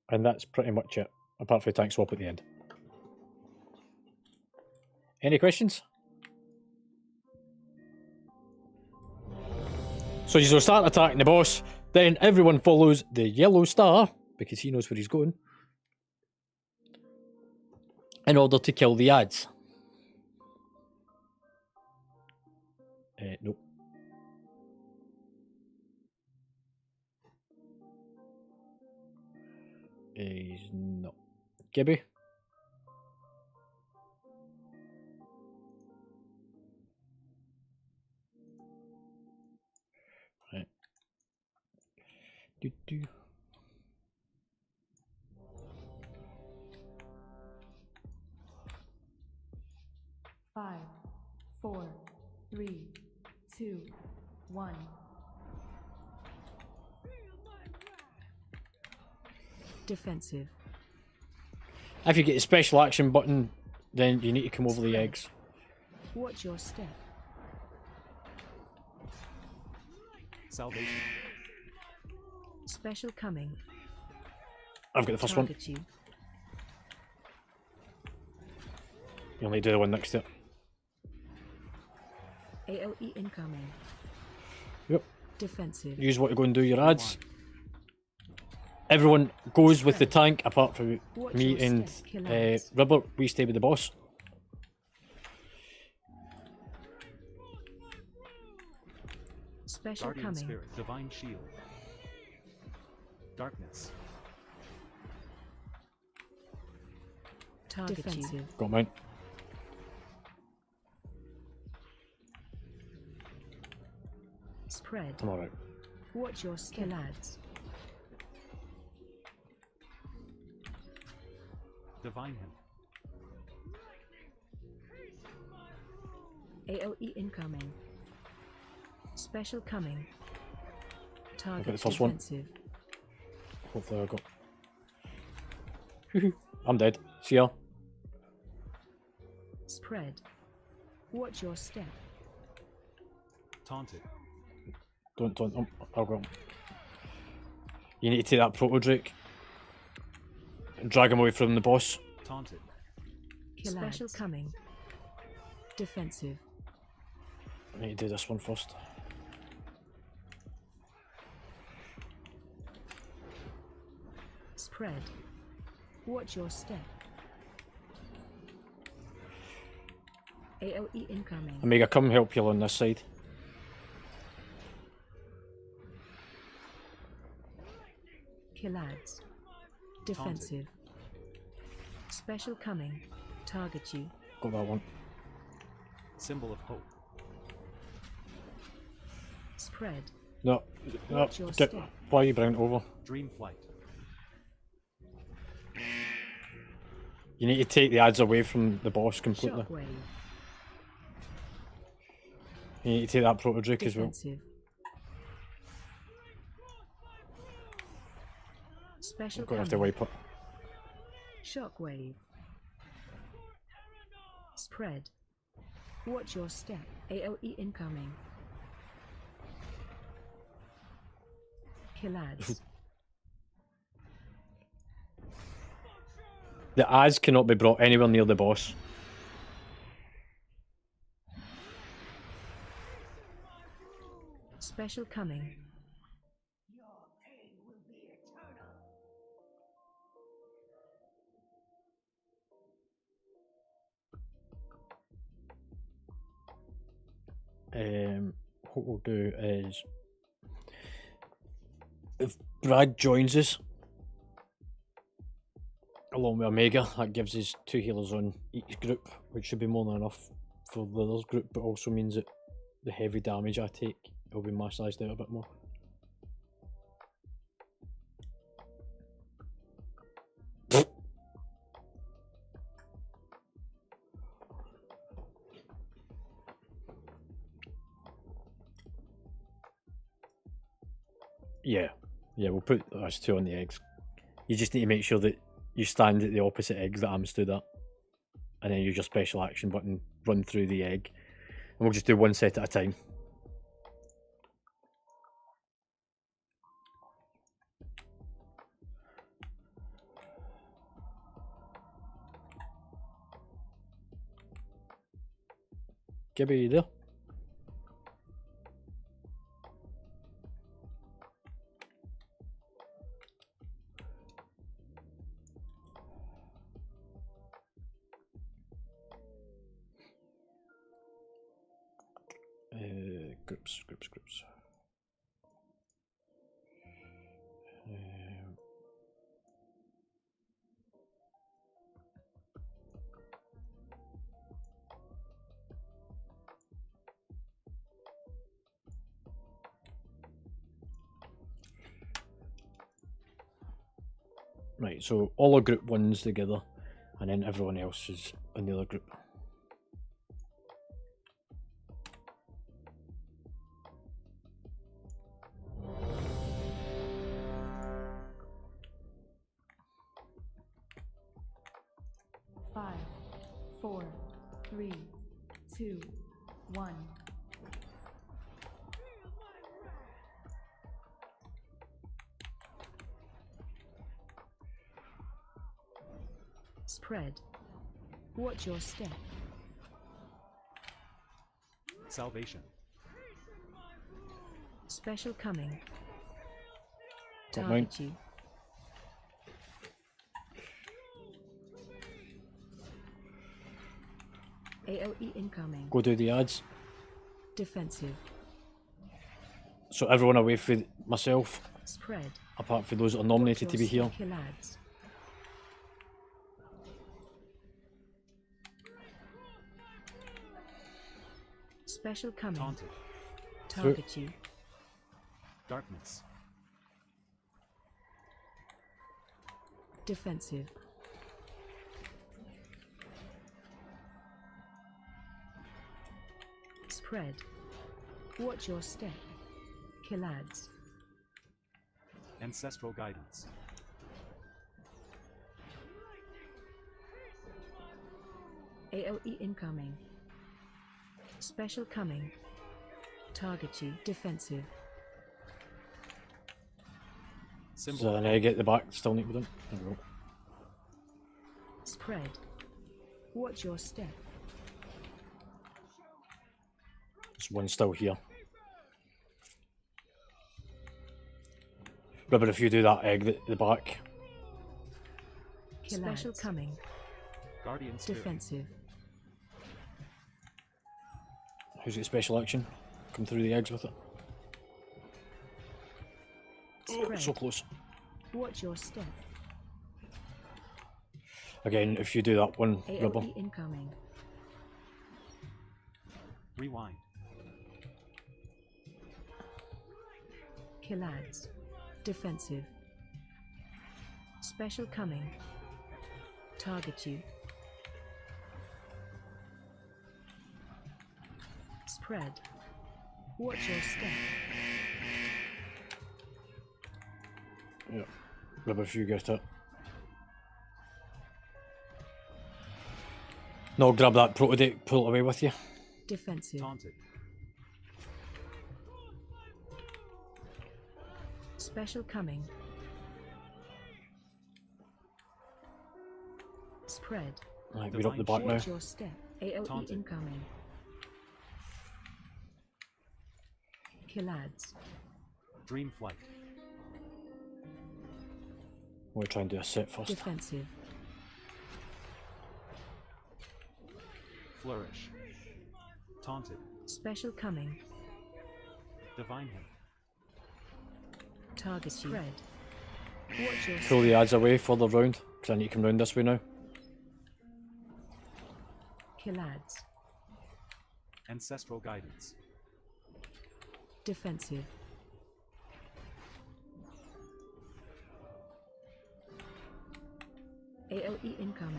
And that's pretty much it, apart from a tank swap at the end. Any questions? So you'll start attacking the boss, then everyone follows the yellow star, because he knows where he's going, in order to kill the ads. Nope. He's not. Gibby? Right. Do. 5, 4, 3, 2, 1. Defensive. If you get a special action button, then you need to come over the eggs. Watch your step. Salvation. Special coming. I've got the first one. Target you. You only do the one next to it. AOE incoming. Yep. Defensive. Use what to go and do your ads. Everyone goes with the tank apart from Watch me your and step, kill ads. Rubber. We stay with the boss. Special Guardian coming. Spirit. Divine Shield. Darkness. Target Defensive. you. Got mine. Spread. I'm alright. Watch your step. Kill ads. Divine Him. AOE incoming. Special coming. Target the first one. defensive. Hopefully I got. I'm dead. See ya. Spread. Watch your step. Taunted. Don't. I'll go. You need to take that proto drake and drag him away from the boss. Taunted. Kill Special ads. Coming. Defensive. I need to do this one first. Spread. Watch your step. AOE incoming. Omega, come help you on this side. Kill ads. Defensive. Special coming. Target you. Got that one. Symbol of hope. Spread. No. Watch your Get, step. why are you bringing it over? Dream Flight. You need to take the ads away from the boss completely. Shockwave. You need to take that proto drake as well. Defensive. Special I'm going to have to coming. wipe it. Shockwave. Spread. Watch your step. AOE incoming. Kill ads. The ads cannot be brought anywhere near the boss. Special coming. What we'll do is, if Brad joins us along with Omega, that gives us 2 healers on each group, which should be more than enough for the other group, but also means that the heavy damage I take will be massaged out a bit more. Yeah, we'll put us 2 on the eggs. You just need to make sure that you stand at the opposite eggs that I'm stood at, and then use your special action button, run through the egg, and we'll just do 1 set at a time. Gibby, you there? Groups. Right, so all our group ones together, and then everyone else is in the other group. Five, 4, 3, 2, 1. Spread. Watch your step. Salvation. Special coming. Top nine. Target you. AOE incoming. Go do the ads. Defensive. So everyone away from myself, Spread. apart from those that are nominated Watch to be your here. step, kill ads. Special coming. Taunted. Target you. Darkness. Defensive. Spread. Watch your step. Kill ads. Ancestral guidance. AOE incoming. Special coming. Target you. Defensive. Symbol. So then I get the back, still need to be done. There we go. Spread. Watch your step. There's one still here. Remember, if you do that egg at the back, Kill Special ads. Coming. Guardian spirit. Defensive. who's got special action? Come through the eggs with it. Oh, Spread. so close. Watch your step. Again, if you do that one, AOE rubber. incoming. Rewind. Kill ads. Defensive. Special coming. Target you. Spread. Watch your step. Yeah. Rubber, if you get it. No, grab that protodeck, pull it away with you. Defensive. Taunted. Special coming. Spread. Right, we're up the back now. Watch your step. AOE Taunted. incoming. Kill ads. Dream flight. We'll try and do a set first. Defensive. Flourish. Taunted. Special coming. Divine him. Target you. Spread. Watch your Pull the ads away further round, because I need to come round this way now. Kill ads. Ancestral guidance. Defensive. AOE incoming.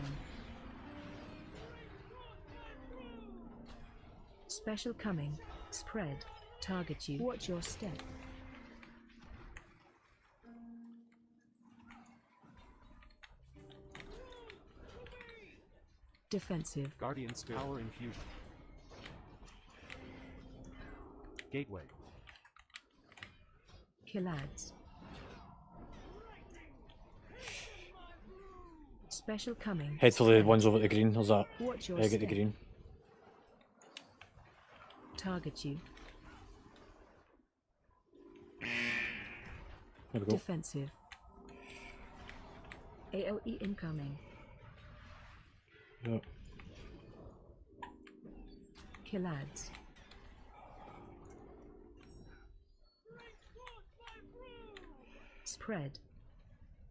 Special coming. Spread. Target you. Watch your step. Defensive. Guardian spirit. Power infusion. Gateway. Kill ads. Special coming. Head for the Spread. ones over at the green, there's that Watch your egg at the step. green. Target you. There we go. Defensive. AOE incoming. Yeah. Kill ads. Spread.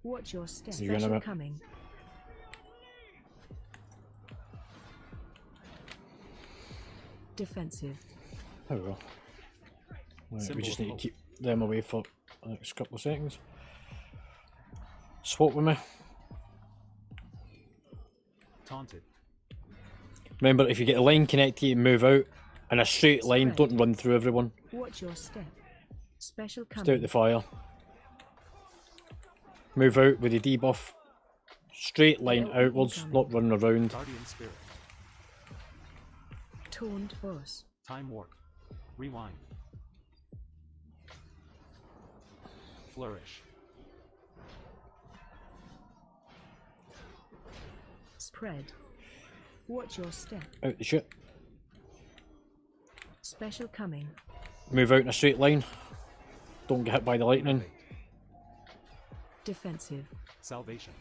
Watch your step. See you in a Special minute. coming. Defensive. There we go. Right, Symbol we just of need to hope. keep them away for the next couple of seconds. Swap with me. Taunted. Remember, if you get a line connected, move out. In a straight line, Spread. don't run through everyone. Watch your step. Special Stay out coming. the fire. Move out with the debuff. Straight line AOE outwards, incoming. not running around. Guardian Spirit. Taunt boss. Time Warp. Rewind. Flourish. Spread. Watch your step. Out the shit. Special coming. Move out in a straight line. Don't get hit by the lightning. Innovate. Defensive. Salvation.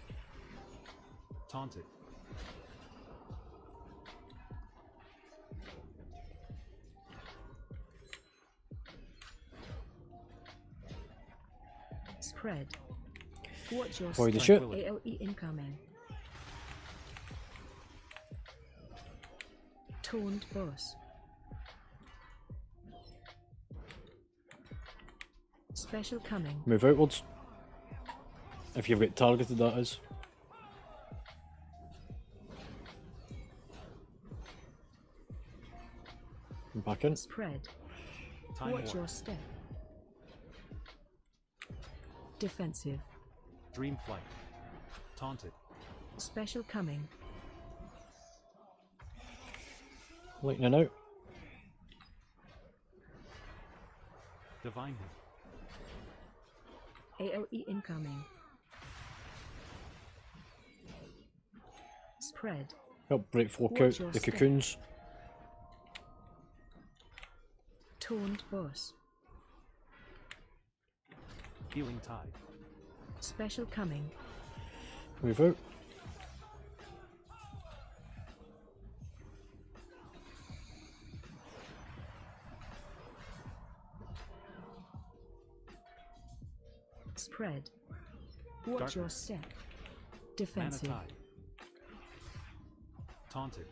Taunted. Spread. Watch your Avoid the step. shit. AOE incoming. Taunt boss. Special coming. Move outwards. If you've got targeted, that is. And back in. Spread. Time Watch Warp. your step. Defensive. Dream Flight. Taunted. Special coming. Lightning out. Divine Hit. AOE incoming. Spread. Help break folk Watch out your the step. cocoons. Taunt boss. Healing Tide. Special coming. Move out. Spread. Watch your Darkness. step. Mana Defensive. Tide. Taunted.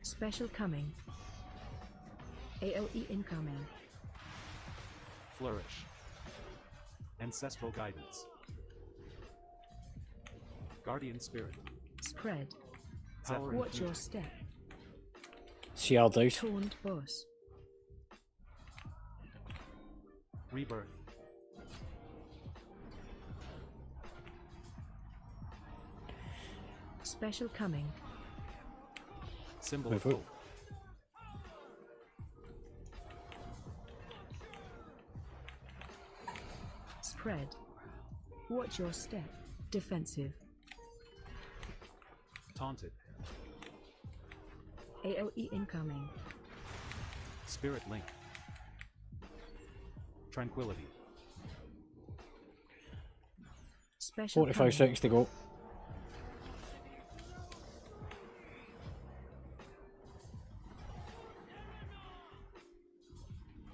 Special coming. AOE incoming. Flourish. Ancestral Guidance. Guardian Spirit. Spread. Power Watch your Infusion. step. CR dice. Taunt boss. Rebirth. Special coming. Symbol Move of out. Hope. Spread. Watch your step. Defensive. Taunted. AOE incoming. Spirit Link. Tranquility. Special 45 coming. seconds to go.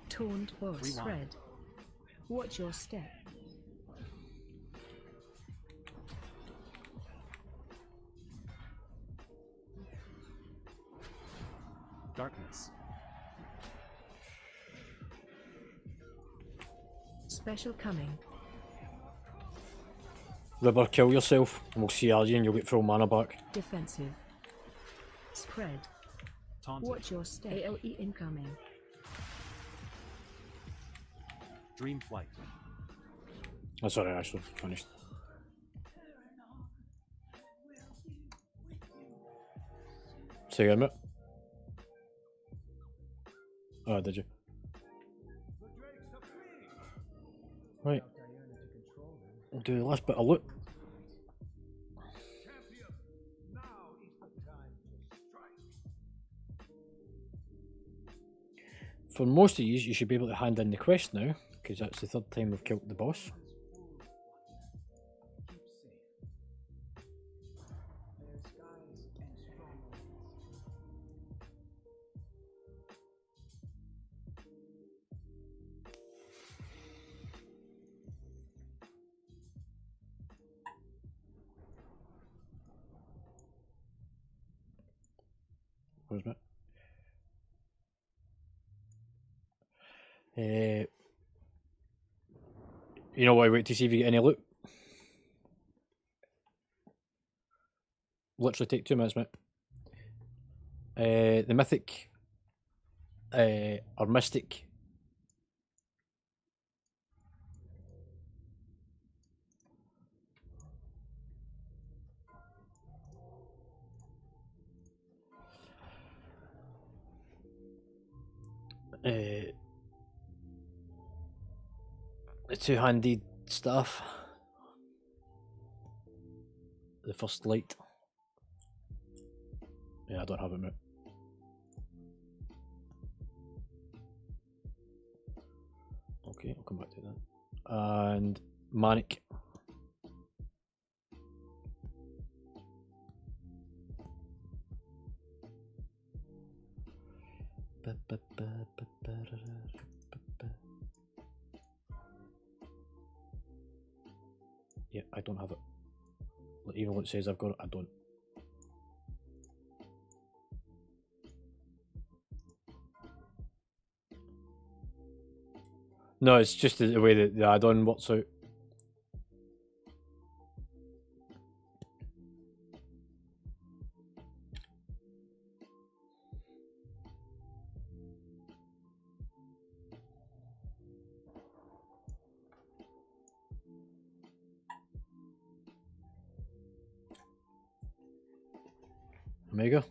Taunt boss. Rewind. Spread. Watch your step. Darkness. Special coming. Ribber, kill yourself, and we'll CR you and you'll get full mana back. Defensive. Spread. Taunted. Watch your step. AOE incoming. Dream Flight. That's alright, actually. Finished. Say again, mate. Oh, did you? Right. We'll do the last bit of loot. Champion, now is the time to strike. For most of you should be able to hand in the quest now, because that's the third time we've killed the boss. cameras, mate. You know what? Wait to see if you get any loot. Literally take 2 minutes, mate. The mythic or mystic. The two-handed staff. The first light. Yeah, I don't have it, mate. Okay, I'll come back to that. And manic. Yeah, I don't have it. Even though it says I've got it, I don't. No, it's just the way that the add-on works out. Omega.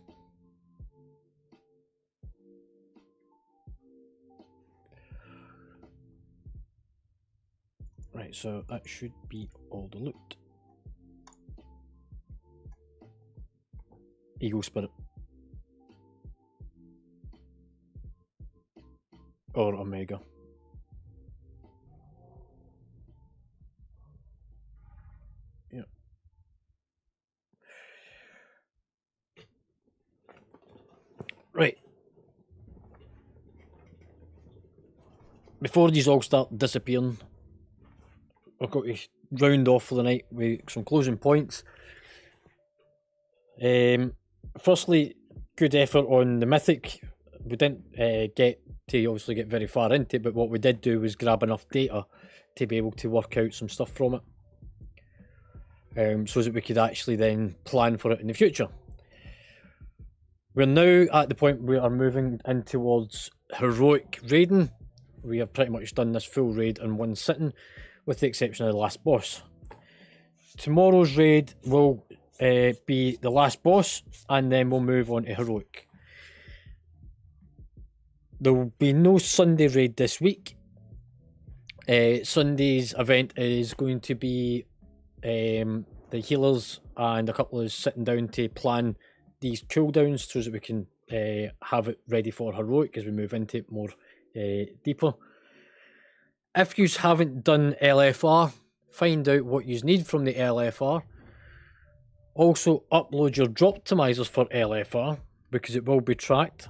Right, so that should be all the loot. Eagle Spirit. Or Omega. Yeah. Right. Before these all start disappearing, I've got to round off for the night with some closing points. Firstly, good effort on the mythic. We didn't get to obviously get very far into it, but what we did do was grab enough data to be able to work out some stuff from it, so that we could actually then plan for it in the future. We're now at the point we are moving in towards heroic raiding. We have pretty much done this full raid in one sitting, with the exception of the last boss. Tomorrow's raid will be the last boss, and then we'll move on to heroic. There will be no Sunday raid this week. Sunday's event is going to be the healers and a couple of us sitting down to plan these cooldowns so that we can have it ready for heroic as we move into it more deeper. If you haven't done LFR, find out what you need from the LFR. Also upload your drop optimizers for LFR because it will be tracked.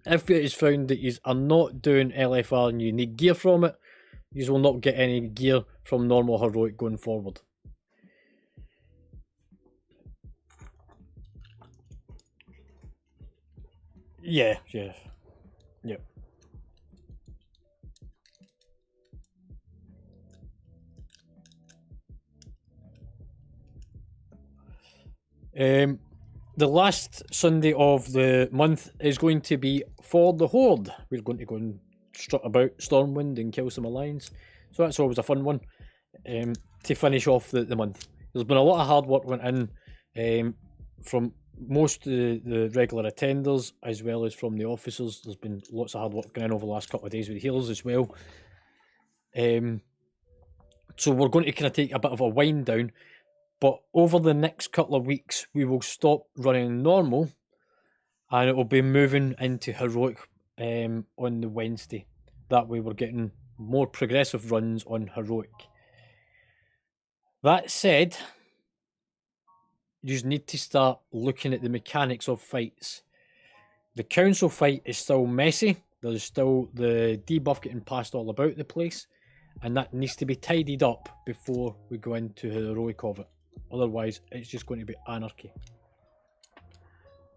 If it is found that you are not doing LFR and you need gear from it, you will not get any gear from normal heroic going forward. Yeah. Yep. The last Sunday of the month is going to be for the Horde. We're going to go and strut about Stormwind and kill some Alliance. So that's always a fun one to finish off the month. There's been a lot of hard work went in from most of the regular attenders as well as from the officers. There's been lots of hard work going in over the last couple of days with the healers as well. So we're going to kind of take a bit of a wind down. But over the next couple of weeks, we will stop running normal and it will be moving into heroic on the Wednesday. That way we're getting more progressive runs on heroic. That said, you just need to start looking at the mechanics of fights. The council fight is still messy. There's still the debuff getting passed all about the place. And that needs to be tidied up before we go into heroic of it. Otherwise, it's just going to be anarchy.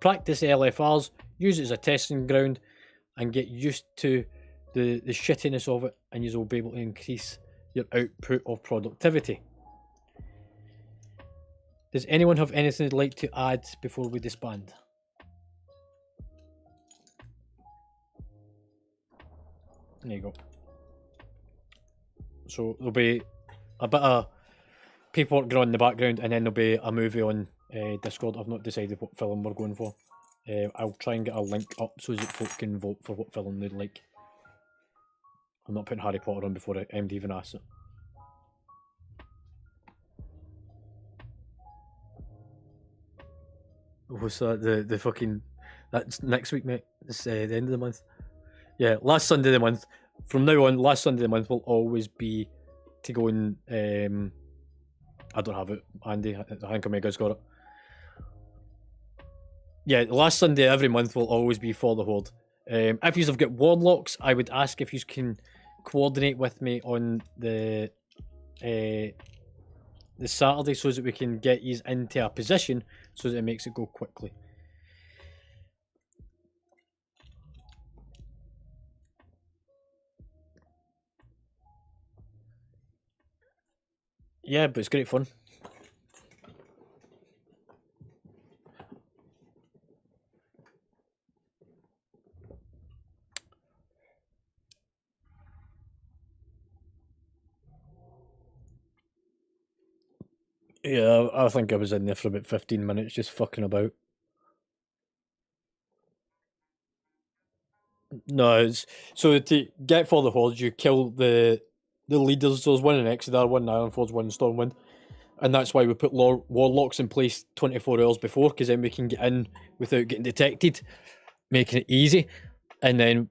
practice the LFRs, use it as a testing ground, and get used to the shittiness of it, and you will be able to increase your output of productivity. Does anyone have anything they'd like to add before we disband? There you go. So there'll be a bit of paperwork going on in the background, and then there'll be a movie on Discord. I've not decided what film we're going for. I'll try and get a link up so that folk can vote for what film they'd like. I'm not putting Harry Potter on before MD even asks it. What's that? The fucking... That's next week, mate. It's the end of the month. Yeah, last Sunday of the month. From now on, last Sunday of the month will always be to go and... I don't have it, Andy. I think Omega's got it. Yeah, the last Sunday every month will always be for the Horde. If you've got warlocks, I would ask if you can coordinate with me on the Saturday so that we can get you into a position so that it makes it go quickly. Yeah, but it's great fun. Yeah, I think I was in there for about 15 minutes just fucking about. No, it's so to get for the Hordes, you kill the leaders. There's one in Exodar, one in Ironforge, one in Stormwind, and that's why we put warlocks in place 24 hours before, because then we can get in without getting detected, making it easy, and then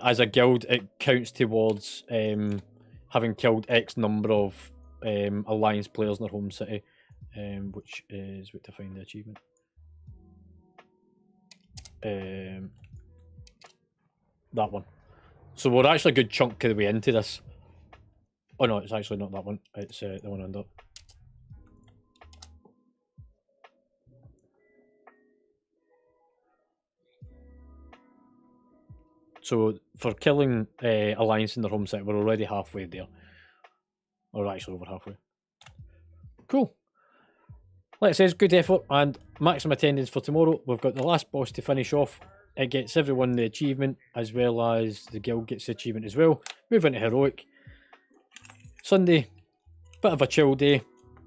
as a guild, it counts towards having killed X number of Alliance players in their home city, which is what to find the achievement. That one. So we're actually a good chunk of the way into this. Oh no, it's actually not that one. It's the one under. So for killing Alliance in their home city, we're already halfway there. Or actually over halfway. Cool. Like I says, good effort and maximum attendance for tomorrow. We've got the last boss to finish off. It gets everyone the achievement, as well as the guild gets the achievement as well. Move into Heroic. Sunday, bit of a chill day,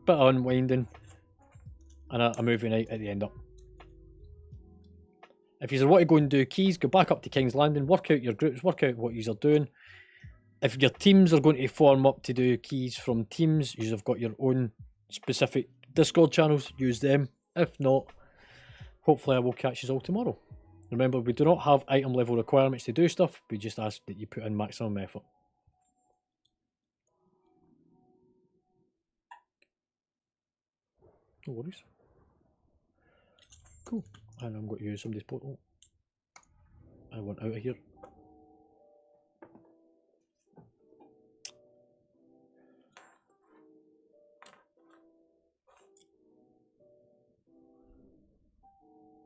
bit of unwinding, and a movie night at the end up. If you want to go and do keys, go back up to King's Landing, work out your groups, work out what you are doing. If your teams are going to form up to do keys from teams, you have got your own specific Discord channels, use them. If not, hopefully I will catch you all tomorrow. Remember, we do not have item level requirements to do stuff, we just ask that you put in maximum effort. No worries. Cool. And I'm going to use somebody's portal. I want out of here.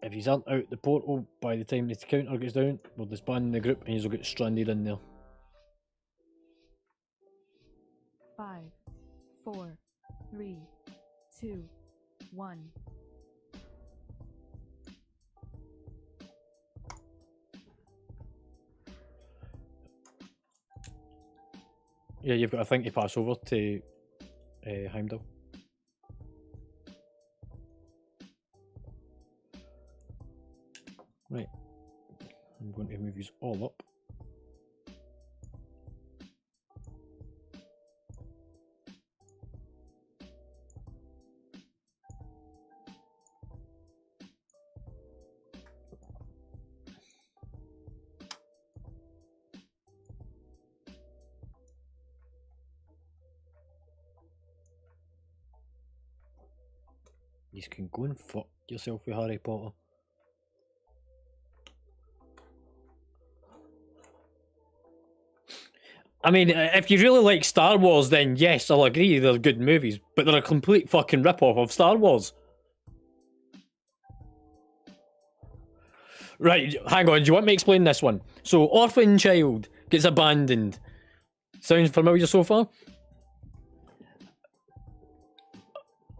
If you aren't out the portal by the time the counter gets down, we'll disband the group and you'll get stranded in there. 5, 4, 3, 2, 1. Yeah, you've got a thing to pass over to Heimdall. Right, I'm going to move these all up. You can go and fuck yourself with Harry Potter. I mean, if you really like Star Wars, then yes, I'll agree they're good movies, but they're a complete fucking rip-off of Star Wars. Right, hang on, do you want me to explain this one? So, orphan child gets abandoned. Sounds familiar so far?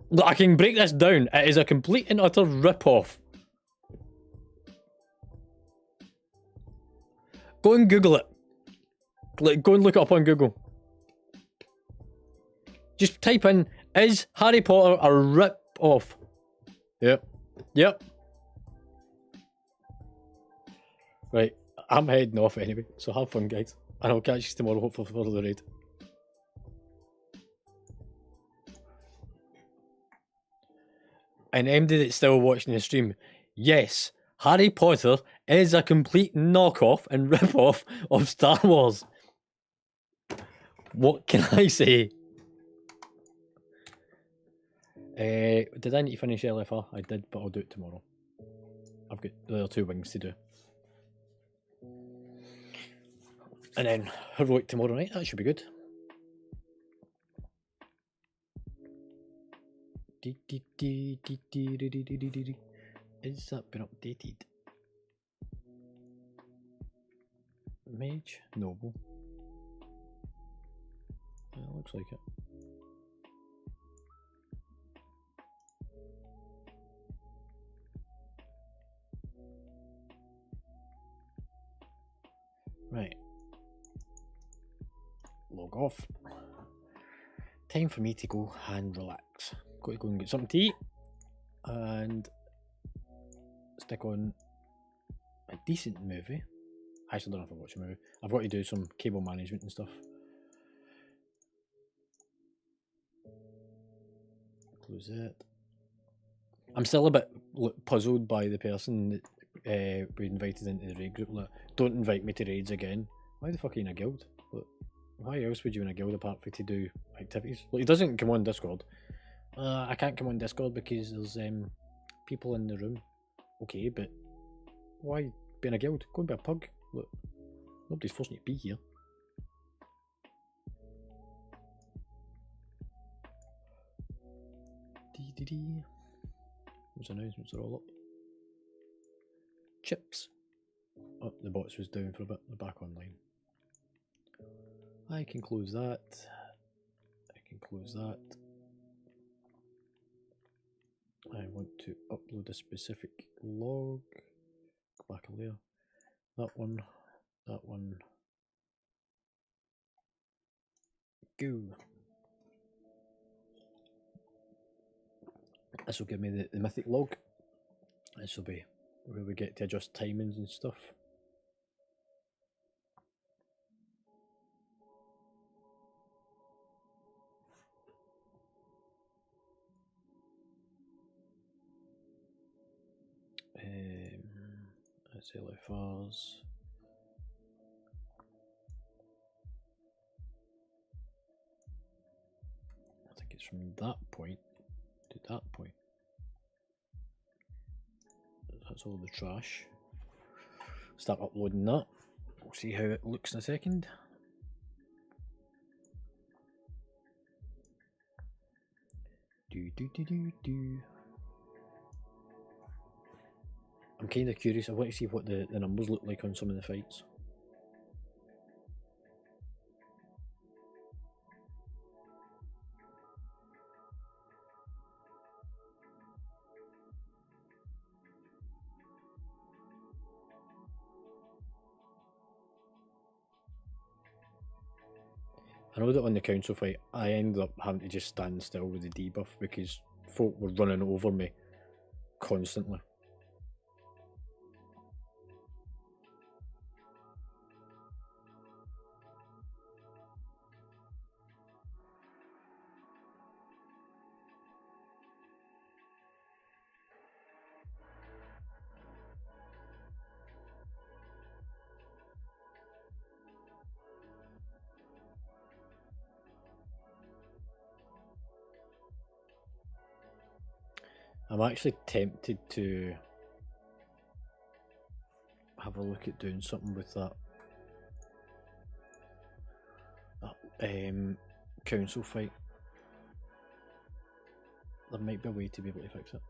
Look, I can break this down. It is a complete and utter rip-off. Go and Google it. Like, go and look it up on Google. Just type in, is Harry Potter a rip-off? Yep. Yep. Right, I'm heading off anyway, so have fun, guys. And I'll catch you tomorrow, hopefully, for the raid. And MD that's still watching the stream, yes, Harry Potter is a complete knockoff and rip-off of Star Wars. What can I say? Did I need to finish LFR? I did, but I'll do it tomorrow. I've got the other 2 wings to do. And then Heroic tomorrow night, that should be good. Is that been updated? Mage? Noble. Looks like it. Right. Log off. Time for me to go and relax. Got to go and get something to eat and stick on a decent movie. I actually don't know if I'll watch a movie. I've got to do some cable management and stuff. Close it. I'm still a bit puzzled by the person that we invited into the raid group. Like, don't invite me to raids again. Why the fuck are you in a guild? Like, why else would you in a guild apart from to do activities? Like, he doesn't come on Discord. I can't come on Discord because there's people in the room. Okay, but why be in a guild? Go and be a pug. Look, nobody's forcing you to be here. Those announcements are all up. Chips. Oh, the box was down for a bit. They're back online. I can close that. I can close that. I want to upload a specific log. Go back a layer. That one. That one. Go. This will give me the mythic log. This will be where we get to adjust timings and stuff. That's LFRs. I think it's from that point to that point. That's all the trash. Start uploading that. We'll see how it looks in a second. I'm kind of curious. I want to see what the numbers look like on some of the fights. I know that on the council fight, I ended up having to just stand still with the debuff because folk were running over me constantly. I'm actually tempted to have a look at doing something with that. council fight. There might be a way to be able to fix it.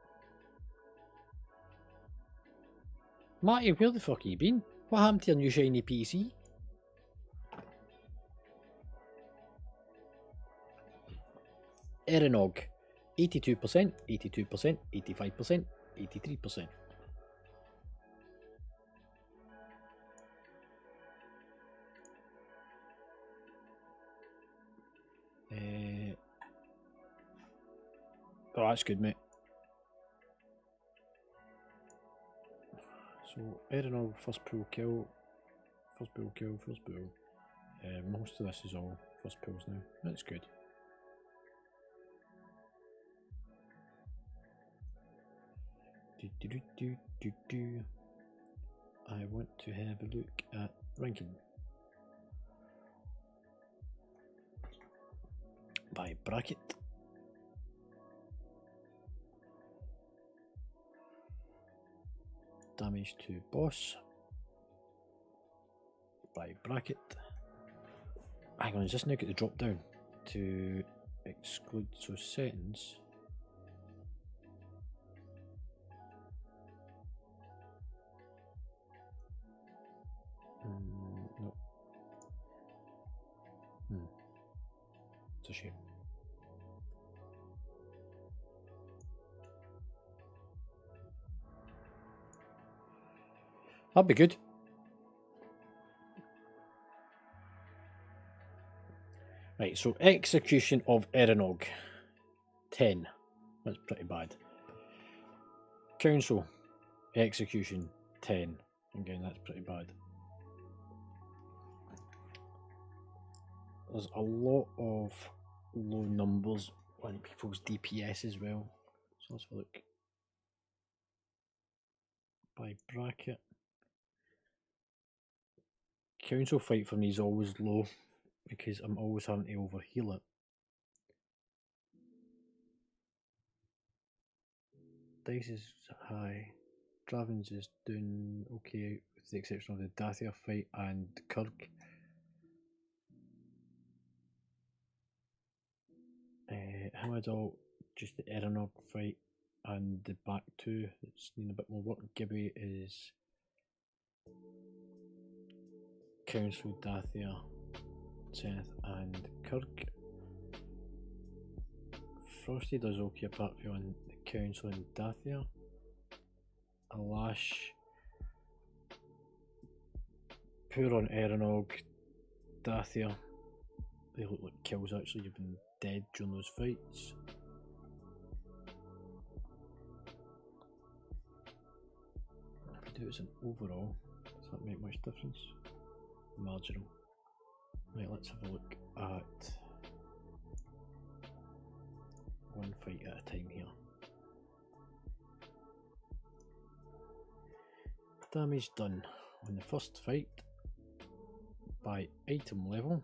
Matty, where the fuck have you been? What happened to your new shiny PC? Erenog, 82%, 82%, 85%, 83%. Oh, that's good, mate. So, Erenog, first pool kill, first pool kill, first pool. Most of this is all first pools now. That's good. I want to have a look at ranking by bracket. Damage to boss by bracket. Hang on, is this now get the drop down to exclude? So settings. No. It's a shame. That'd be good. Right, so execution of Erenog, 10. That's pretty bad. Council, execution, 10. Again, that's pretty bad. There's a lot of low numbers on people's DPS as well. So let's have a look. By bracket. Council fight for me is always low because I'm always having to overheal it. Dice is high. Dravens is doing okay with the exception of the Dathir fight and Kirk. Hamadal, just the Erenog fight and the back two that's needing a bit more work. Gibby is Council, Dathir, Seth and Kirk. Frosty does okay apart from the Council and Dathir. Alash, poor on Erenog, Dathir. They look like kills actually, you've been dead during those fights. If we do it as an overall, does that make much difference? Marginal. Right, let's have a look at one fight at a time here. Damage done on the first fight by item level.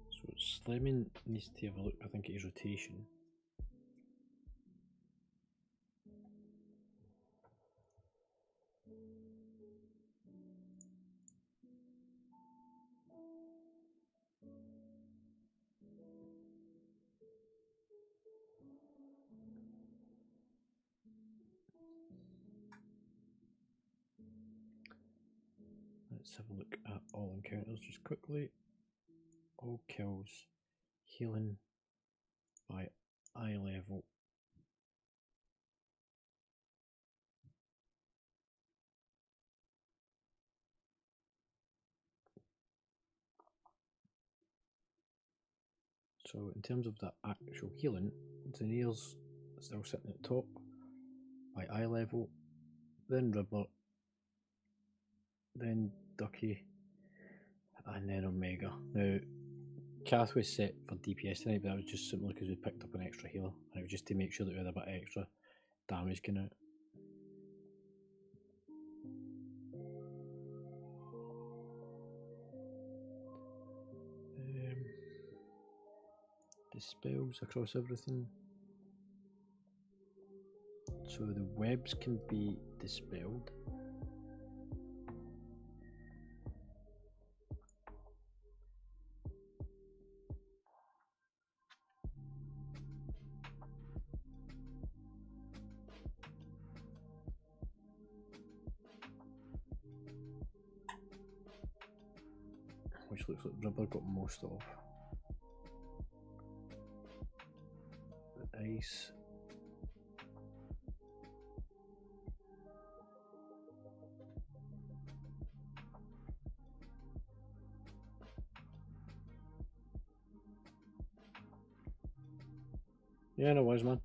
So Slimming needs to have a look, I think, at his rotation. Let's have a look at all encounters just quickly. All kills, healing by eye level. So in terms of the actual healing, Zanier's still sitting at the top by eye level, then Ribbler, then Ducky, and then Omega. Now, Kath was set for DPS tonight, but that was just simply because we picked up an extra healer, and it was just to make sure that we had a bit of extra damage going out. Dispels across everything. So the webs can be dispelled. Which looks like rubber got most of. The ice. Yeah, no worries, man.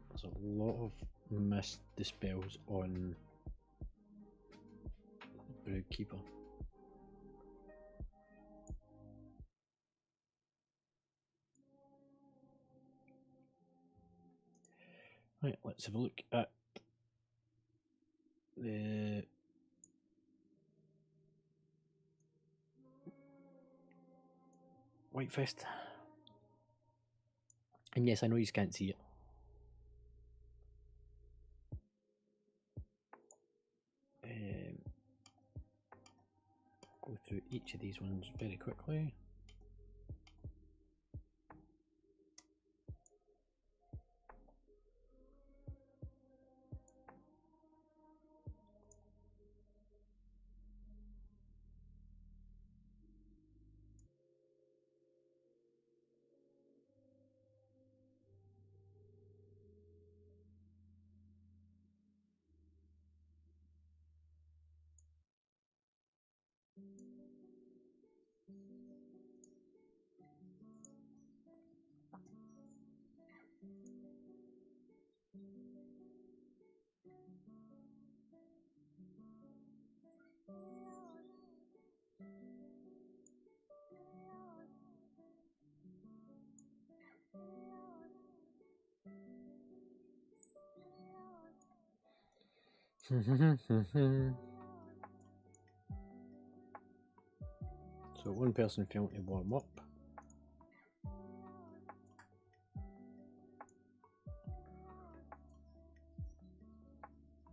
There's a lot of mist dispels on Broodkeeper. Right, let's have a look at the Whitefist. And yes, I know you can't see it. Go through each of these ones very quickly. So one person failing to warm up.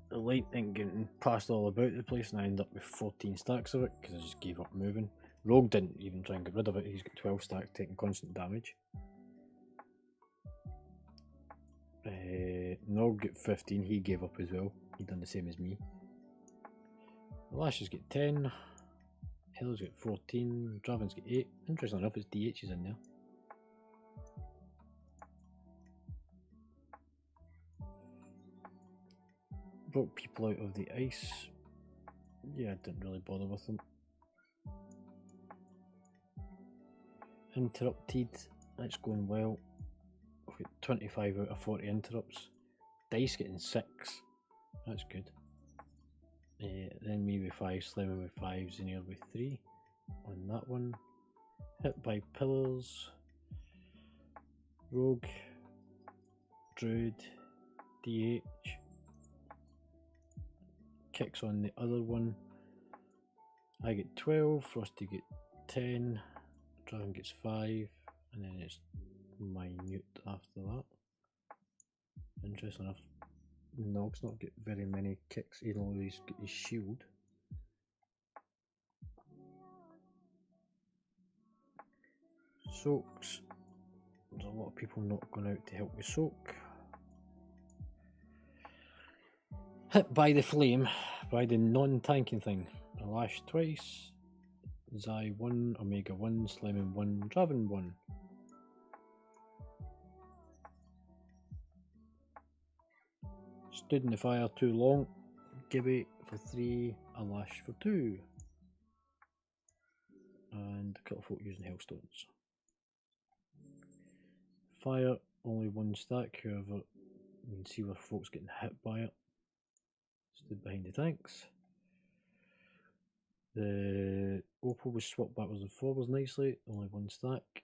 The light ain't getting passed all about the place, and I end up with 14 stacks of it because I just gave up moving. Rogue didn't even try and get rid of it. He's got 12 stacks taking constant damage. Nog got 15, he gave up as well. He done the same as me. Lashes get 10. Hell's got 14. Draven's got 8. Interesting enough, it's DH's in there. Broke people out of the ice. Yeah, I didn't really bother with them. Interrupted. That's going well. We've got 25 out of 40 interrupts. Dice getting 6. That's good. Then me with 5, Slimmer with 5, Zinir with 3 on that one. Hit by pillars. Rogue. Druid. DH. Kicks on the other one. I get 12, Frosty get 10, Dragon gets 5, and then it's minute after that. Interesting enough, Nog's not get very many kicks, even though he's got his shield. Soaks. There's a lot of people not going out to help with Soak. Hit by the flame, by the non-tanking thing. I lash twice. Zai 1, Omega 1, Slimming 1, Draven 1. Stood in the fire too long. Gibby for 3, a lash for 2. And a couple of folk using Hellstones. Fire, only 1 stack, however, you can see where folks getting hit by it. Stood behind the tanks. The Opal was swapped backwards and forwards nicely, only 1 stack.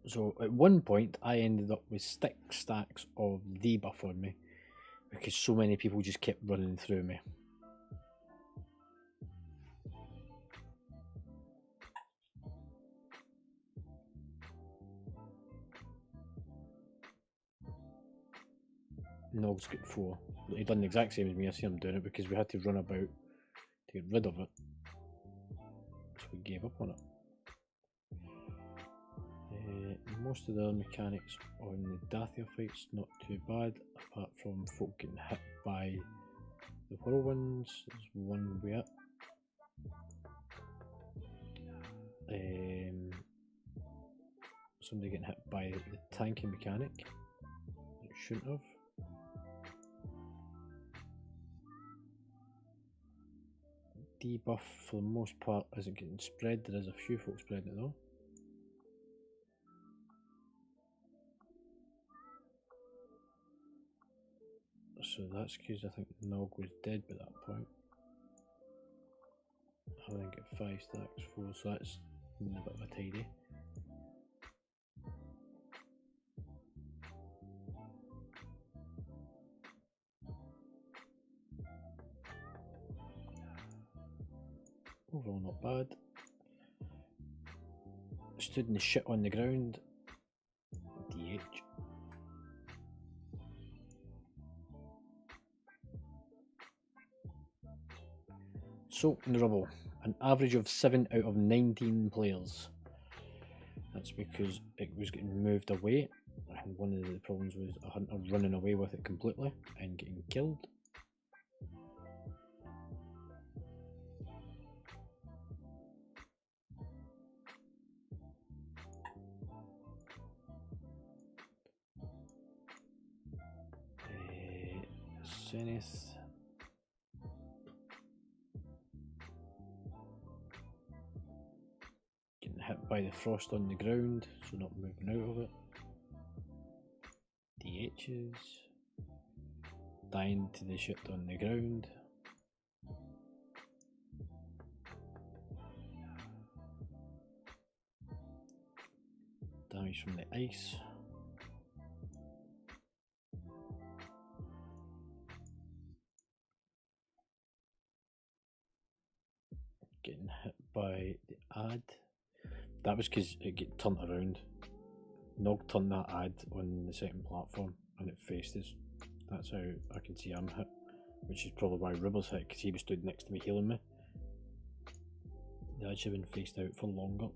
So at one point I ended up with 6 stacks of debuff on me, because so many people just kept running through me. Nog's got 4. He done the exact same as me. I see him doing it because we had to run about to get rid of it. So we gave up on it. Most of the other mechanics on the Dathia fight's not too bad, apart from folk getting hit by the whirlwinds. There's one way up. Somebody getting hit by the tanking mechanic. It shouldn't have. Debuff for the most part isn't getting spread. There is a few folks spreading it though. So that's because I think Nog was dead by that point. I think at 5 stacks, 4, so that's a bit of a tidy. Overall not bad. Stood in the shit on the ground. DH. Soaked in rubble. An average of 7 out of 19 players. That's because it was getting moved away, and one of the problems was a hunter running away with it completely and getting killed. Zenith. Getting hit by the frost on the ground, so not moving out of it. DHs. Dying to the shit on the ground. Damage from the ice. Getting hit by the ad. That was because it get turned around. Nog turned that ad on the second platform and it faced us. That's how I can see I'm hit, which is probably why Ribber's hit, because he was stood next to me healing me. The ad should have been faced out for longer.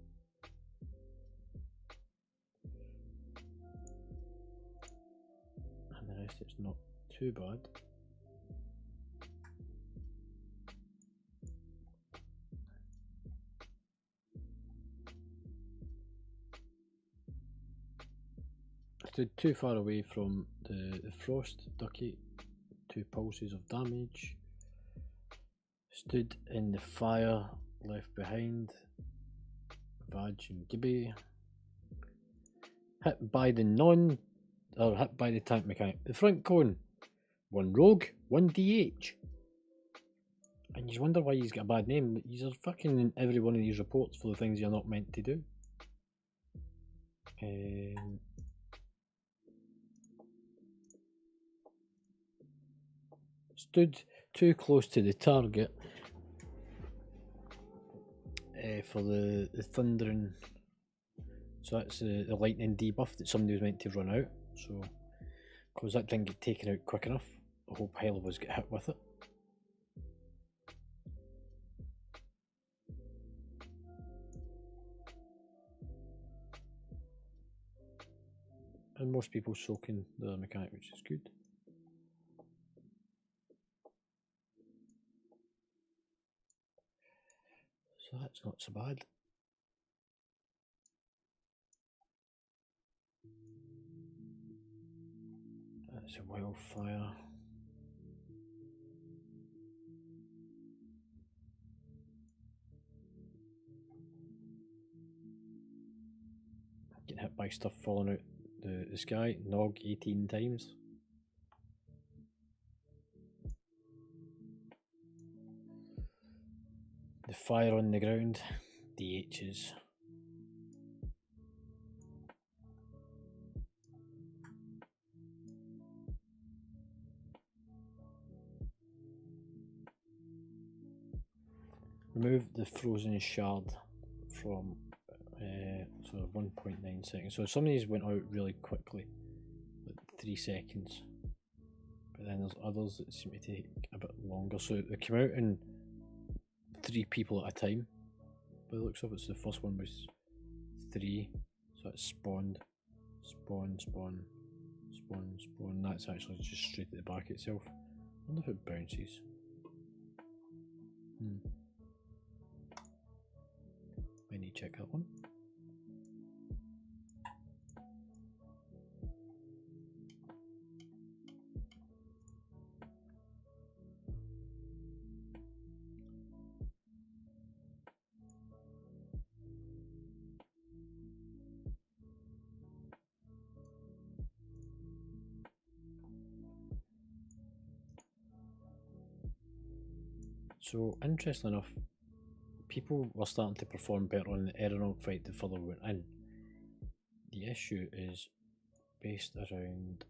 And the rest, it's not too bad. Stood too far away from the frost ducky, 2 pulses of damage. Stood in the fire, left behind. Vaj and Gibby. Hit by the hit by the tank mechanic. The front cone. 1 rogue, 1 DH. And you wonder why he's got a bad name. He's fucking in every one of these reports for the things you're not meant to do. Stood too close to the target for the thundering. So that's the lightning debuff that somebody was meant to run out. So, because that didn't get taken out quick enough, I hope hell of us get hit with it. And most people soaking the mechanic, which is good. So that's not so bad. That's a wildfire. Getting hit by stuff falling out the sky. Nog 18 times. The fire on the ground. DHs. Remove the frozen shard from so 1.9 seconds. So some of these went out really quickly, like 3 seconds. But then there's others that seem to take a bit longer. So they came out in 3 people at a time. By the looks of it, so the first one was 3. So it spawned, spawn, spawn, spawn, spawn. That's actually just straight at the back itself. I wonder if it bounces. I need to check that one. So, interesting enough, people were starting to perform better on the Eranog fight the further we went in. The issue is based around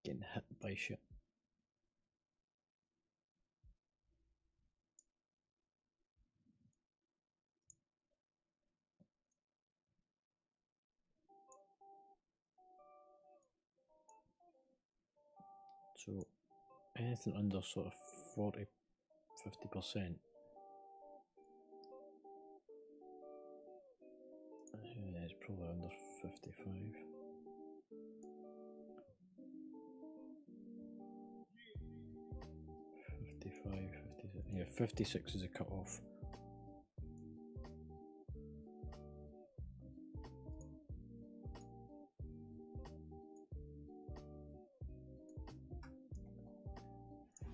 getting hit by shit. So anything under sort of 40-50%. It's probably under 55. Yeah, 56 is a cut off.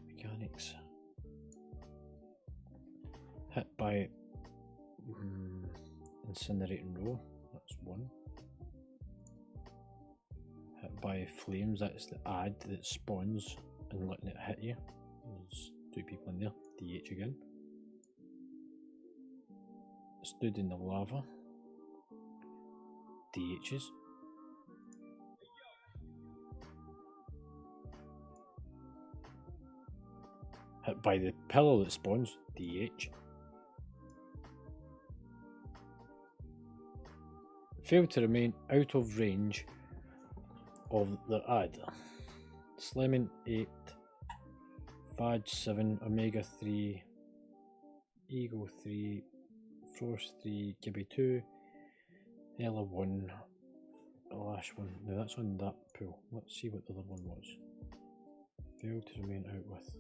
Mechanics. Hit by incinerating row, that's 1. Hit by flames, that's the ad that spawns and letting it hit you. There's 2 people in there, DH again. Stood in the lava, DHs. Hit by the pillar that spawns, DH. Failed to remain out of range of the ad. Slamming 8, Fudge 7, Omega 3, Ego 3, Frost 3, Gibby 2, Ella 1, Lash 1. Now that's on that pool. Let's see what the other one was. Failed to remain out with.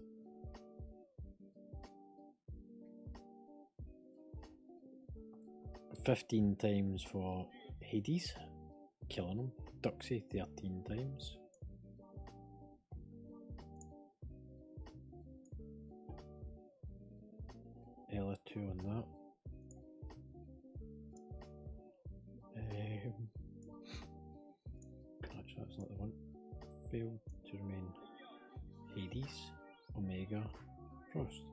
$15 times for Hades, killing him. Duxie 13 times. Ella 2 on that. Actually, that's not the one. Failed to remain Hades, Omega, Frost.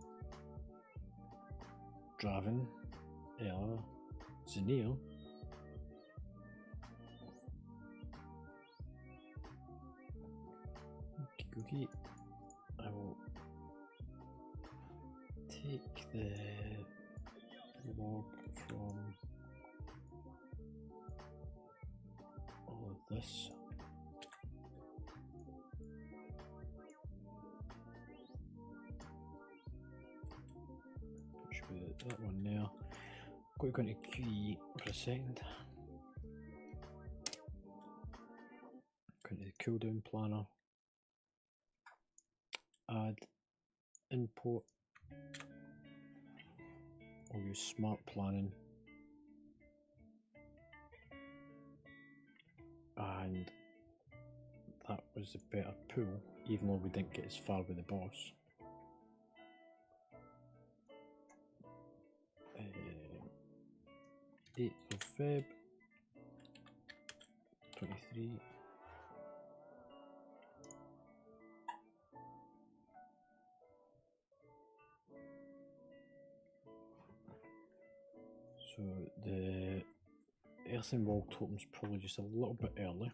Draven, Ella, Zenil. Cookie. I will take the log from all of this. Push with that one there. Go into QE for a second. Go into the cooldown planner. Add import. I'll use smart planning. And that was the better pool, even though we didn't get as far with the boss. 8th of Feb 23. So the earthen wall totem's probably just a little bit early.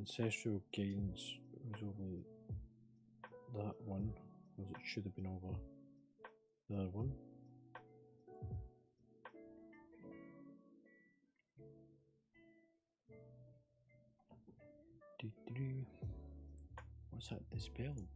Ancestral Guidance was over that one, because it should have been over the other one. What's that dispelled?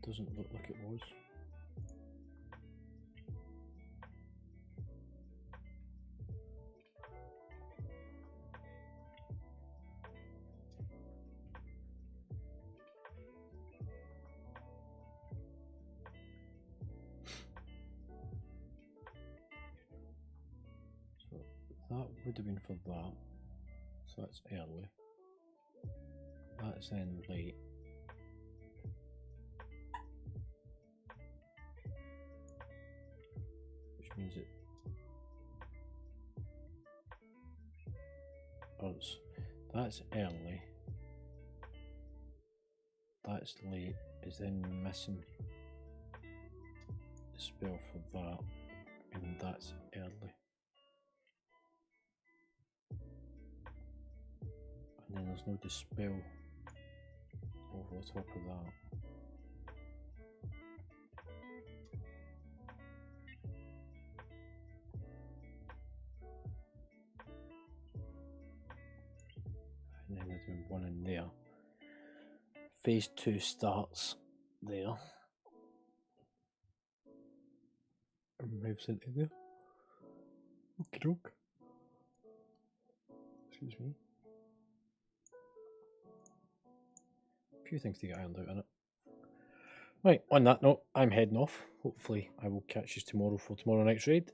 Doesn't look like it was. So that would have been for that. So that's early. That's then late. Which means it that's early. That's late. Is then missing the spell for that, and that's early. And then there's no dispel over the top of that. And then there's been one in there. Phase 2 starts there. And moves into there. Okie doke. Excuse me. A few things to get ironed out in it. Right, on that note, I'm heading off. Hopefully I will catch you tomorrow for tomorrow night's raid.